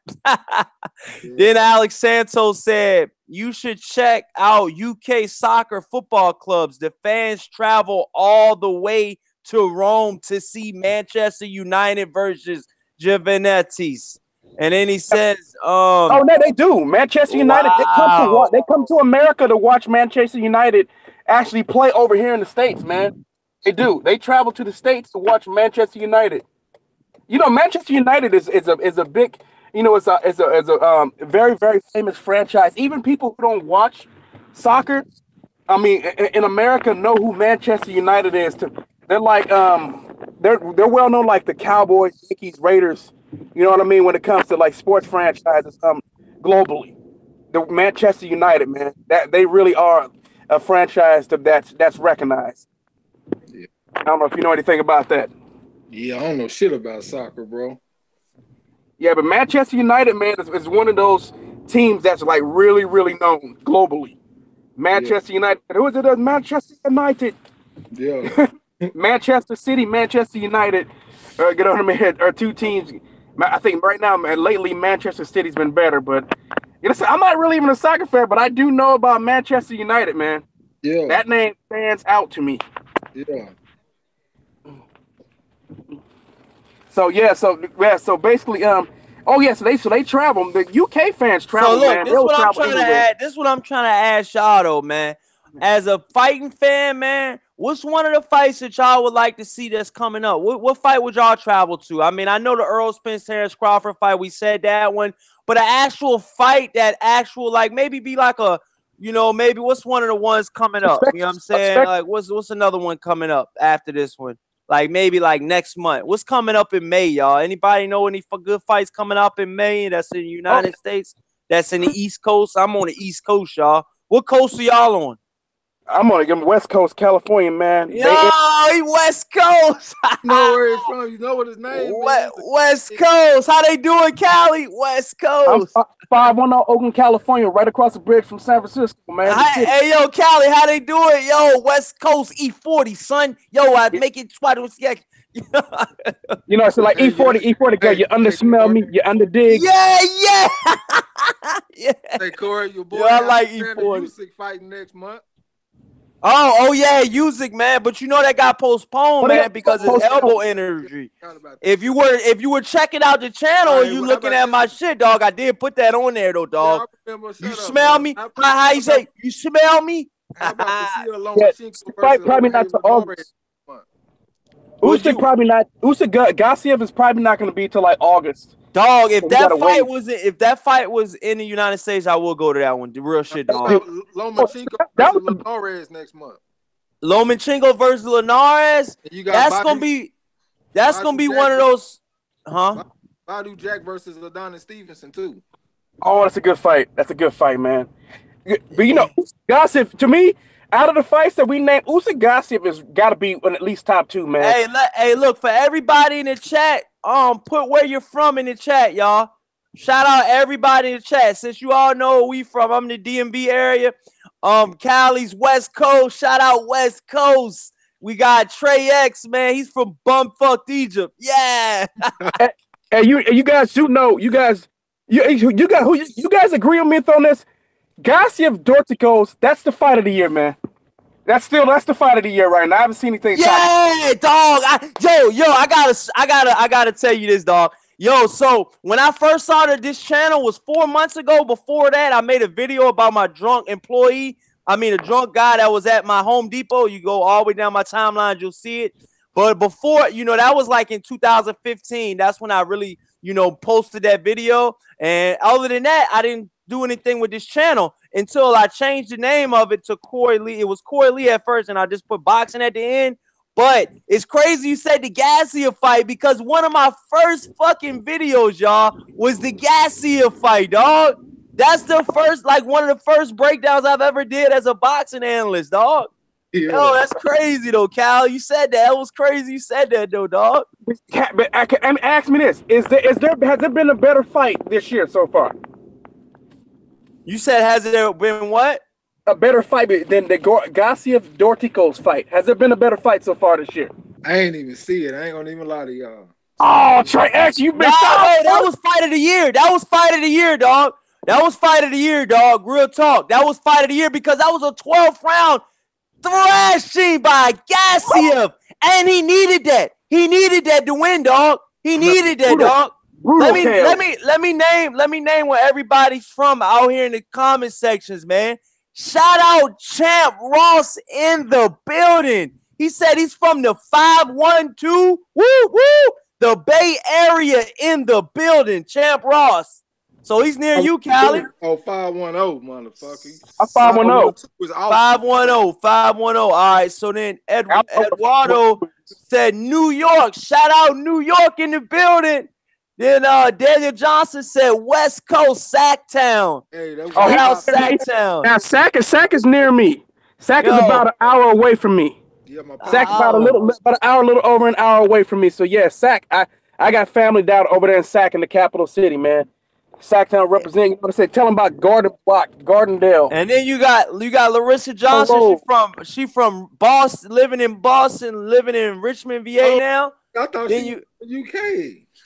Then Alex Santos said, you should check out UK soccer football clubs. The fans travel all the way to Rome to see Manchester United versus Juventus. And then he says, oh, no, they do. Manchester United, they come to America to watch Manchester United actually play over here in the States, man. They do. They travel to the States to watch Manchester United. You know, Manchester United is a big, you know, it's a very, very famous franchise. Even people who don't watch soccer, I mean, in America, know who Manchester United is. They're like they're well known like the Cowboys, Yankees, Raiders. You know what I mean? When it comes to like sports franchises, globally, the Manchester United, man, that they really are a franchise that's recognized. Yeah. I don't know if you know anything about that. Yeah, I don't know shit about soccer, bro. Yeah, but Manchester United, man, is one of those teams that's like really, really known globally. Manchester United. Who is it? Manchester United. Yeah. Manchester City, Manchester United. Get on my head. Are two teams. I think right now, man, lately Manchester City's been better, but you know, I'm not really even a soccer fan, but I do know about Manchester United, man. Yeah. That name stands out to me. Yeah. So basically, so they travel. The UK fans travel. So look, man. This is what I'm trying to ask y'all though, man. As a fighting fan, man, what's one of the fights that y'all would like to see that's coming up? What fight would y'all travel to? I mean, I know the Earl Spence Terrence Crawford fight. We said that one, but an actual fight like maybe be like a, you know, maybe what's one of the ones coming up? You know what I'm saying? Like what's another one coming up after this one? Like maybe like next month. What's coming up in May, y'all? Anybody know any good fights coming up in May? That's in the United States. That's in the East Coast. I'm on the East Coast, y'all. What coast are y'all on? I'm on the West Coast, California, man. Yo, he West Coast. You know where he's from. You know what his name is. West Coast. How they doing, Cali? West Coast. I'm 510 Oakland, California, right across the bridge from San Francisco, man. Hey, yo, Cali, how they doing? Yo, West Coast E40, son. Yo, I make it twice. You know, it's like E40, girl. You undersmell me, you underdig. Yeah. Hey, Corey, your boy. Yeah, I like E40. Fighting next month. Oh yeah, Usyk, man. But you know that got postponed, man, because his elbow injury. If you were checking out the channel, you looking at my shit, dog. I did put that on there though, dog. You smell me? How you say? You smell me? How about the Sia Lomachenko versus probably not to August. Usyk probably not. Gassiev is probably not going to be till like August. Dog, if that fight was in the United States, I will go to that one. The real shit, dog. Lomachenko versus Linares next month. Lomachenko versus Linares. That's gonna be one of those, huh? Badu Jack versus Adonis Stevenson too. Oh, that's a good fight. That's a good fight, man. But you know, Gassiev, to me, out of the fights that we named, Usyk Gassiev has got to be in at least top 2, man. Hey, look, for everybody in the chat, put where you're from in the chat, y'all. Shout out everybody in the chat. Since you all know where we from, I'm in the DMV area. Cali's West Coast. Shout out West Coast. We got Trey X, man. He's from bumfucked Egypt. Yeah. Hey, you guys do know, you guys agree on this? Gassiev Dorticos, that's the fight of the year, man. That's the fight of the year right now. I haven't seen anything. Yeah, dog. I gotta tell you this, dog. Yo, so when I first started this channel was 4 months ago. Before that, I made a video about my drunk employee. I mean, a drunk guy that was at my Home Depot. You go all the way down my timeline, you'll see it. But before, that was like in 2015. That's when I really, posted that video. And other than that, I didn't do anything with this channel until I changed the name of it to Corey Lee. It was Corey Lee at first, and I just put boxing at the end. But it's crazy you said the Gassiev fight, because one of my first fucking videos, y'all, was the Gassiev fight, dog. That's the first, one of the first breakdowns I've ever did as a boxing analyst, dog. Yeah. Yo, that's crazy though, Cal. You said that. It was crazy. You said that though, dog. But ask me this: has there been a better fight this year so far? You said has there been what? A better fight than the Gassiev Dorticos fight. Has there been a better fight so far this year? I ain't even see it. I ain't gonna even lie to y'all. Oh, Trey X, you missed out. That was fight of the year. That was fight of the year, dog. That was fight of the year, dog. Real talk. That was fight of the year because that was a 12th round thrashing by Gassiev, and he needed that. He needed that to win, dog. He needed that, dog. Let me name where everybody's from out here in the comment sections, man. Shout out Champ Ross in the building. He said he's from the 512. Woo woo. The Bay Area in the building. Champ Ross. So he's near you, Cali. Oh, 510, motherfucker. 510. 510. All right. So then Eduardo said New York. Shout out New York in the building. Then Daniel Johnson said West Coast, Sacktown. Hey, shout out Sacktown. Now Sack is near me. Sack is about an hour away from me. Yeah, Sack about an hour, a little over an hour away from me. So yeah, Sack. I got family down over there in Sack in the capital city, man. Sacktown representing. Tell them about Gardendale. And then you got Larissa Johnson. Hello. She from Boston, living in Richmond, VA now. I thought she was UK.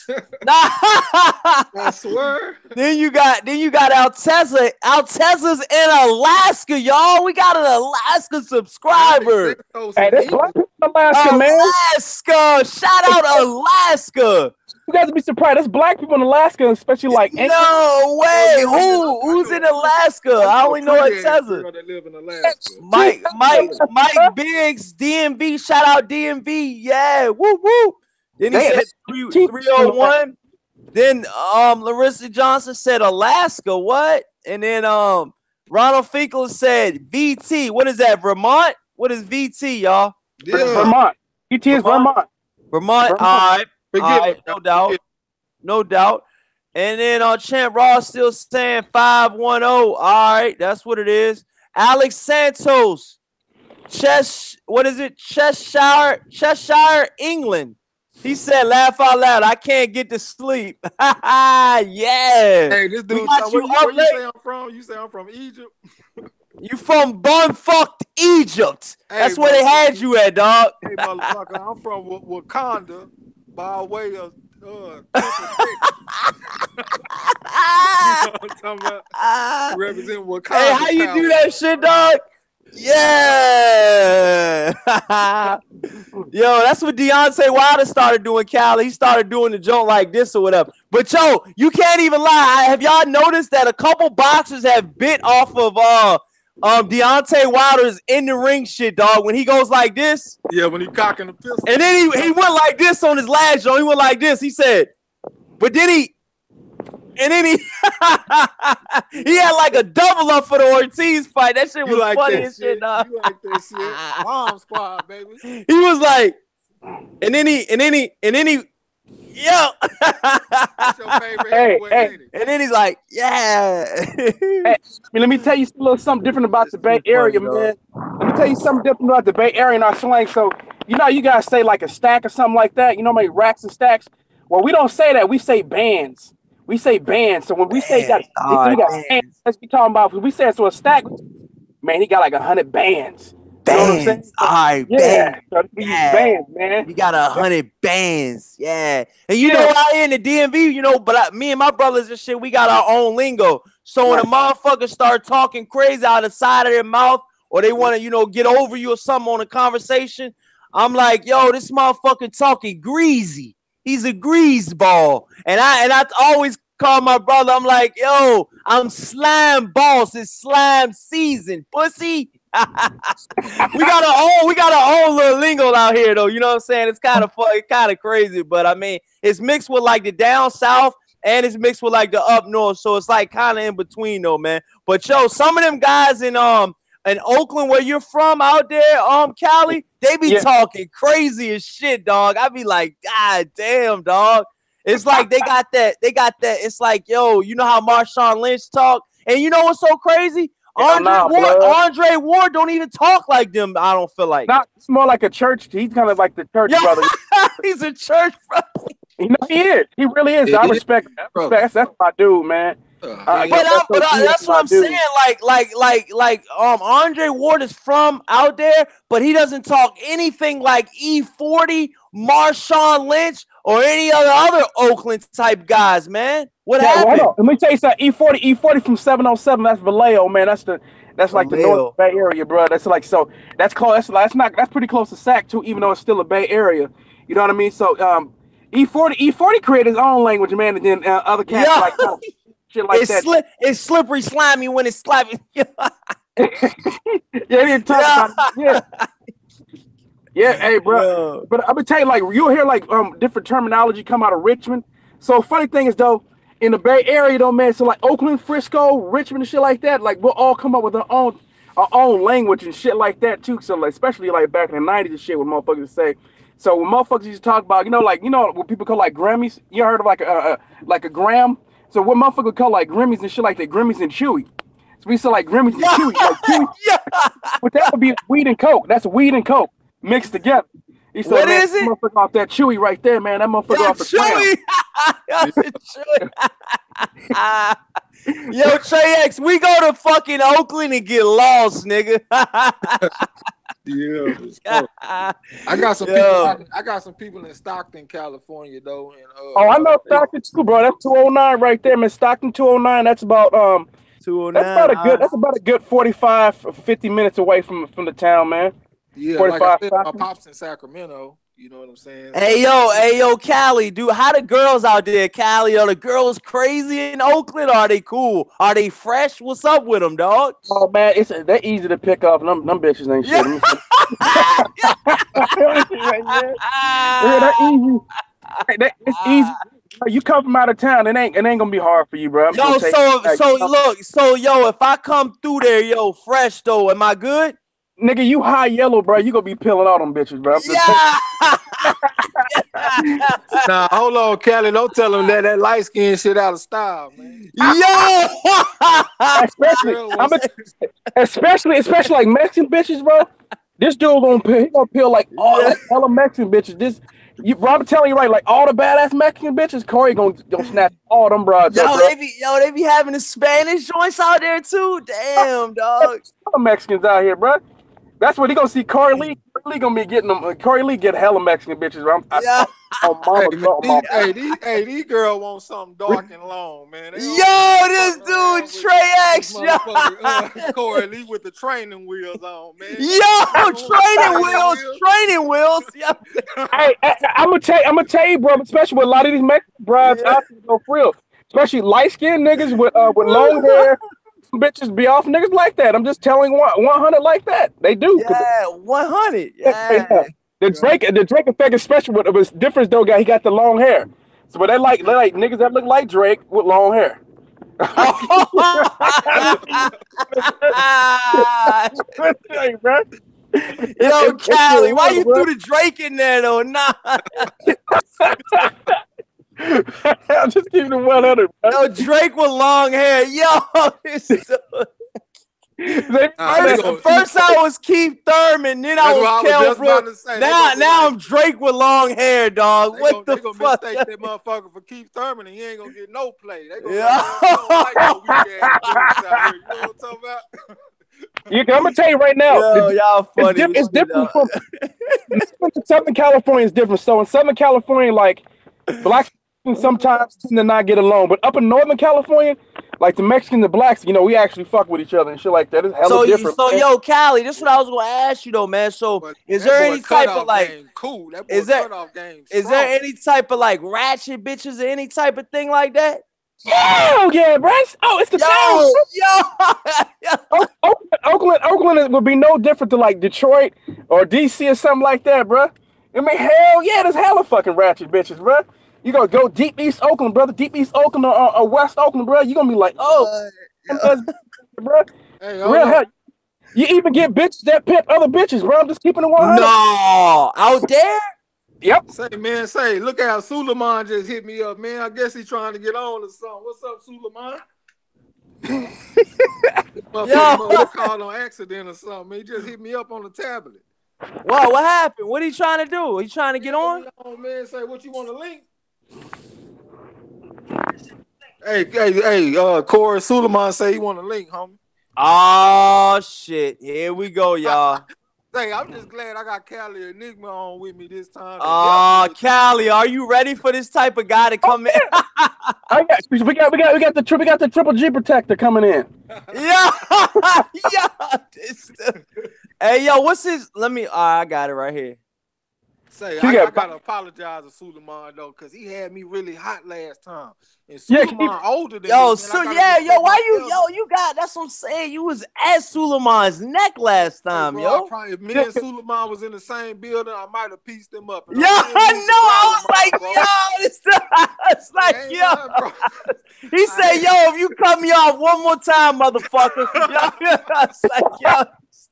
Nah. I swear. Then you got Alteza. Alteza's in Alaska, y'all. We got an Alaska subscriber. Hey, that's black people in Alaska, man. Alaska. Shout out Alaska. You guys would be surprised. There's black people in Alaska, especially like. No way. Who's in Alaska? I only know Alteza. Mike Biggs, DMV. Shout out DMV. Yeah. Woo woo. Then he said 301. Then Larissa Johnson said Alaska. What? And then Ronald Finkel said VT. What is that? Vermont? What is VT, y'all? Yeah. Vermont. VT is Vermont. Vermont. All right. No doubt. And then Champ Ross still saying 510. All right. That's what it is. Alex Santos. What is it? Cheshire, England. He said, laugh out loud. I can't get to sleep. Yeah. Hey, this dude, where you say I'm from? You say I'm from Egypt? You from bumfucked Egypt. Hey, that's where they had you at, dog. Hey, motherfucker, I'm from Wakanda by way of I'm talking about represent Wakanda. Hey, how you do that shit, dog? Yeah. Yo, that's what Deontay Wilder started doing, Cali. He started doing the joke like this or whatever. But yo, you can't even lie. Have y'all noticed that a couple boxers have bit off of Deontay Wilder's in the ring shit, dog? When he goes like this. Yeah, when he cocking the pistol. And then he went like this on his last show. He went like this. He said, but then he he had like a double up for the Ortiz fight. That shit was like funny as shit, dog. You like that shit. Bomb squad, baby. He was like, and then he, yo. That's your favorite heavyweight, and then he's like, yeah. Hey, let me tell you a little something different about the Bay Area, man. Let me tell you something different about the Bay Area and our slang. So, you know, you guys say like a stack or something like that. You know, maybe racks and stacks. Well, we don't say that. We say bands. We say bands. So when we say that, we got bands. Let's be talking about. We say so a stack. Man, he got like 100 bands. Bands. You know what I'm saying? All right, yeah. bands. So we use bands, man. You got 100 bands. Yeah. And you know, out here in the DMV, you know, but me and my brothers and shit, we got our own lingo. So when a motherfucker start talking crazy out the side of their mouth, or they want to, you know, get over you or something on a conversation, I'm like, yo, this motherfucker talking greasy. He's a grease ball. And I always call my brother, I'm like, yo, I'm slime boss. It's slime season, pussy. we got our own little lingo out here, though. You know what I'm saying? It's kind of fun, kind of crazy, but I mean, it's mixed with like the down south and it's mixed with like the up north. So it's like kind of in between, though, man. But yo, some of them guys in Oakland, where you're from, out there, Cali, they be talking crazy as shit, dog. I be like, God damn, dog. It's like they got that. It's like, yo, you know how Marshawn Lynch talk, and you know what's so crazy? Andre Ward don't even talk like them. I don't feel like. Not. It's more like a church. He's kind of like the church brother. He's a church brother. You know, he is. He really is. I respect. That's my dude, man. But that's what I'm saying. Like, Andre Ward is from out there, but he doesn't talk anything like E40, Marshawn Lynch, or any other Oakland type guys, man. What happened? Well, let me tell you something. E40 from 707. That's Vallejo, man. That's like the North Bay Area, bro. That's like that's pretty close to Sac too, even though it's still a Bay Area. You know what I mean? So E40 created his own language, man, and then other cats like shit like that. It's slippery, slimy when it's slapping. Yeah, he didn't talk about it. Yeah, hey, bro. Yeah. But I'm gonna tell you, like, you'll hear like different terminology come out of Richmond. So funny thing is though, in the Bay Area though, man, so like Oakland, Frisco, Richmond, and shit like that, like we'll all come up with our own language and shit like that too. So like, especially like back in the '90s and shit, what motherfuckers say. So when motherfuckers used to talk about, you know what people call like Grammys. You heard of like a gram? So what motherfuckers call like Grammys and shit like that, Grammys and Chewy. So we say like Grammys and Chewy, like Chewy. But that would be weed and coke. That's weed and coke mixed together. He said, what is it? Motherfucker off that Chewy right there, man. That motherfucker off the Chewy. Yo, Trey X, we go to fucking Oakland and get lost, nigga. Yeah, I got some people. I got some people in Stockton, California, though. And, I know Stockton too, bro. That's 209 right there, man. Stockton 209. That's about 209. That's about a good 45, 50 minutes away from the town, man. Yeah, 45. Like I said, my pops in Sacramento. You know what I'm saying? Hey yo, Cali, dude. How the girls out there, Cali? Are the girls crazy in Oakland? Or are they cool? Are they fresh? What's up with them, dog? Oh man, they're easy to pick up. Them bitches ain't shit. They're easy. It's easy. You come from out of town, it ain't gonna be hard for you, bro. Yo, if I come through there, yo, fresh though, am I good? Nigga, you high yellow, bro. You gonna be peeling all them bitches, bro. Nah, hold on, Kelly. Don't tell them that light skin shit out of style, man. Yo, especially like Mexican bitches, bro. This dude gonna peel like all the Mexican bitches. Bro, I'm telling you right, like all the badass Mexican bitches, Corey gonna snatch all them broads. They be having the Spanish joints out there too. Damn, dog. All the Mexicans out here, bro. That's what he gonna see. Corey Lee gonna be getting them. Corey Lee get hella Mexican bitches. These girls want something dark and long, man. Yo, this dude Trey X, yo. Corey Lee with the training wheels on, man. Yo, training wheels. Yo. Hey, I'm gonna tell you, bro. Especially with a lot of these Mexican brides, I go for real. Especially light skinned niggas with long hair. Bitches be off niggas like that. I'm just telling 100 like that. They do. Yeah, 100. Yeah. The Drake effect, especially with the difference though, guy, he got the long hair. So but they like niggas that look like Drake with long hair. Yo, Cali, why you threw the Drake in there though? Nah. I'm just keeping it 100. Yo, Drake with long hair. Yo, this is first I was Keith Thurman, then I was Kel Brooks. Now I'm Drake with long hair, dog. What the fuck? They gonna mistake that motherfucker for Keith Thurman, and he ain't gonna get no play. They gonna like no weak ass dudes out here. You know what I'm talking about? I'm gonna tell you right now. Yo, y'all funny. It's different from Southern California is different. So in Southern California, like blacks sometimes tend to not get along, but up in Northern California, like the Mexicans and the blacks, we actually fuck with each other and shit like that. It's hella different. So yo, Cali, this is what I was gonna ask you though, man. So but is there any type of like cool? That is there any type of like ratchet bitches or any type of thing like that? Yeah, bro. Oh, it's the town. Oakland would be no different to like Detroit or DC or something like that, bro. I mean, hell yeah, there's hella fucking ratchet bitches, bro. You gonna go deep East Oakland, brother, deep East Oakland or West Oakland, bro. You gonna be like, bro. Hey, real hell. You even get bitches that pimp other bitches, bro. I'm just keeping it 100. No, out there. Yep. Look how Suleiman just hit me up, man. I guess he's trying to get on or something. What's up, Suleiman? Motherfucker called on accident or something. He just hit me up on the tablet. Wow, what happened? What are you trying to do? He trying to get on? Oh man, say what you want to link? Hey, Corey Suleiman say he want to link, homie. Oh shit! Here we go, y'all. Hey, I'm just glad I got Cali Enigma on with me this time. Oh, Cali, are you ready for this type of guy to come in? We got the triple G protector coming in. Yeah. Hey, yo, what's his? I got it right here. I gotta apologize to Suleiman though, cause he had me really hot last time. And Suleiman older than me. Why you got? That's what I'm saying. You was at Suleiman's neck last time, yo. If me and Suleiman was in the same building, I might have pieced him up. Yeah, I know. I was like, it's like, yo. He said, yo, if you cut me off one more time, motherfucker. It's like, yo.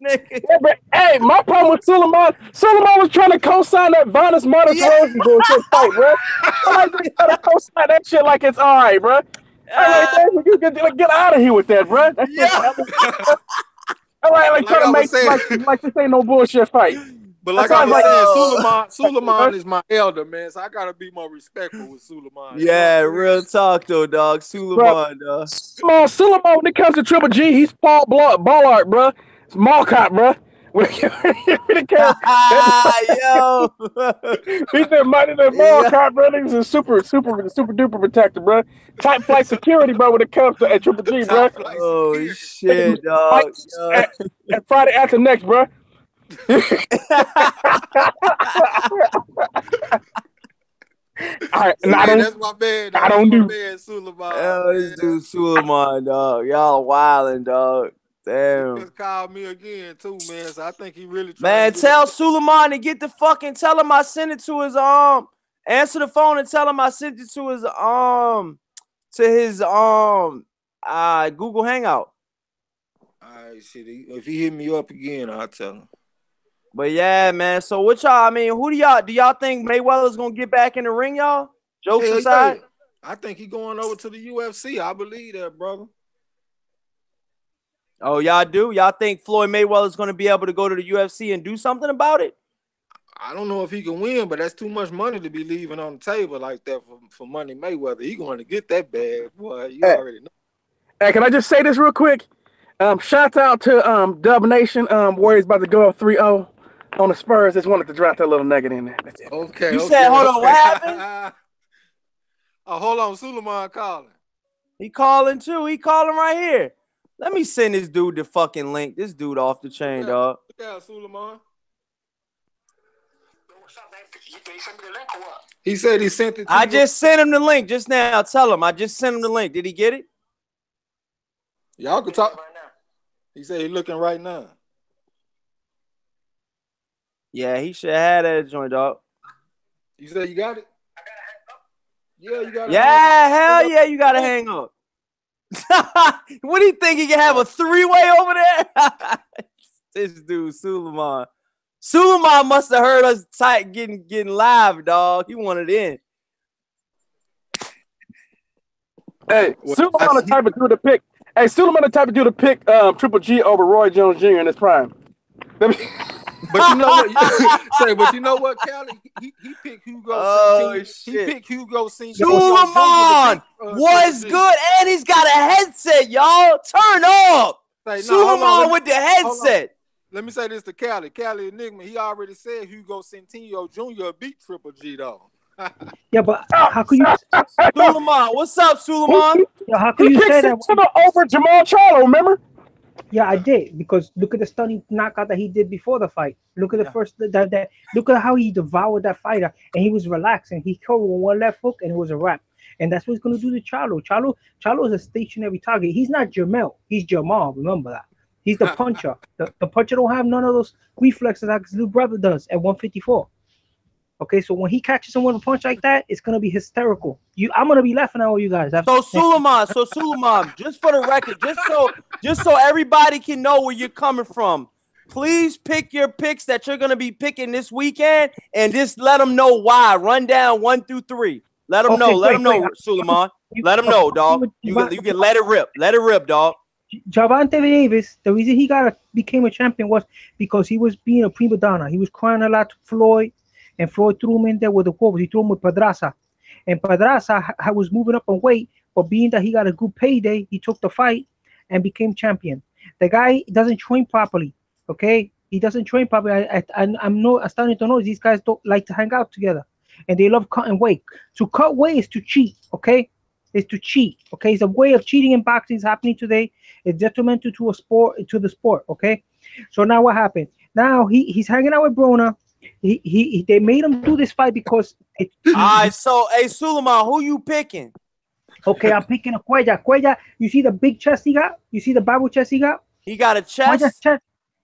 Yeah, but, hey, my problem with Suleiman was trying to co-sign that Vanessa Monterosi bullshit fight, bro. I like trying to co-sign that shit like it's all right, bro. You get out of here with that, bro. Like trying to make like this ain't no bullshit fight. But like I was saying, Suleiman is my elder, man, so I gotta be more respectful with Suleiman. Yeah, real talk though, dog. Suleiman, dog. Suleiman, when it comes to Triple G, he's Paul Ballard, bro. Mall cop, bro. Yo, he said, "Money that mall cop, bro. He's a super duper protector, bro. Type flight security, bro. When it comes to Triple G, bro. Oh shit, dog. And Friday after next, bro. All right, that's my man. I don't do Suleiman. Oh, this dude Suleiman, dog. Y'all wildin', dog. Damn. He just called me again too, man. So I think he really tell Suleiman to get the fucking. Tell him I sent it to his Answer the phone and tell him I sent it to his Google Hangout. All right, shit. If he hit me up again, I'll tell him. But yeah, man. So what y'all? I mean, who do y'all think Mayweather's gonna get back in the ring, y'all? Jokes aside, I think he going over to the UFC. I believe that, brother. Oh, y'all do? Y'all think Floyd Mayweather is going to be able to go to the UFC and do something about it? I don't know if he can win, but that's too much money to be leaving on the table like that for Money Mayweather. He going to get that bag, boy. You already know. Hey, can I just say this real quick? Shout out to Dub Nation. Warriors about to go up 3-0 on the Spurs. Just wanted to drop that little nugget in there. That's it. Okay. You said, hold on, what happened? Oh, hold on, Suleiman calling. He calling too. He calling right here. Let me send this dude the fucking link. This dude off the chain, dog. Yeah, Suleiman. He said he sent it to I you. just sent him the link just now. Tell him I just sent him the link. Did he get it? Y'all can talk. He said he's looking right now. Yeah, he should have had that joint, dog. You said you got it? Yeah, you got it. Yeah, hell yeah, you gotta hang up. What do you think? He can have a three-way over there? This dude, Suleiman. Suleiman must have heard us tight getting live, dog. He wanted in. Hey, Suleiman the type of dude to pick. Hey, Suleiman the type of dude to pick Triple G over Roy Jones Jr. in his prime. But you know what? But you know what, Callie? He picked Hugo. Oh, shit. He picked Hugo. Suleiman was good, and he's got a headset, y'all. Turn up. Suleiman with the headset. Let me say this to Callie. Callie Enigma, he already said Hugo Centineo Jr. beat Triple G, though. Yeah, but how could you? Suleiman, what's up, Suleiman? Yeah, how could you say that? Over Jamal Charlo, remember? Yeah, I did, because look at the stunning knockout that he did before the fight. Look at the first that look at how he devoured that fighter, and he was relaxed, and he killed with one left hook, and it was a wrap. And that's what he's gonna do to Charlo. Charlo is a stationary target. He's not Jermel. He's Jamal. Remember that. He's the puncher. The puncher don't have none of those reflexes like his little brother does at 154. Okay, so when he catches someone with a punch like that, it's gonna be hysterical. I'm gonna be laughing at all you guys. So Suleiman, just for the record, just so everybody can know where you're coming from, please pick your picks that you're gonna be picking this weekend, and just let them know why. Run down 1 through 3. Let them know. Let them know, Suleiman. Let them know, dog. You can let it rip. Let it rip, dog. Gervonta Davis, the reason he became a champion was because he was being a prima donna. He was crying a lot to Floyd, and Floyd threw him in there with the wolves. He threw him with Pedraza, and Pedraza was moving up in weight, but being that he got a good payday, he took the fight and became champion. The guy doesn't train properly. Okay, he doesn't train properly. I'm starting to know these guys don't like to hang out together, and they love cutting weight. To cut weight is to cheat. Okay. Is to cheat. Okay, it's a way of cheating in boxing is happening today. It's detrimental to the sport. Okay, so now what happened? Now he's hanging out with Broner. They made him do this fight because. All right, so hey Suleiman, who you picking? Okay, I'm picking a Cuellar. Cuellar, you see the big chest he got? You see the Bible chest he got? He got a chest.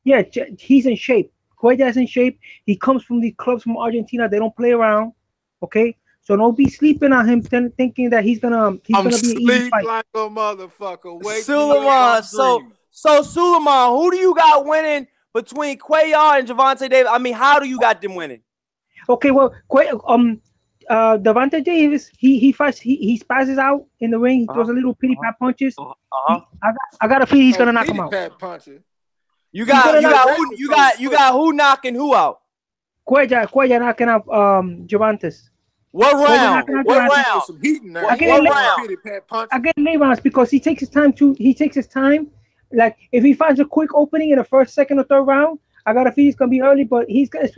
Yeah, he's in shape. Cuellar's in shape. He comes from the clubs from Argentina. They don't play around. Okay. So don't be sleeping on him thinking that he's gonna be an easy fight. Like a motherfucker. Wake Suleiman, so Suleiman, who do you got winning between Cuellar and Gervonta Davis? I mean, how do you got them winning? Okay, well, Gervonta Davis, he fights, he spazzes out in the ring. He throws a little pity pat punches. I got a feeling he's gonna knock him out. Punches. You got who knocking who out? Cuellar knocking out Gervonta's. What round? I get late rounds because he takes his time. Like if he finds a quick opening in the first, second, or third round, I got a feeling it's gonna be early. But he's gonna,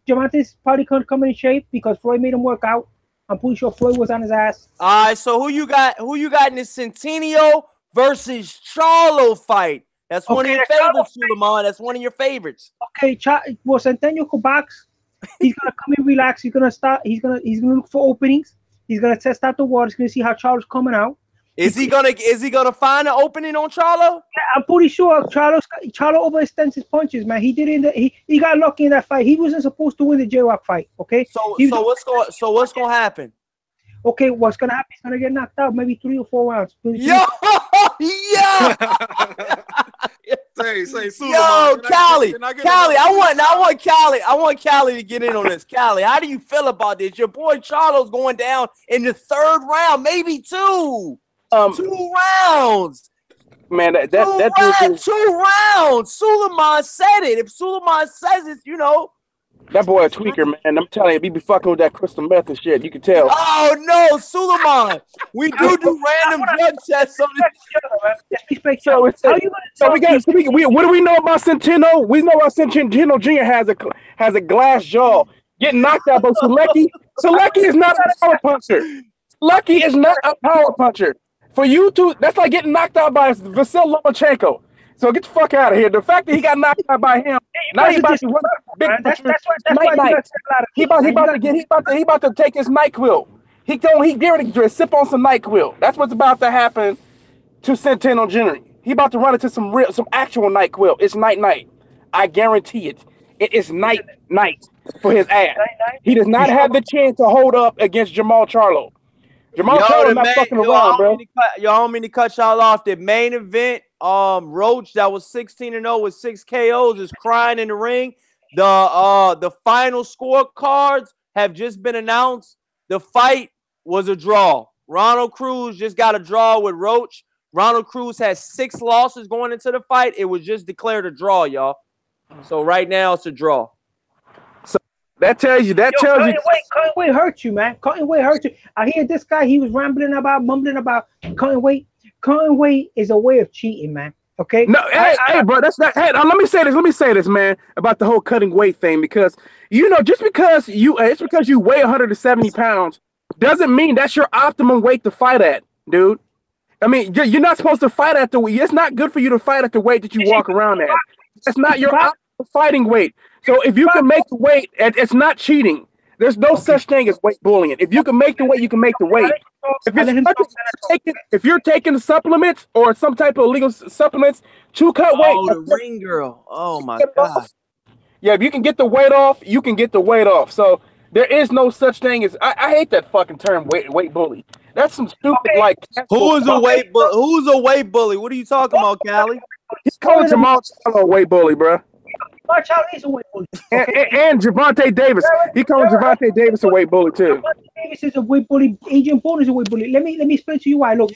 Gervonta's probably gonna come in shape because Floyd made him work out. I'm pretty sure Floyd was on his ass. All right, so who you got in the Centineo versus Charlo fight? That's one of your favorites, Suleiman. That's one of your favorites. Okay, well, Centennial could box. He's gonna come in, relax. He's gonna look for openings. He's gonna test out the water. He's gonna see how Charlo's coming out. Is he gonna find an opening on Charlo? Yeah, I'm pretty sure Charlo overextends his punches, man. He did he got lucky in that fight. He wasn't supposed to win the J-Rock fight. Okay. So what's gonna happen? Okay, what's gonna happen? He's gonna get knocked out, maybe 3 or 4 rounds. Yeah. Say, yo, Callie, I want Callie to get in on this. Callie, how do you feel about this? Your boy Charlo's going down in the 3rd round, maybe 2. 2 rounds. Man, that 2 rounds. Suleiman said it. If Suleiman says it, That boy a tweaker, man. I'm telling you, he be fucking with that crystal meth and shit. You can tell. Oh no, Suleiman. We do random drug tests on this. So it's How you gonna so tell we got these so we what do we know about Centeno? We know about Centeno Jr. has a glass jaw. Getting knocked out by Selecki. Selecki is not a power puncher. Selecki is not a power puncher. For you to, that's like getting knocked out by Vasyl Lomachenko. So get the fuck out of here. The fact that he got knocked out by him, now he about to run big that's puncher why you night. got a lot of He about to take his NyQuil. He getting ready to sip on some NyQuil. That's what's about to happen to Centeno Jr. He about to run into some actual NyQuil. It's night. I guarantee it. It is night for his ass. He does not have the chance to hold up against Jamal Charlo. Jamal Charlo not fucking around, bro. I don't mean to cut y'all off. The main event, Roach, that was 16-0 with 6 KOs, is crying in the ring. The final scorecards have just been announced. The fight was a draw. Ronald Cruz just got a draw with Roach. Ronald Cruz has 6 losses going into the fight. It was just declared a draw, y'all. So right now it's a draw. So that tells you. Cutting weight hurt you, man. Cutting weight hurt you. I hear this guy. He was mumbling about cutting weight. Cutting weight is a way of cheating, man. Okay. No, hey, bro. That's not. Hey, let me say this, man, about the whole cutting weight thing, because just because it's because you weigh 170 pounds doesn't mean that's your optimum weight to fight at, dude. I mean, you're not supposed to fight at the weight. It's not good for you to fight at the weight that you walk around at. That's not your optimal fighting weight. So if you can make the weight, it's not cheating. There's no such thing as weight bullying. If you can make the weight, you can make the weight. If you're taking supplements or some type of illegal supplements to cut weight. Oh, the ring girl. Oh my God. Yeah, if you can get the weight off, you can get the weight off. So there is no such thing as I hate that fucking term weight bully. That's some stupid like. Who's a weight bully? Who's a weight bully? What are you talking about, Callie? He's calling Jamal Charlo a weight bully, bro. Jamal Charlo is a weight bully. Okay? And Gervonta Davis. He calling Gervonta Davis a weight bully too. Gervonta Davis is a weight bully. Adrien Broner is a weight bully. Let me explain to you why. Look,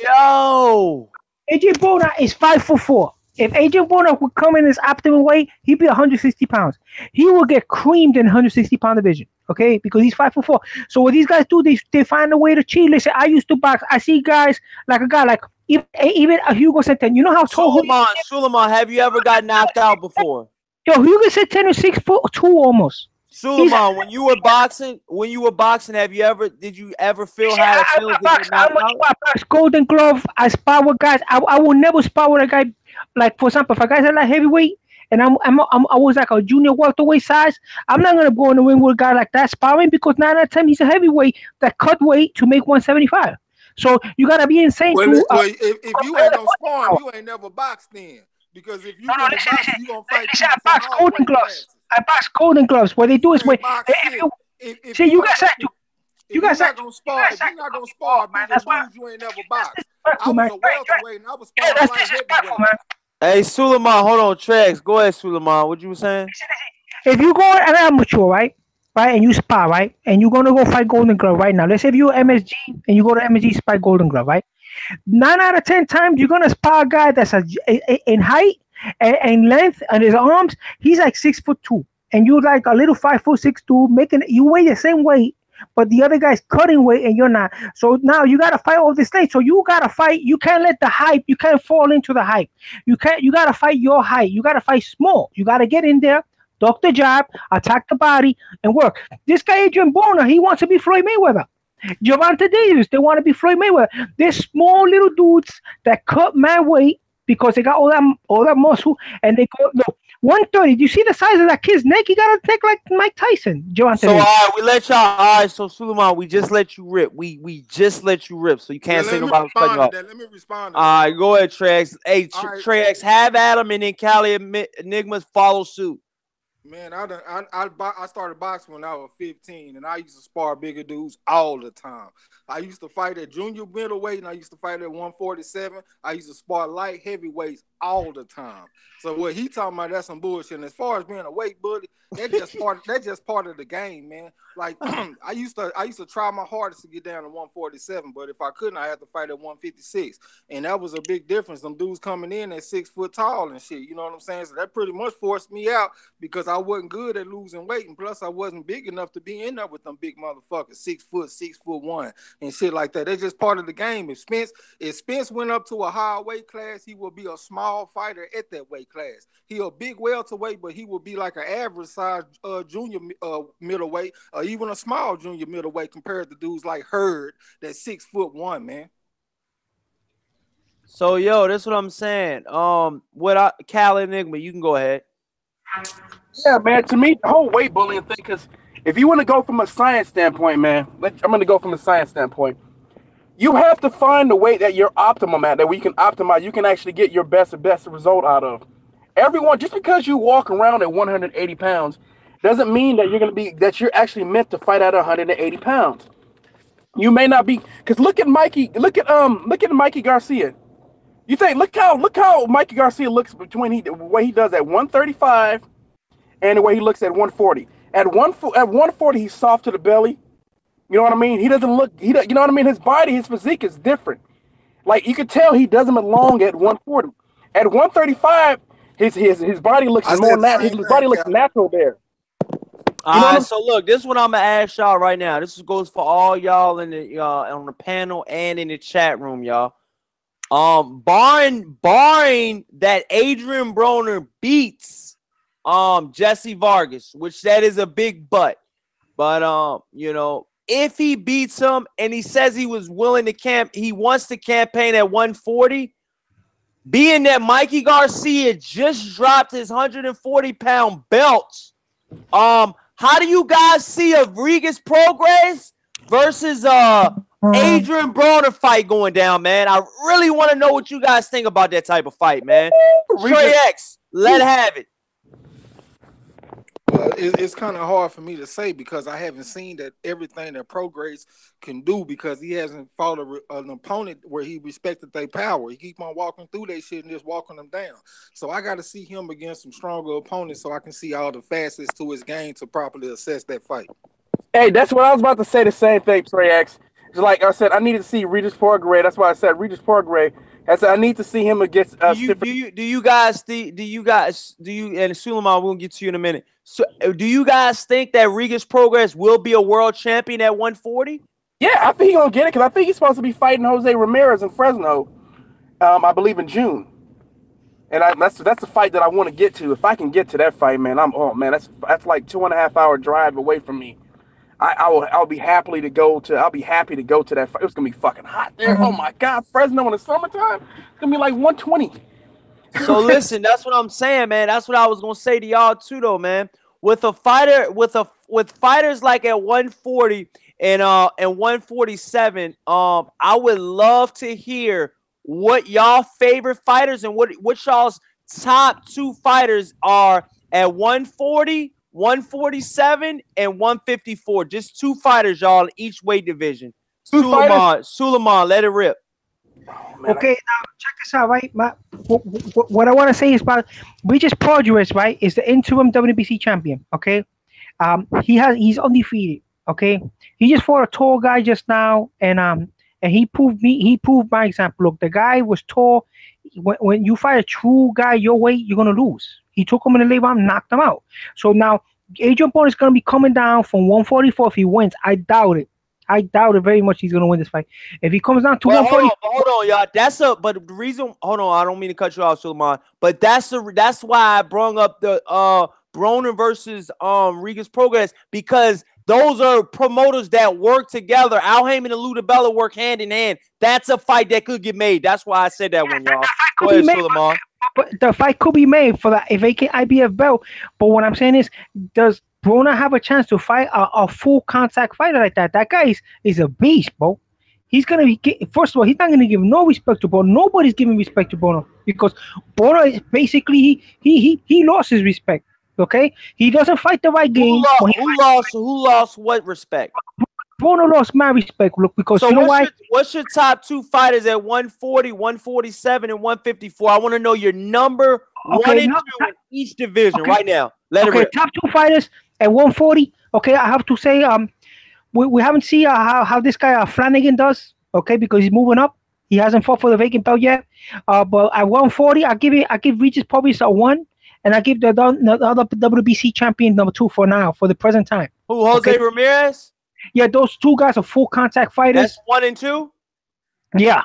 Adrien Broner is 5'4". If Adrien Broner would come in his optimum weight, he'd be 160 pounds. He will get creamed in 160-pound division, okay? Because he's 5'4". So what these guys do, they find a way to cheat. Listen, I used to box. I see guys like a guy like even a Hugo Centeno. You know how tall? Suleiman, have you ever got knocked out before? Yo, Hugo Centeno is 6'2" almost. Suleiman, when you were boxing, did you ever feel how it feels to get knocked out? I box Golden Glove. I spar with guys. I will never spar with a guy. Like, for example, if a guy's at like heavyweight and I was like a junior welterweight size, I'm not gonna go in the ring with a guy like that sparring, because 9 out of 10 he's a heavyweight that cut weight to make 175. So you gotta be insane. If you ain't no sparring, you ain't never boxed then. Because if you gonna box, you gonna fight. I box Golden Gloves. I box Golden Gloves. What they do is when you guys have to. You're not gonna spar, man. That's why you ain't never boxed. I was a welterweight and I was sparring like heavyweight. Hey, Suleiman, hold on, Trex. Go ahead, Suleiman. What you were saying? If you go an amateur, right, and you spar, right, and you're gonna go fight Golden Glove right now. Let's say if you're MSG and you go to MSG spar Golden Glove, right? 9 out of 10 times you're gonna spar a guy that's in height and length and his arms. He's like 6'2", and you're like a little 5'6", you weigh the same weight. But the other guy's cutting weight and you're not. So now you gotta fight all this thing. So you gotta fight. You can't let the hype. You can't fall into the hype. You gotta fight your height. You gotta fight small. You gotta get in there, duck the jab, attack the body, and work. This guy Adrien Broner, he wants to be Floyd Mayweather. Gervonta Davis, they want to be Floyd Mayweather. They're small little dudes that cut my weight because they got all that muscle, and they go, look, 130. Do you see the size of that kid's neck? He got a neck like Mike Tyson. So all right, we let y'all. All right, so Suleiman, we just let you rip. We just let you rip. So you can't say nobody cut you off. Let me respond. All right, go ahead, Trex. Hey, Trex, have Adam and then Cali Enigmas follow suit. Man, I started boxing when I was 15, and I used to spar bigger dudes all the time. I used to fight at junior middleweight, and I used to fight at 147. I used to spar light heavyweights all the time. So what he talking about, that's some bullshit. And as far as being a weight bully, that's just part of the game, man. Like I used to try my hardest to get down to 147, but if I couldn't, I had to fight at 156, and that was a big difference. Them dudes coming in at 6 foot tall and shit. You know what I'm saying? So that pretty much forced me out because I I wasn't good at losing weight, and plus I wasn't big enough to be in there with them big motherfuckers, 6'1" and shit like that. That's just part of the game. If Spence went up to a higher weight class, he will be a small fighter at that weight class. He a big welterweight, but he will be like an average size junior middleweight, or even a small junior middleweight compared to dudes like Hurd that's 6'1", man. So yo, that's what I'm saying. Cal Enigma, you can go ahead. Yeah, man. To me, the whole weight bullying thing, because if you want to go from a science standpoint, man, I'm going to go from a science standpoint. You have to find the weight that you're optimum at, that we can optimize. You can actually get your best result out of. Everyone, just because you walk around at 180 pounds, doesn't mean that you're actually meant to fight at 180 pounds. You may not be, because look at Mikey Garcia. You think look how Mikey Garcia looks between the way he does at 135 and the way he looks at 140. At 140, he's soft to the belly. You know what I mean? He doesn't look. You know what I mean? His body, his physique is different. Like you could tell he doesn't belong at 140. At 135, his body looks more natural. His body looks natural there. All right, so look, this is what I'm gonna ask y'all right now. This goes for all y'all in the on the panel and in the chat room, y'all. Barring that Adrien Broner beats Jesse Vargas, which that is a big but you know, if he beats him and he says he was willing to he wants to campaign at 140, being that Mikey Garcia just dropped his 140-pound belt, how do you guys see a Regis Progress versus Adrien Broner fight going down, man? I really want to know what you guys think about that type of fight, man. Trey X, let have it. It's kind of hard for me to say because I haven't seen that everything that Progress can do, because he hasn't fought an opponent where he respected their power. He keep on walking through that shit and just walking them down. So I got to see him against some stronger opponents so I can see all the facets to his game to properly assess that fight. Hey, that's what I was about to say. The same thing, Trey X. It's like I said, I needed to see Regis Prograis. That's why I said Regis Prograis. I said I need to see him against. And Suleiman, we'll get to you in a minute. So, do you guys think that Regis Prograis will be a world champion at 140? Yeah, I think he's gonna get it because I think he's supposed to be fighting Jose Ramirez in Fresno, I believe in June. And that's the fight that I want to get to. If I can get to that fight, man, that's like 2.5 hour drive away from me. I'll be happy to go to that fight. It's gonna be fucking hot there. Oh my god, Fresno in the summertime, it's gonna be like 120. So listen, that's what I'm saying, man. That's what I was gonna say to y'all too, though, man. With fighters like at 140 and 147, I would love to hear what y'all favorite fighters and what y'all's top 2 fighters are at 140, 147, and 154. Just 2 fighters, y'all, in each weight division. Suleiman, let it rip. Oh, okay, now check this out, right? What I want to say is about Regis Prograis, right? Is the interim WBC champion. Okay, he's undefeated. Okay, he just fought a tall guy just now, and he proved my example. Look, the guy was tall. When you fight a true guy your weight, you're gonna lose. He took him in the late round, knocked him out. So now Adrien Broner is gonna be coming down from 144 if he wins. I doubt it. I doubt it very much he's gonna win this fight. If he comes down to 140, hold on, y'all. But the reason, hold on, I don't mean to cut you off, Suleiman. But that's why I brought up the Broner versus Regis Prograis, because those are promoters that work together. Al Heyman and Lou DiBella work hand in hand. That's a fight that could get made. That's why I said that one, y'all. Go ahead, Suleiman. But the fight could be made for the vacant IBF belt. But what I'm saying is, does Broner have a chance to fight a full contact fighter like that? That guy is a beast, bro. He's gonna be, first of all, he's not gonna give no respect to Broner. Nobody's giving respect to Broner because Broner is basically he lost his respect. Okay, he doesn't fight the right game. Who lost what respect? Broner lost my respect. Look, because so you know why? What's your top 2 fighters at 140, 147, and 154? I want to know your number 1 and 2 in each division right now. Let it rip. Top 2 fighters at 140. Okay, I have to say, we haven't seen how this guy Flanagan does. Okay, because he's moving up. He hasn't fought for the vacant belt yet. But at 140, I give Regis Prograis a 1, and I give the other WBC champion number 2 for now, for the present time. Who, Jose Ramirez? Yeah, those two guys are full contact fighters. That's 1 and 2? Yeah.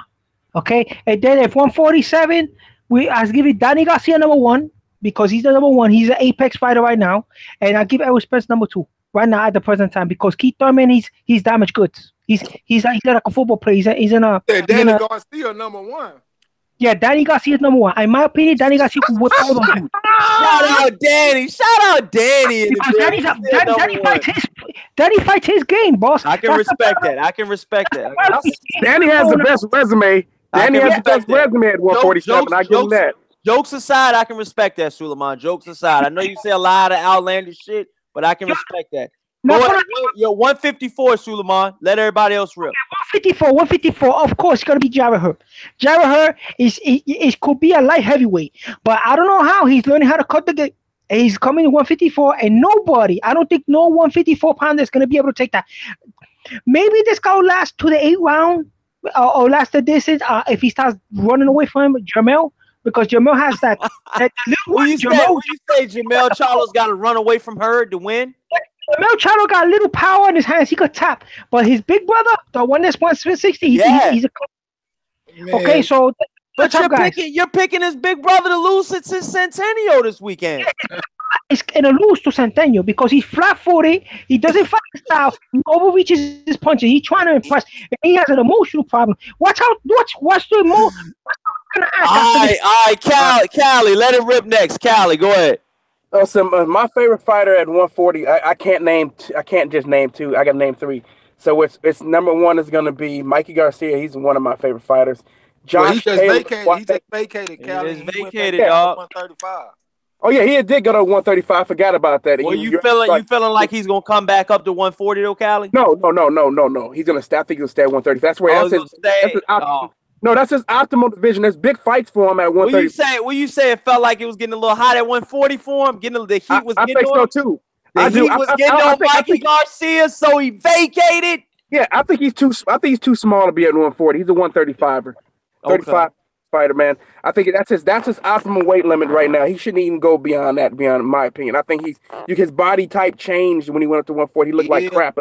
Okay. And then at 147, I give it Danny Garcia number 1 because he's the number 1. He's an apex fighter right now. And I give Errol Spence number 2 right now at the present time because Keith Thurman, he's damaged goods. He's like a football player. He's in a. Danny Garcia number 1. Yeah, Danny Garcia is number 1. In my opinion, Danny Garcia can whip all those dudes. Shout out Danny. Danny fights his game, boss. I can respect that. Danny has the best resume. Danny has the best resume at 147. I give him that. Jokes aside, I can respect that, Suleiman. Jokes aside. I know you say a lot of outlandish shit, but I can respect that. Yo, 154, Suleiman. Let everybody else rip. 154. Of course, it's gonna be Jarrett Hurd. Jarrett Hurd is could be a light heavyweight, but I don't know how he's learning how to cut the game. He's coming to 154, and I don't think no 154 pounder is gonna be able to take that. Maybe this guy will last to the 8th round or last the distance if he starts running away from him, Jermell. Because Jermell has that little you say Jermell Charlo's got to run away from Hurd to win? Jermell Charlo got a little power in his hands. He could tap. But his big brother, the one that's 160, he's a man. Okay, so but you're picking his big brother to lose since his Centennial this weekend. It's gonna lose to Centennial because he's flat-footed. He doesn't fight style. He overreaches his punches. He's trying to impress. And he has an emotional problem. Watch the emotion. All right, Callie, let it rip next. Callie, go ahead. Oh, so my favorite fighter at 140, I can't just name 2. I got to name 3. So it's number 1 is going to be Mikey Garcia. He's one of my favorite fighters. Josh Taylor. He just vacated, Callie. He vacated, dog. 135. Oh yeah, he did go to 135. I forgot about that. Well, you feeling like he's gonna come back up to 140 though, Callie? No. He's gonna stay. I think he'll stay at 130. That's where that's his optimal division. There's big fights for him at 130. Will you say it felt like it was getting a little hot at 140 for him? The heat was getting on him? I think so too. The heat was getting on Mikey Garcia, so he vacated. Yeah, I think he's too small to be at 140. He's a 135er. 35 fighter, man. I think that's his optimal weight limit right now. He shouldn't even go beyond that, in my opinion. I think his body type changed when he went up to 140. He looked like crap.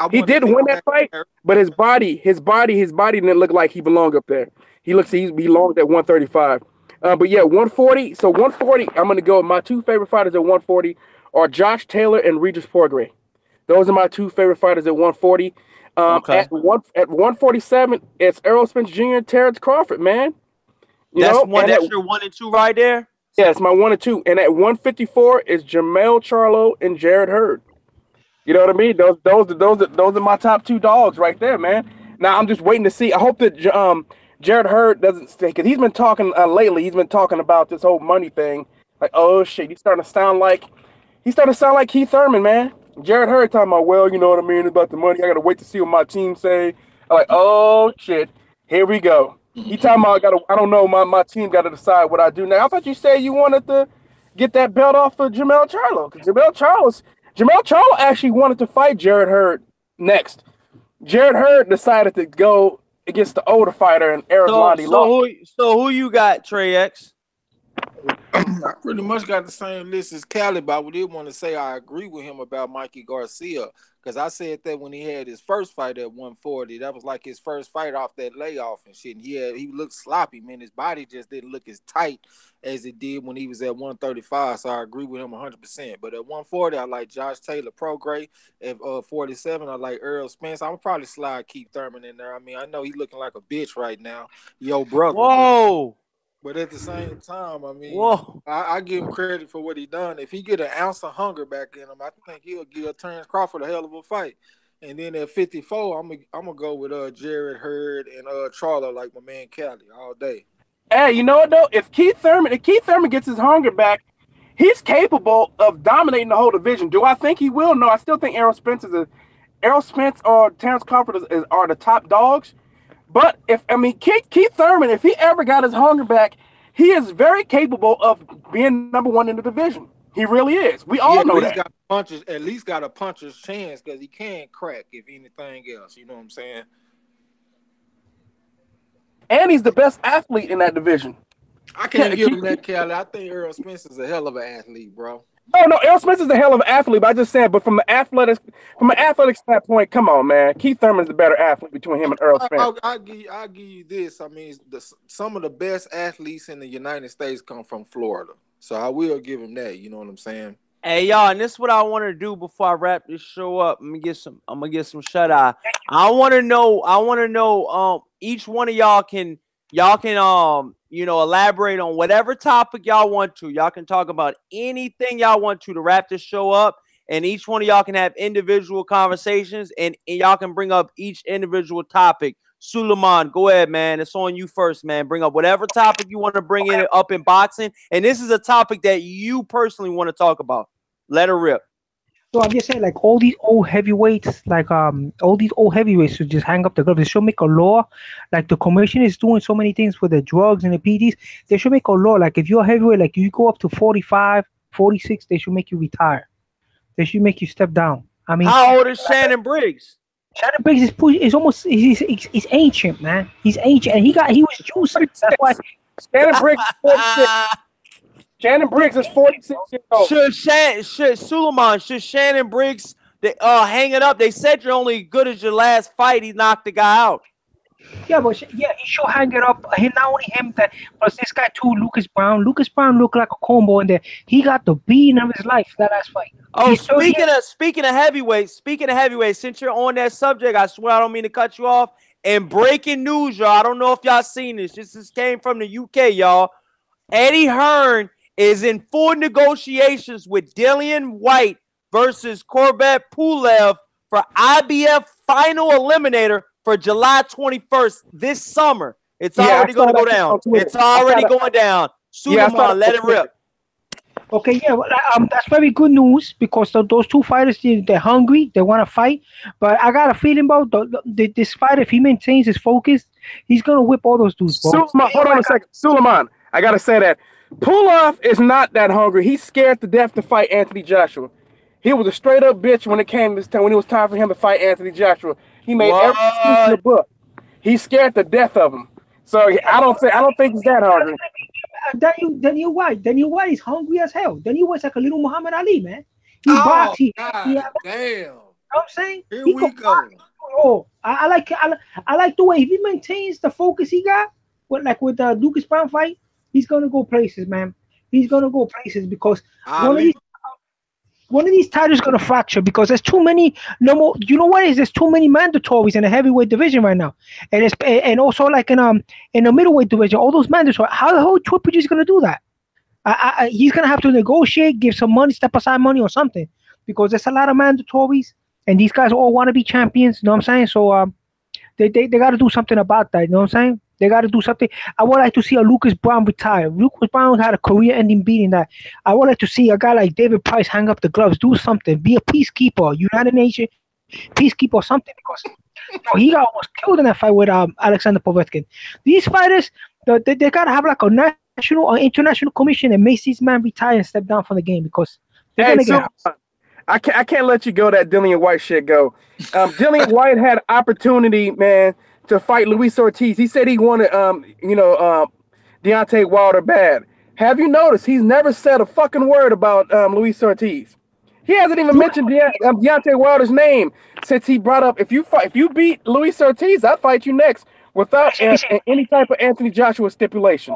He did win that fight, but his body didn't look like he belonged up there. He belonged at 135. But yeah, 140. So 140, I'm gonna go with my 2 favorite fighters at 140 are Josh Taylor and Regis Prograis. Those are my 2 favorite fighters at 140. At 147, it's Errol Spence Jr. and Terrence Crawford, man. That's your 1 and 2 right there? Yeah, it's my 1 and 2. And at 154 is Jermell Charlo and Jarrett Hurd. You know what I mean? Those are my top 2 dogs right there, man. Now I'm just waiting to see. I hope that Jarrett Hurd doesn't stay, because he's been talking lately. He's been talking about this whole money thing. Like, oh shit, he's starting to sound like Keith Thurman, man. Jarrett Hurd talking about, well, you know what I mean about the money. I gotta wait to see what my team say. I'm like, oh shit, here we go. He talking about I don't know, my team got to decide what I do now. I thought you said you wanted to get that belt off of Jermell Charlo, because Jermell Charlo actually wanted to fight Jarrett Hurd next. Jarrett Hurd decided to go against the older fighter and Eric Londi. So who you got, Trey X? I pretty much got the same list as Callie, but I did want to say I agree with him about Mikey Garcia, because I said that when he had his first fight at 140, that was like his first fight off that layoff and shit. And he looked sloppy, man. His body just didn't look as tight as it did when he was at 135, so I agree with him 100%. But at 140, I like Josh Taylor, Prograis. At 47, I like Errol Spence. I'm probably slide Keith Thurman in there. I mean, I know he's looking like a bitch right now, yo brother. Whoa. But at the same time, I mean, whoa, I give him credit for what he done. If he get an ounce of hunger back in him, I think he'll give Terrence Crawford a hell of a fight. And then at 54, I'm gonna go with Jarrett Hurd and Charlo, like my man Callie, all day. Hey, you know what though? If Keith Thurman gets his hunger back, he's capable of dominating the whole division. Do I think he will? No, I still think Errol Spence or Terrence Crawford are the top dogs. But Keith Thurman, if he ever got his hunger back, he is very capable of being number 1 in the division. He really is. We all know that. At least got a puncher's chance, because he can crack, if anything else. You know what I'm saying? And he's the best athlete in that division. I can't give him that, Cali. I think Earl Spencer's a hell of an athlete, bro. No, Errol Spencer's a hell of an athlete, but I just said, but from an athletic standpoint, come on, man. Keith Thurman's the better athlete between him and Earl Spencer. I'll give you this. I mean, some of the best athletes in the United States come from Florida, so I will give him that. You know what I'm saying? Hey y'all, and this is what I want to do before I wrap this show up. I'm gonna get some shut eye. I want to know. Each one of y'all can elaborate on whatever topic y'all want to. Y'all can talk about anything y'all want to wrap this show up. And each one of y'all can have individual conversations, and y'all can bring up each individual topic. Suleiman, go ahead, man. It's on you first, man. Bring up whatever topic you want to bring up in boxing. And this is a topic that you personally want to talk about. Let her rip. So I'm just saying, like all these old heavyweights, should just hang up the gloves. They should make a law. Like the commission is doing so many things for the drugs and the PDs. They should make a law. Like if you're a heavyweight, like you go up to 45, 46, they should make you retire. They should make you step down. I mean, how old is Shannon Briggs? Shannon Briggs is almost he's ancient, man. He's ancient, and he was juicing. That's why Shannon Briggs is 46. Shannon Briggs is 46 years old. Should Shannon Briggs hang it up? They said you're only good as your last fight. He knocked the guy out. Yeah, but he should hang it up. Not only him, plus this guy too, Lucas Brown. Lucas Brown looked like a combo in there. He got the beating of his life that last fight. Oh, speaking of heavyweights, since you're on that subject, I swear I don't mean to cut you off. And breaking news, y'all. I don't know if y'all seen this. This came from the UK, y'all. Eddie Hearn is in full negotiations with Dillian White versus Corbett Pulev for IBF final eliminator for July 21st this summer. It's already going to go down. It's already going down. Suleiman, let it rip. Okay, yeah, that's very good news because those two fighters, they're hungry. They want to fight. But I got a feeling about this fight, if he maintains his focus, he's going to whip all those dudes, bro. Suleiman, hold on a second. Suleiman, I got to say that. Pulev is not that hungry. He's scared to death to fight Anthony Joshua. He was a straight up bitch when it was time for him to fight Anthony Joshua. He made every excuse in the book. He's scared to death of him. So I don't think he's that hungry. Daniel White is hungry as hell. Daniel White's like a little Muhammad Ali, man. Damn. You know what I'm saying? Here we go. Oh, I like the way if he maintains the focus he got with the Lucas Brown fight, he's gonna go places, man. He's gonna go places because one of these titles is gonna fracture because there's too many. No more. You know what is? There's too many mandatories in the heavyweight division right now, and also like in the middleweight division, all those mandatories. How the hell Triple G is gonna do that? He's gonna have to negotiate, give some money, step aside money or something, because there's a lot of mandatories, and these guys all want to be champions. You know what I'm saying? So they got to do something about that. You know what I'm saying? They got to do something. I would like to see a Lucas Brown retire. Lucas Brown had a career-ending beating that. I would like to see a guy like David Price hang up the gloves, do something, be a peacekeeper, United Nations peacekeeper or something, because he got almost killed in that fight with Alexander Povetkin. These fighters, they got to have like a national or international commission that makes these men retire and step down from the game because they're going to get out. I can't let you go that Dillian White shit go. Dillian White had opportunity, man, to fight Luis Ortiz. He said he wanted, Deontay Wilder bad. Have you noticed he's never said a fucking word about Luis Ortiz? He hasn't even mentioned Deontay Wilder's name since he brought up, if you beat Luis Ortiz, I'll fight you next without any type of Anthony Joshua stipulation.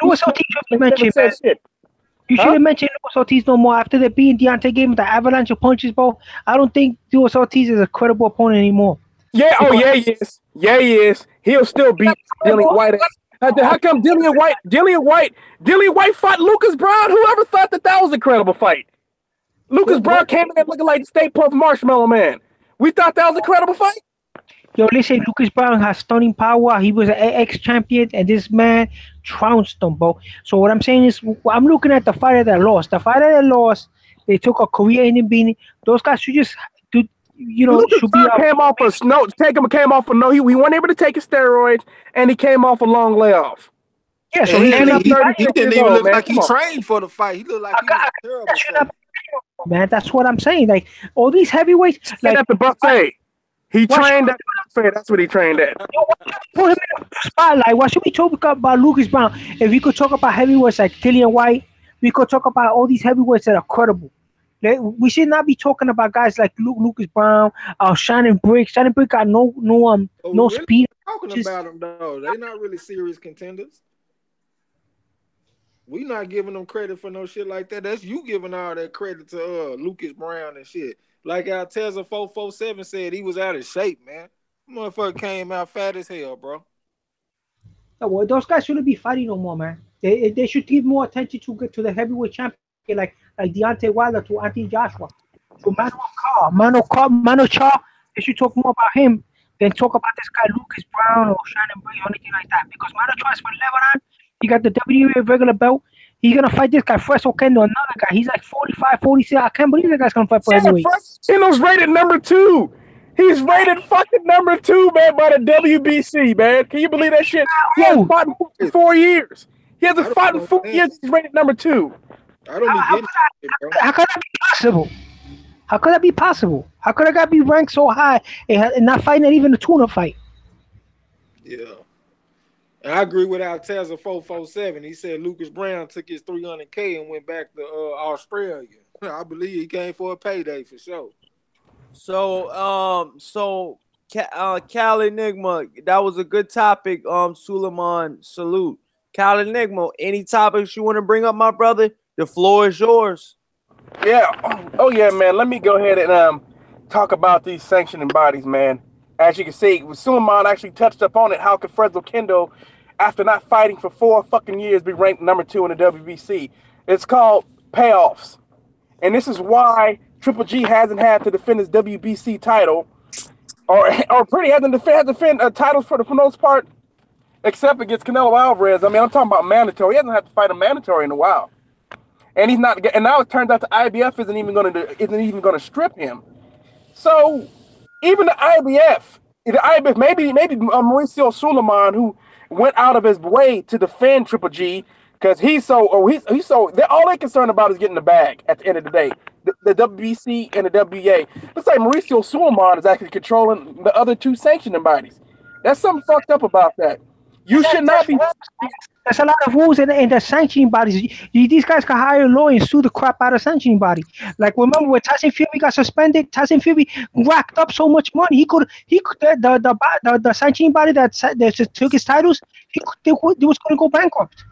Luis Ortiz you should have mentioned Luis Ortiz no more after the beating Deontay gave him the avalanche of punches, bro. I don't think Luis Ortiz is a credible opponent anymore. Yeah, he is. Yeah, he is. He'll still beat Dillian White. How come Dillian White fought Lucas Brown? Whoever thought that was a credible fight? Lucas Brown came in looking like the Stay Puft Marshmallow Man. We thought that was a credible fight? Yo, listen, Lucas Brown has stunning power. He was an ex-champion, and this man trounced him, bro. So what I'm saying is, I'm looking at the fighter that lost. The fighter that lost, they took a career-ending beating. Those guys should just Lucas Brown came off a no. He wasn't able to take his steroids, and he came off a long layoff. Yeah, so he didn't even look like he trained for the fight. He looked like he was terrible. Man, that's what I'm saying. Like all these heavyweights, like at the buffet. He trained at the fair. That's what he trained at. Put him in the spotlight. Why should we talk about Lucas Brown? If we could talk about heavyweights like Dillian White, we could talk about all these heavyweights that are credible. We should not be talking about guys like Lucas Brown, Shannon Briggs. Shannon Briggs got no really speed. Talking about them though, they not really serious contenders. We not giving them credit for no shit like that. That's you giving all that credit to Lucas Brown and shit. Like Alteza 447 said, he was out of shape, man. Motherfucker came out fat as hell, bro. Yeah, well, those guys shouldn't be fighting no more, man. They should give more attention to the heavyweight champion, like Deontay Wilder to Anthony Joshua, to Mano Chao. They should talk more about him than talk about this guy Lucas Brown or Shannon Briggs or anything like that. Because Mano Chao is from Lebanon. He got the WBA regular belt. He's gonna fight this guy Fresno Kendo, another guy. He's like 45, 46. I can't believe that guy's gonna fight for heavyweight. Kendo's rated number 2. He's rated fucking number 2, man, by the WBC, man. Can you believe that shit? He hasn't fought in 4 years. He hasn't fought in 4 years. He's rated number 2. I don't be getting it, bro. How could that be possible? How could that be possible? How could a guy be ranked so high and not fighting at even a tuna fight? Yeah. And I agree with Alteza 447. He said Lucas Brown took his $300K and went back to Australia. I believe he came for a payday for sure. So Cal Enigma, that was a good topic. Suleiman, salute. Cal Enigma, any topics you want to bring up, my brother? The floor is yours. Yeah. Oh yeah, man. Let me go ahead and talk about these sanctioning bodies, man. As you can see, Suleiman actually touched up on it. How could Fresno Kendo, after not fighting for 4 fucking years, be ranked number 2 in the WBC? It's called payoffs. And this is why Triple G hasn't had to defend his WBC title, or pretty hasn't defend titles for the most part, except against Canelo Alvarez. I mean, I'm talking about mandatory. He hasn't had to fight a mandatory in a while, and he's not. And now it turns out the IBF isn't even going to strip him. So even the IBF, maybe Mauricio Suleiman, who went out of his way to defend Triple G. Because all they're concerned about is getting the bag at the end of the day. The WBC and the WBA. Looks like Mauricio Suleiman is actually controlling the other 2 sanctioning bodies. There's something fucked up about that. You should not be. There's a lot of rules in the sanctioning bodies. These guys can hire a lawyer and sue the crap out of sanctioning body. Like remember when Tyson Fury got suspended? Tyson Fury racked up so much money. The sanctioning body that took his titles, they was going to go bankrupt.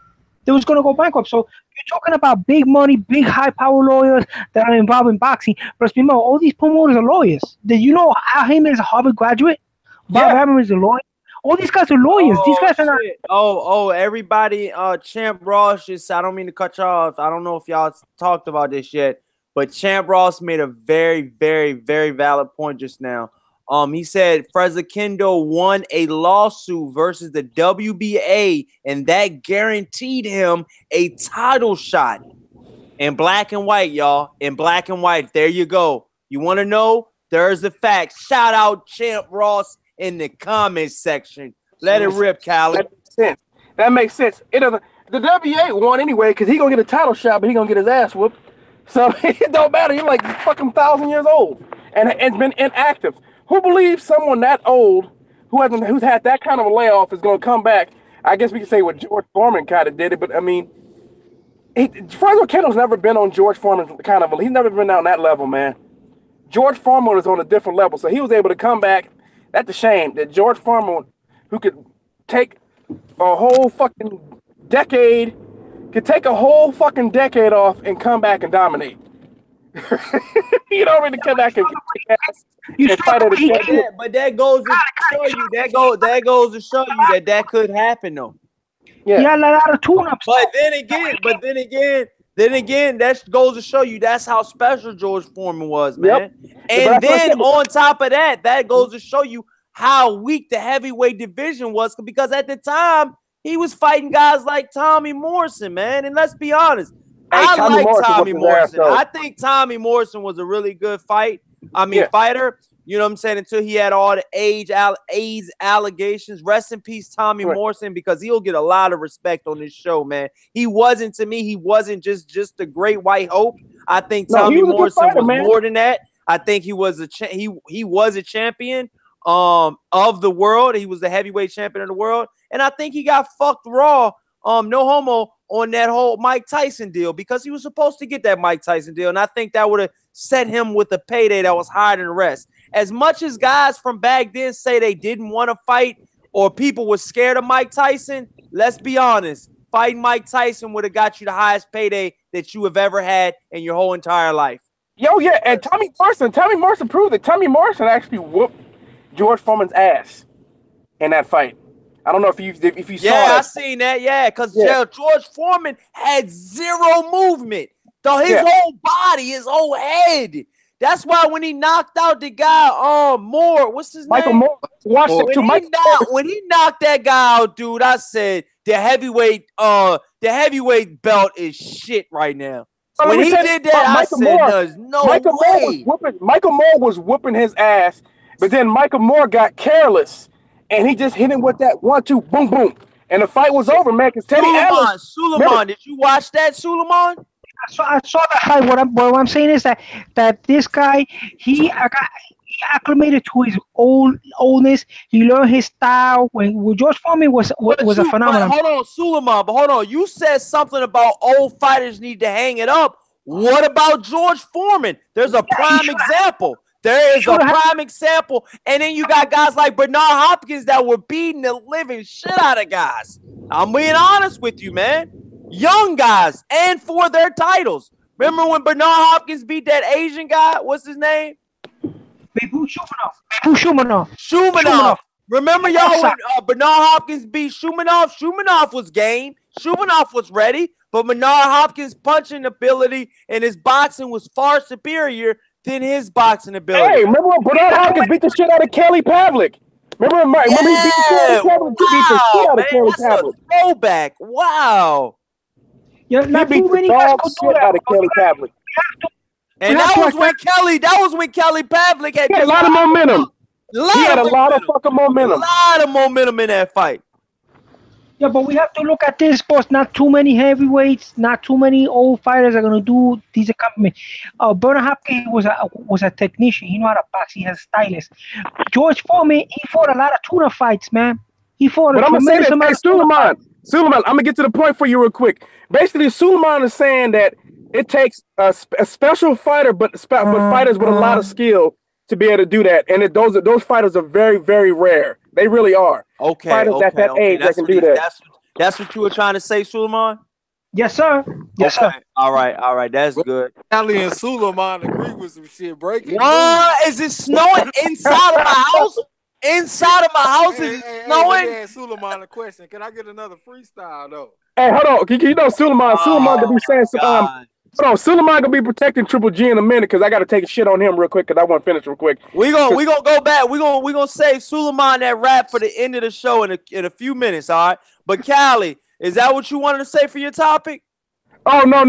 They was going to go bankrupt. So you're talking about big money, big high-power lawyers that are involved in boxing. But remember, all these promoters are lawyers. Did you know Al Heyman is a Harvard graduate? Bob Arum is a lawyer. All these guys are lawyers. These guys are not. Everybody. Champ Ross just. I don't mean to cut you off. I don't know if y'all talked about this yet, but Champ Ross made a very, very, very valid point just now. He said Fresno Kendo won a lawsuit versus the WBA, and that guaranteed him a title shot. In black and white, y'all. In black and white. There you go. You want to know? There's the facts. Shout out Champ Ross in the comments section. Let it rip, Callie. That makes sense. It doesn't. The WBA won anyway because he gonna get a title shot, but he gonna get his ass whooped. So it don't matter. He's like fucking 1,000 years old and it's been inactive. Who believes someone that old, who's had that kind of a layoff, is going to come back? I guess we could say what George Foreman kind of did it, but I mean, Fresno Kendo's never been on George Foreman's kind of. He's never been on that level, man. George Foreman is on a different level, so he was able to come back. That's a shame that George Foreman, who could take a whole fucking decade, off and come back and dominate. You don't really come back and fight at a but that goes to show you that could happen though. Yeah, a lot of tune-ups. But then again, that goes to show you that's how special George Foreman was, man. Yep. And then on top of that goes to show you how weak the heavyweight division was, because at the time he was fighting guys like Tommy Morrison, man. And let's be honest. I like Tommy Morrison. I think Tommy Morrison was a really good fighter. You know what I'm saying? Until he had all the AIDS allegations. Rest in peace, Tommy Morrison, because he'll get a lot of respect on this show, man. He wasn't just a great white hope. I think Tommy Morrison was more than that. I think he was a champion. of the world. He was the heavyweight champion of the world. And I think he got fucked raw, no homo, on that whole Mike Tyson deal because he was supposed to get that Mike Tyson deal. And I think that would have set him with a payday that was higher than the rest. As much as guys from back then say they didn't want to fight or people were scared of Mike Tyson, let's be honest. Fighting Mike Tyson would have got you the highest payday that you have ever had in your whole entire life. Yo, yeah, and Tommy Morrison proved it. Tommy Morrison actually whooped George Foreman's ass in that fight. I don't know if you saw that. Yeah, I seen that. Yeah, because George Foreman had zero movement. So his whole body, his whole head. That's why when he knocked out the guy, Moore, what's his Michael name? Moore. Watch it too. When he knocked that guy out, dude, I said the heavyweight belt is shit right now. So when he did that, I said, there's no way. Michael Moore was whooping his ass, but then Michael Moore got careless, and he just hit him with that 1-2, boom, boom, and the fight was over, man. Because Teddy Atlas, Suleiman, did you watch that, Suleiman? I saw the fight. What I'm saying is that this guy he acclimated to his oldness. He learned his style. When George Foreman was a phenomenon. Hold on, Suleiman. But hold on. You said something about old fighters need to hang it up. What about George Foreman? There's a prime example. There is a prime example. And then you got guys like Bernard Hopkins that were beating the living shit out of guys. I'm being honest with you, man. Young guys and for their titles. Remember when Bernard Hopkins beat that Asian guy? What's his name? Shumanov. Remember y'all when Bernard Hopkins beat Shumanov? Shumanov was game. Shumanov was ready. But Bernard Hopkins' punching ability and his boxing was far superior than his boxing ability. Hey, remember when Bernard Hopkins beat the shit out of Kelly Pavlik? Remember he beat the shit out of Kelly Pavlik. Throwback. Wow. Yeah, he beat the dog shit out of Kelly Pavlik. And that was when Kelly Pavlik had a lot of momentum. He had a lot of fucking momentum. A lot of momentum in that fight. Yeah, but we have to look at this, boss. Not too many heavyweights, not too many old fighters are gonna do these accomplishments. Bernard Hopkins was a technician. He knew how to box. He has a stylist. George Foreman, he fought a lot of tuna fights, man. He fought a tremendous amount of Suleiman, I'm gonna get to the point for you real quick. Basically, Suleiman is saying that it takes a special fighter, but fighters with a lot of skill to be able to do that. And those fighters are very, very rare. They really are. Fighters at that age that can do that. That's what you were trying to say, Suleiman? Yes, sir. Yes, sir. All right. That's good. Ali and Suleiman agree with some shit. Breaking. What? Is it snowing inside of my house? Inside of my house is it snowing? Hey, Suleiman a question. Can I get another freestyle though? Hey, hold on. You know Suleiman gonna be saying some hold on, Suleiman gonna be protecting Triple G in a minute because I gotta take a shit on him real quick because I want to finish real quick. We gonna go back. We gonna save Suleiman that rap for the end of the show in a few minutes, all right? But Callie, is that what you wanted to say for your topic? Oh no, I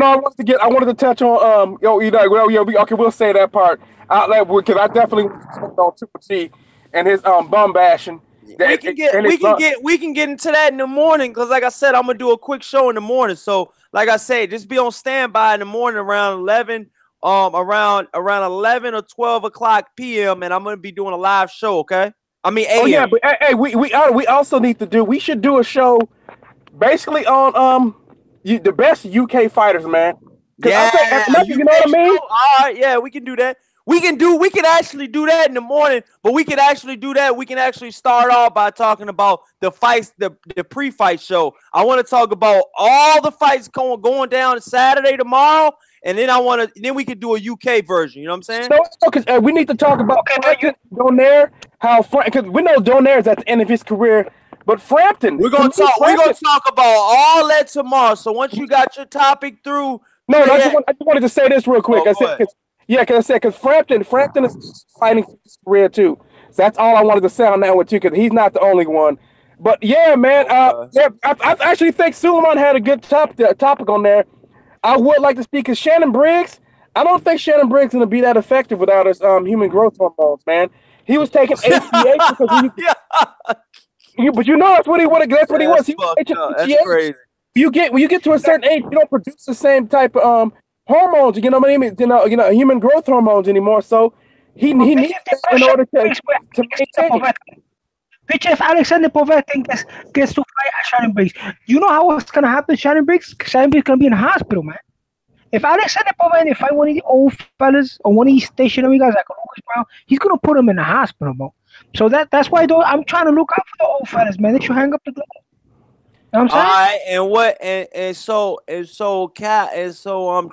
wanted to touch on okay, we'll say that part. Because I definitely want to talk on Triple G and his bum bashing. We can get into that in the morning because, like I said, I'm gonna do a quick show in the morning. So, like I said, just be on standby in the morning around 11, around 11 or 12 o'clock p.m. and I'm gonna be doing a live show. Okay, I mean, AM. Oh yeah, but hey, we also need to do. We should do a show, basically on the best UK fighters, man. Yeah, you know what I mean. All right, yeah, we can do that. We can actually do that in the morning, but we can actually do that. We can actually start off by talking about the fights, the pre-fight show. I want to talk about all the fights going down Saturday tomorrow, and then we can do a UK version. You know what I'm saying? No, because we need to talk about Donaire, because we know Donaire is at the end of his career, but Frampton. We're gonna talk about all that tomorrow. So once you got your topic through, I just wanted to say this real quick. Because Frampton is fighting for his career too. So that's all I wanted to say on that one too, because he's not the only one. But yeah, man, I actually think Suleiman had a good topic on there. I would like to speak because Shannon Briggs. I don't think Shannon Briggs is gonna be that effective without his human growth hormones, man. He was taking HGH because but you know that's what he wanted. That's what he was. He was taking HGH. That's crazy. When you get to a certain age, you don't produce the same type of hormones, you know what I mean? Human growth hormones anymore. So He needs that in order to maintain. Bitch, if Alexander Povetkin gets to fight Shannon Briggs, you know how what's gonna happen, Shannon Briggs? Shannon Briggs gonna be in the hospital, man. If Alexander Povetkin fight one of the old fellas or one of these stationary guys like Lucas Brown, he's gonna put him in the hospital, bro. So that's why I'm trying to look out for the old fellas, man. They should hang up the glove. You know what I'm saying? All right, and what and so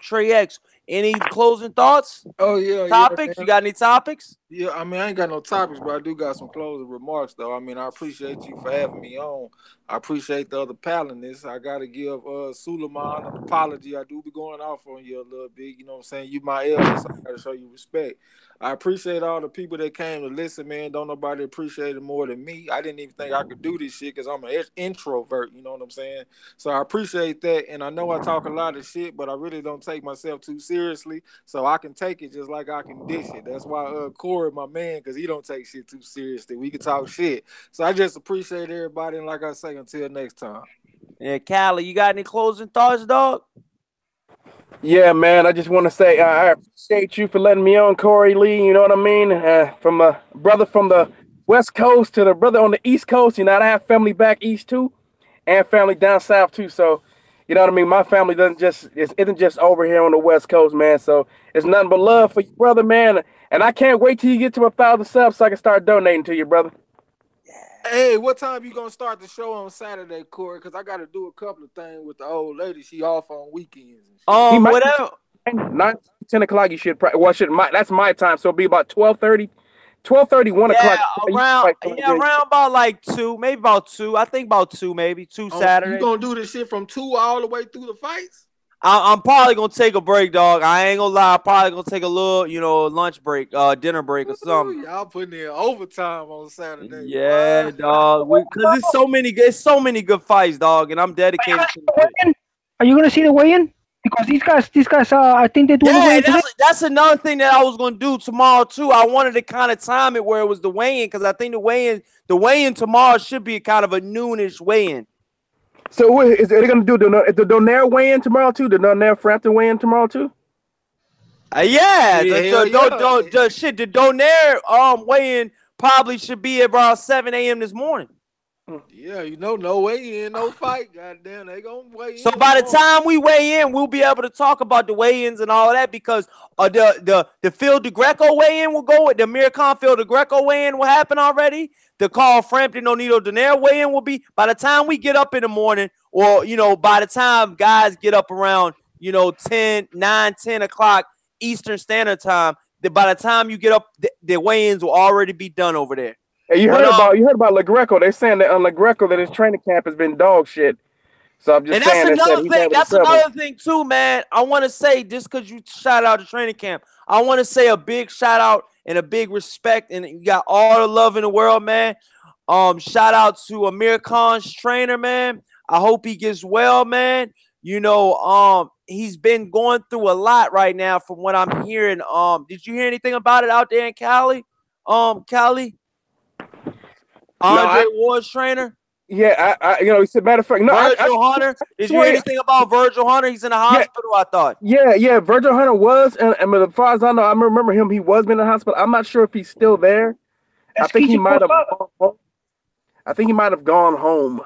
Trey X, any closing thoughts? Oh yeah, Topics? yeah, You got any topics? yeah. I mean, I ain't got no topics, but I do got some closing remarks though. I mean, I appreciate you for having me on. I appreciate the other panelists. I gotta give Suleiman an apology. I do be going off on you a little bit. You know what I'm saying? You my elder, so I gotta show you respect. I appreciate all the people that came to listen, man. Don't nobody appreciate it more than me. I didn't even think I could do this shit because I'm an introvert. You know what I'm saying? So I appreciate that. And I know I talk a lot of shit, but I really don't take myself too seriously. So I can take it just like I can dish it. That's why Corey, my man, because he don't take shit too seriously. We can talk shit. So I just appreciate everybody. And like I say, until next time. Yeah, Callie, you got any closing thoughts, dog? Yeah, man. I just want to say I appreciate you for letting me on, Corey Lee. You know what I mean? From a brother from the West Coast to the brother on the East Coast. You know, I have family back east too, and family down south too. So, you know what I mean? My family isn't just over here on the West Coast, man. So it's nothing but love for you, brother, man. And I can't wait till you get to 1,000 subs so I can start donating to you, brother. Hey, what time you gonna start the show on Saturday, Corey? Because I got to do a couple of things with the old lady. She off on weekends. And shit. Whatever. 9, 10 o'clock. You should that's my time. So it'll be about 12:30, 1 o'clock. Around about like 2, maybe about 2. I think about 2, maybe 2 Saturday. You gonna do this shit from 2 all the way through the fights? I'm probably gonna take a break, dog. I ain't gonna lie. I'm probably gonna take a little, lunch break, dinner break or something. Y'all putting in overtime on Saturday. Yeah, dog. Because it's so many good fights, dog, and I'm dedicated to it. Are you gonna see the weigh-in? Because these guys, I think they're doing the weigh-in today. That's another thing that I was gonna do tomorrow too. I wanted to kind of time it where it was the weigh-in because I think the weigh-in tomorrow should be kind of a noonish weigh-in. So are they going to do the Donaire weigh-in tomorrow too? The Donaire Frampton weigh-in tomorrow too? The Donaire weigh-in probably should be around 7 a.m. this morning. Yeah, no weigh-in, no fight. Goddamn, they gonna weigh in. So by the time we weigh in, we'll be able to talk about the weigh-ins and all of that because the Phil DeGreco weigh-in will go with the Amir Khan Phil DeGreco weigh-in will happen already. The Carl Frampton Onito Donaire weigh-in will be by the time we get up in the morning, or by the time guys get up around 10 o'clock Eastern Standard Time. By the time you get up, the weigh-ins will already be done over there. Hey, you heard about LaGreco? They're saying that on LaGreco that his training camp has been dog shit. So I'm just saying that's another thing too, man. I want to say, just because you shout out the training camp, I want to say a big shout out and a big respect, and you got all the love in the world, man. Shout out to Amir Khan's trainer, man. I hope he gets well, man. He's been going through a lot right now from what I'm hearing. Did you hear anything about it out there in Cali? Cali? Andre Ward's trainer? Yeah, it's a matter of fact. No, Virgil Hunter. Did you hear anything about Virgil Hunter? He's in the hospital, I thought. Yeah. Virgil Hunter was, and as far as I know, I remember him. He was in the hospital. I'm not sure if he's still there. I think he might have gone home. I think he might have gone home.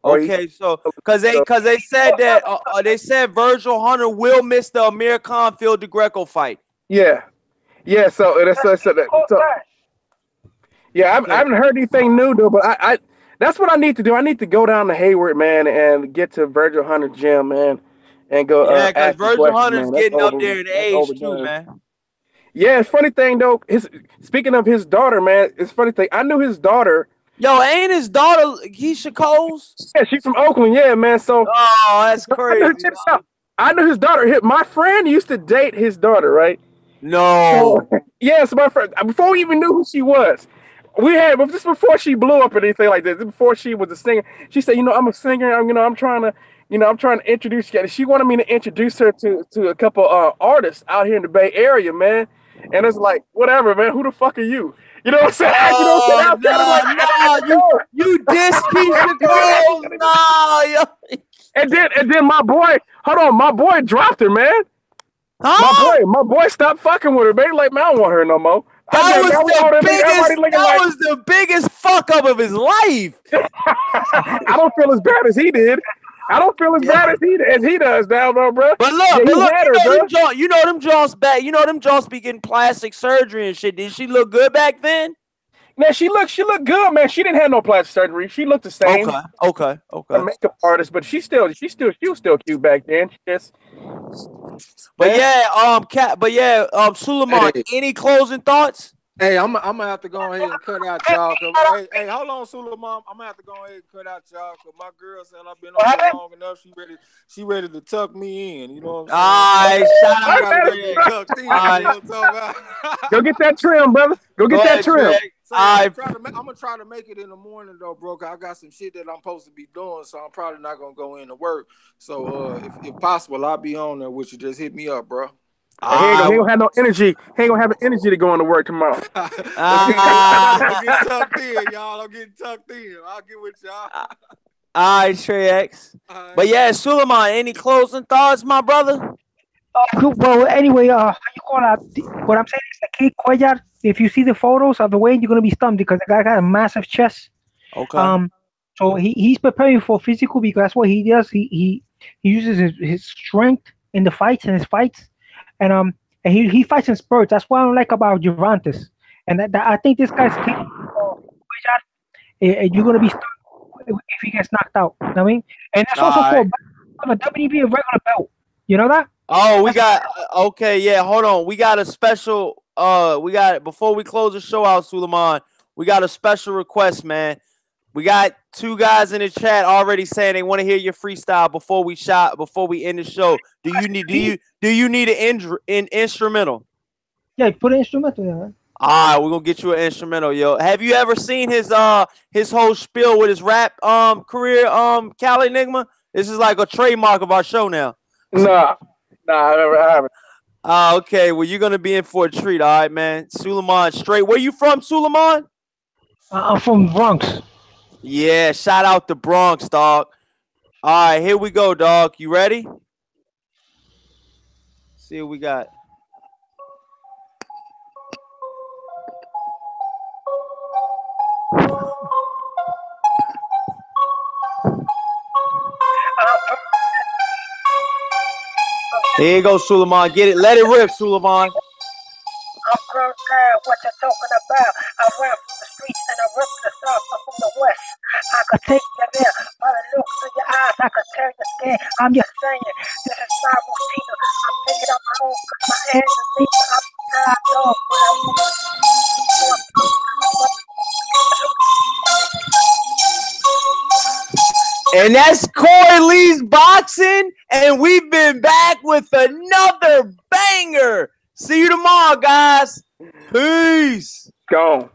Okay, so because they said that they said Virgil Hunter will miss the Amir Khan Phil DeGreco fight. Yeah. So yeah, I haven't heard anything new though, but I that's what I need to do. I need to go down to Hayward, man, and get to Virgil Hunter's gym, man, and go. Yeah, because Virgil Hunter's getting up there in age too, man. Yeah, it's funny thing though. Speaking of his daughter, man, it's funny thing. I knew his daughter. Yo, ain't his daughter Keisha Coles? Yeah, she's from Oakland. Yeah, man. So that's crazy. I knew his daughter. My friend used to date his daughter, right? No. So, yes, my friend. Before we even knew who she was. Just before she blew up or anything like this, before she was a singer, she said, I'm a singer. I'm trying to introduce you. She wanted me to introduce her to a couple artists out here in the Bay Area, man. And it's like, whatever, man. Who the fuck are you? You know what I'm saying? You diss Keisha Coles. No, And then my boy dropped her, man. Huh? My boy stopped fucking with her, man. Like, man, I don't want her no more. That was the biggest. Everybody That was the biggest fuck up of his life. I don't feel as bad as he did. I don't feel as bad as he does now, though, bro. But look, you know them jaws back. You know them jaws be getting plastic surgery and shit. Did she look good back then? Man, she looked good, man. She didn't have no plastic surgery. She looked the same. Okay. A makeup artist, but she was still cute back then. She just. But Suleiman, any closing thoughts? Hey, I'm gonna have to go ahead and cut out y'all. Hey, hold on, Suleiman. I'm gonna have to go ahead and cut out y'all because my girl said I've been on here long enough. She ready to tuck me in. You know what I'm saying? Shout out. Go get that trim, brother. Go get that trim. So I'm gonna try to make it in the morning though, bro. Cause I got some shit that I'm supposed to be doing, so I'm probably not gonna go into work. So if possible, I'll be on there with you. Just hit me up, bro. He ain't gonna have no energy. He ain't gonna have the energy to go into work tomorrow. I'm getting tucked in, y'all. I'm getting tucked in. I'll get with y'all. All right, Trey X. But yeah, Suleiman, any closing thoughts, my brother? Well, anyway, how you call that? What I'm saying is the kid Cuellar. If you see the photos of the weight, you're gonna be stunned because the guy got a massive chest. Okay. So he's preparing for physical because that's what he does. He uses his strength in the fights and he fights in spurts. That's what I don't like about Gervonta. And I think this guy's capable. You're gonna be stunned if he gets knocked out. You know what I mean? And that's also for a WB regular belt. You know that? Oh, we got okay, yeah. Hold on, we got a special. Before we close the show out, Suleiman, we got a special request, man. We got 2 guys in the chat already saying they want to hear your freestyle before we end the show. Do you need an instrumental? Yeah, put an instrumental there, man. All right, we're gonna get you an instrumental, yo. Have you ever seen his whole spiel with his rap career, Cali Enigma? This is like a trademark of our show now. Nah, I haven't. Okay, well, you're gonna be in for a treat, all right, man. Suleiman, straight. Where you from, Suleiman? I'm from Bronx. Yeah, shout out the Bronx, dog. All right, here we go, dog. You ready? See what we got. Here you go, Suleiman. Get it. Let it rip, Suleiman. I'm grown tired what you're talking about. I ran from the streets and I ripped the south. I'm from the west. I could take you there by the looks of your eyes. I could tell your skin. I'm just saying, this is my routine. I'm taking out my own. My hands are leaving. I'm tired off, but I want And that's Corey Lee's Boxing, and we've been back with another banger. See you tomorrow, guys. Peace. Go.